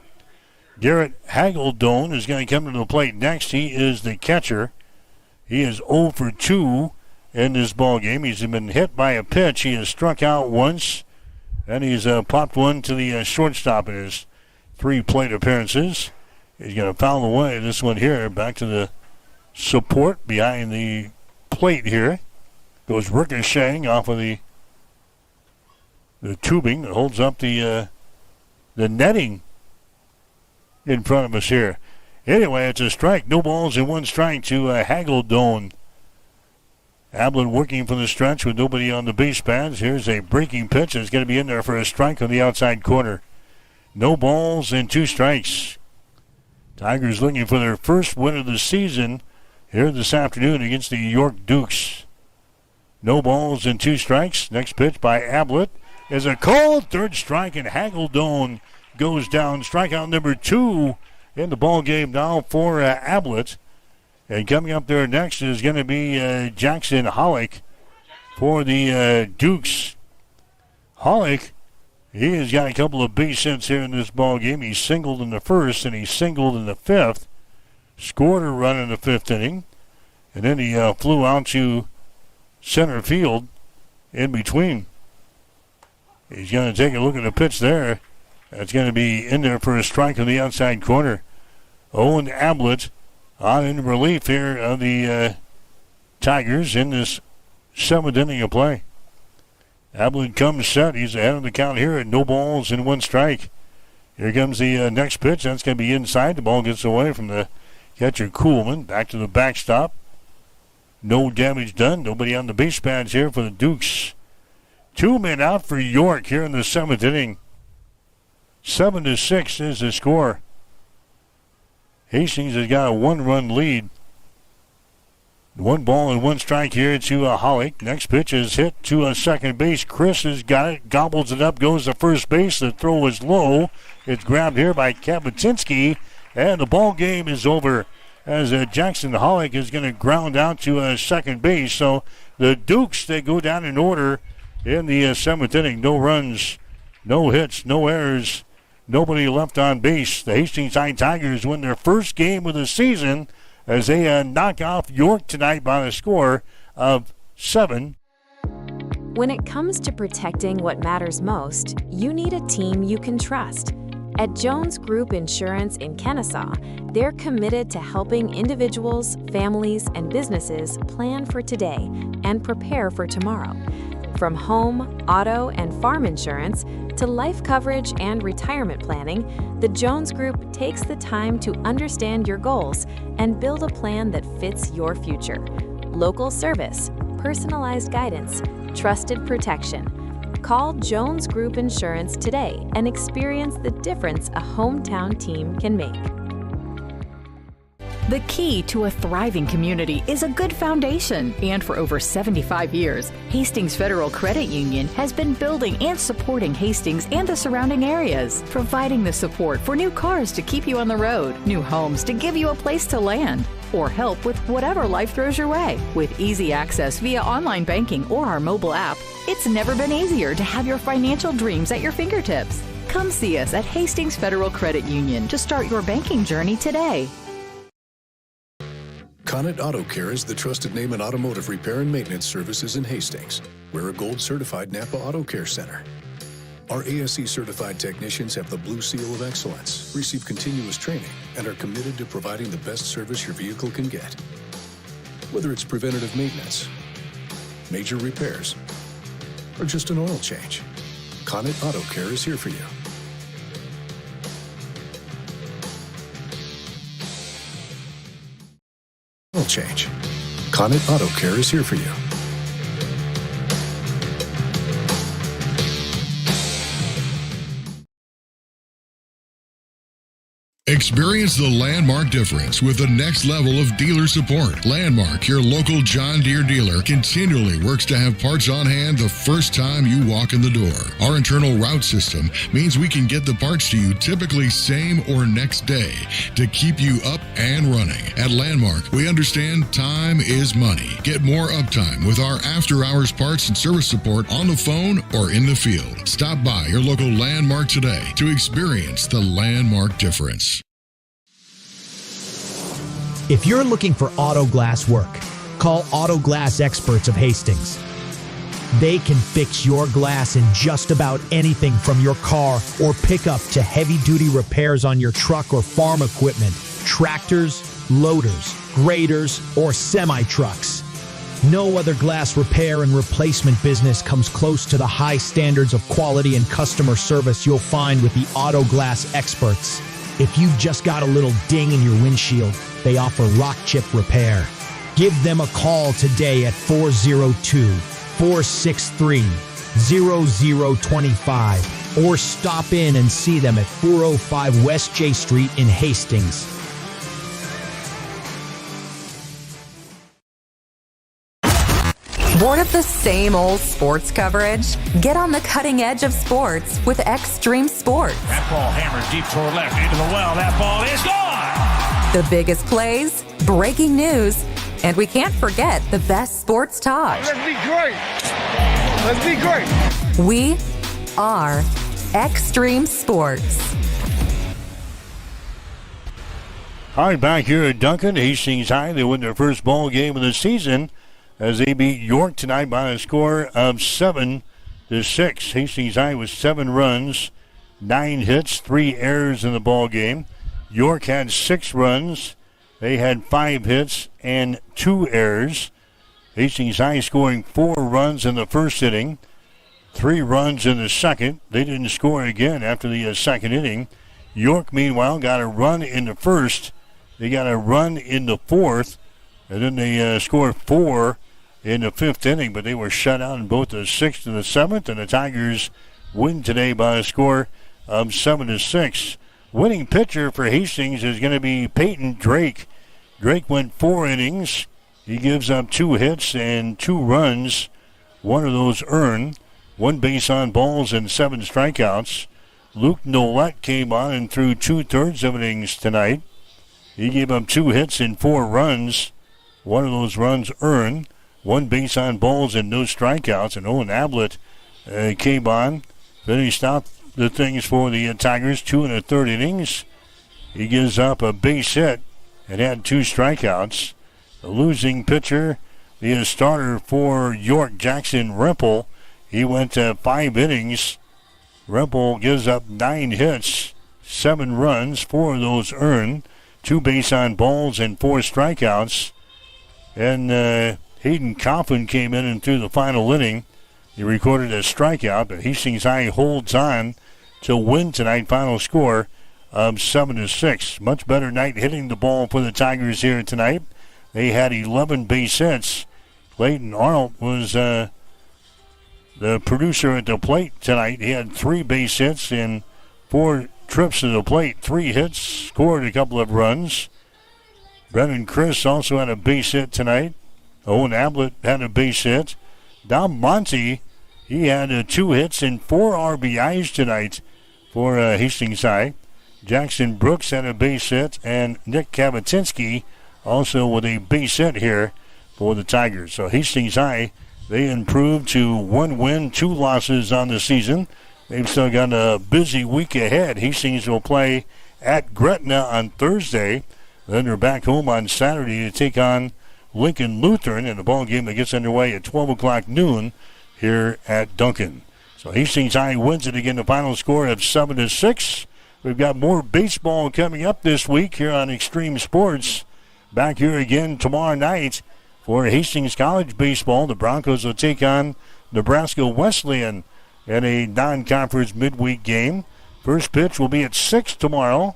Garrett Hageldone is going to come to the plate next. He is the catcher. He is 0 for 2 in this ball game. He's been hit by a pitch. He has struck out once, and he's popped one to the shortstop in his 3 plate appearances. He's going to foul away this one here. Back to the support behind the plate here. Goes ricocheting off of the tubing that holds up the netting in front of us here. Anyway, it's a strike. No balls and 1 strike to Hageldone. Ablett working from the stretch with nobody on the base pads. Here's a breaking pitch. It's going to be in there for a strike on the outside corner. No balls and 2 strikes. Tigers looking for their first win of the season here this afternoon against the York Dukes. No balls and 2 strikes. Next pitch by Ablett is a called 3rd strike, and Hageldone goes down. Strikeout number 2 in the ball game now for Ablett. And coming up there next is going to be Jackson Hollick for the Dukes. Hollick, he has got a couple of base hits here in this ball game. He singled in the 1st and he singled in the 5th. Scored a run in the 5th inning. And then he flew out to center field in between. He's going to take a look at the pitch there. That's going to be in there for a strike on the outside corner. Owen Ablett on in relief here of the Tigers in this 7th inning of play. Ablett comes set. He's ahead of the count here at no balls and 1 strike. Here comes the next pitch. That's going to be inside. The ball gets away from the catcher Kuhlman. Back to the backstop. No damage done. Nobody on the base pads here for the Dukes. 2 men out for York here in the 7th inning. 7-6 is the score. Hastings has got a 1-run lead. 1 ball and 1 strike here to Hollick. Next pitch is hit to second base. Chris has got it, gobbles it up, goes to first base. The throw is low. It's grabbed here by Kapitinsky, and the ball game is over as Jackson Hollick is going to ground out to second base. So the Dukes, they go down in order in the 7th inning. No runs, no hits, no errors. Nobody left on base. The Hastings High Tigers win their first game of the season as they knock off York tonight by a score of 7. When it comes to protecting what matters most, you need a team you can trust. At Jones Group Insurance in Kennesaw, they're committed to helping individuals, families, and businesses plan for today and prepare for tomorrow. From home, auto, and farm insurance to life coverage and retirement planning, the Jones Group takes the time to understand your goals and build a plan that fits your future. Local service, personalized guidance, trusted protection. Call Jones Group Insurance today and experience the difference a hometown team can make. The key to a thriving community is a good foundation, and for over 75 years, Hastings Federal Credit Union has been building and supporting Hastings and the surrounding areas, providing the support for new cars to keep you on the road, new homes to give you a place to land, or help with whatever life throws your way. With easy access via online banking or our mobile app, it's never been easier to have your financial dreams at your fingertips. Come see us at Hastings Federal Credit Union to start your banking journey today. Connet Auto Care is the trusted name in automotive repair and maintenance services in Hastings. We're a gold-certified Napa Auto Care Center. Our ASE-certified technicians have the Blue Seal of Excellence, receive continuous training, and are committed to providing the best service your vehicle can get. Whether it's preventative maintenance, major repairs, or just an oil change, Connet Auto Care is here for you. Oil change. Comet Auto Care is here for you. Experience the Landmark difference with the next level of dealer support. Landmark, your local John Deere dealer, continually works to have parts on hand the first time you walk in the door. Our internal route system means we can get the parts to you typically same or next day to keep you up and running. At Landmark, we understand time is money. Get more uptime with our after-hours parts and service support on the phone or in the field. Stop by your local Landmark today to experience the Landmark difference. If you're looking for auto glass work, call Auto Glass Experts of Hastings. They can fix your glass in just about anything from your car or pickup to heavy-duty repairs on your truck or farm equipment, tractors, loaders, graders, or semi-trucks. No other glass repair and replacement business comes close to the high standards of quality and customer service you'll find with the Auto Glass Experts. If you've just got a little ding in your windshield, they offer rock chip repair. Give them a call today at 402-463-0025 or stop in and see them at 405 West J Street in Hastings. Bored of the same old sports coverage? Get on the cutting edge of sports with Extreme Sports. That ball hammered deep toward left into the well. That ball is gone! The biggest plays, breaking news, and we can't forget the best sports talk. Let's be great! Let's be great! We are Extreme Sports. All right, back here at Duncan, Hastings High, they win their first ball game of the season as they beat York tonight by a score of 7-6. Hastings High with 7 runs, 9 hits, 3 errors in the ball game. York had 6 runs. They had 5 hits and 2 errors. Hastings High scoring 4 runs in the first inning, 3 runs in the second. They didn't score again after the second inning. York, meanwhile, got a run in the first. They got a run in the fourth, and then they scored 4 in the 5th inning, but they were shut out in both the 6th and the 7th, and the Tigers win today by a score of 7-6. Winning pitcher for Hastings is going to be Peyton Drake. Drake went 4 innings. He gives up 2 hits and 2 runs, 1 of those earned, 1 base on balls and 7 strikeouts. Luke Nolette came on and threw 2/3 of innings tonight. He gave up 2 hits and 4 runs, 1 of those runs earned, 1 base on balls and no strikeouts. And Owen Ablett came on, finished out the things for the Tigers, 2 1/3 innings. He gives up a base hit and had 2 strikeouts. The losing pitcher, the starter for York, Jackson Rempel, he went 5 innings. Rempel gives up 9 hits, 7 runs, 4 of those earned, 2 base on balls and 4 strikeouts. And Hayden Coffin came in and threw the final inning. He recorded a strikeout, but Hastings High holds on to win tonight. Final score of 7-6. Much better night hitting the ball for the Tigers here tonight. They had 11 base hits. Clayton Arnold was the producer at the plate tonight. He had 3 base hits and 4 trips to the plate, 3 hits, scored a couple of runs. Brennan Chris also had a base hit tonight. Owen Ablett had a base hit. Dom Monty, he had 2 hits and 4 RBIs tonight for Hastings High. Jackson Brooks had a base hit, and Nick Kavatinsky also with a base hit here for the Tigers. So Hastings High, they improved to 1 win, 2 losses on the season. They've still got a busy week ahead. Hastings will play at Gretna on Thursday. Then they're back home on Saturday to take on Lincoln Lutheran in the ball game that gets underway at 12 o'clock noon here at Duncan. So Hastings High wins it again, the final score of 7-6. We've got more baseball coming up this week here on Extreme Sports. Back here again tomorrow night for Hastings College baseball. The Broncos will take on Nebraska Wesleyan in a non-conference midweek game. First pitch will be at 6 tomorrow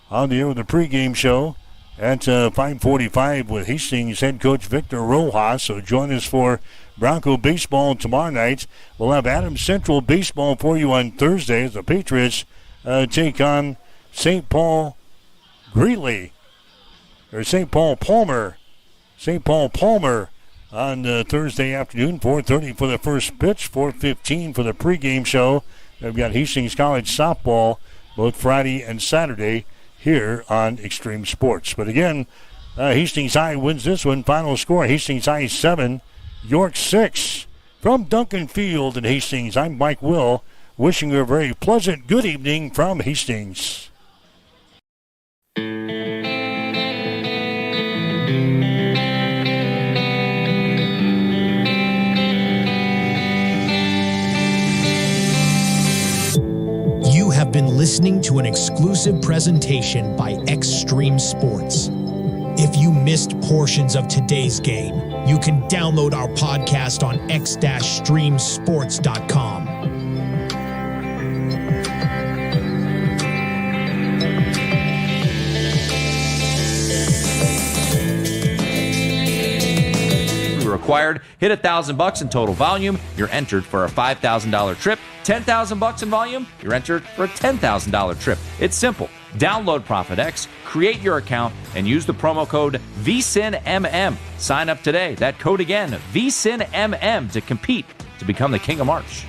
on the air with the pregame show at 5:45 with Hastings head coach Victor Rojas. So join us for Bronco baseball tomorrow night. We'll have Adams Central baseball for you on Thursday as the Patriots take on St. Paul Greeley, or St. Paul Palmer on Thursday afternoon, 4:30 for the first pitch, 4:15 for the pregame show. We've got Hastings College softball both Friday and Saturday here on Extreme Sports. But again, Hastings High wins this one. Final score, Hastings High 7, York 6. From Duncan Field in Hastings, I'm Mike Will, wishing you a very pleasant good evening from Hastings. You have been listening to an exclusive presentation by Extreme Sports. If you missed portions of today's game, you can download our podcast on x-streamsports.com. Required, hit $1,000 in total volume, you're entered for a $5,000 trip. $10,000 in volume, you're entered for a $10,000 trip. It's simple. Download ProfitX, create your account, and use the promo code VSINMM. Sign up today. That code again, VSINMM, to compete to become the King of March.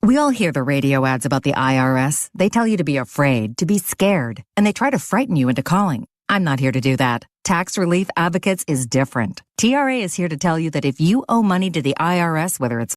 We all hear the radio ads about the IRS. They tell you to be afraid, to be scared, and they try to frighten you into calling. I'm not here to do that. Tax Relief Advocates is different. TRA is here to tell you that if you owe money to the IRS, whether it's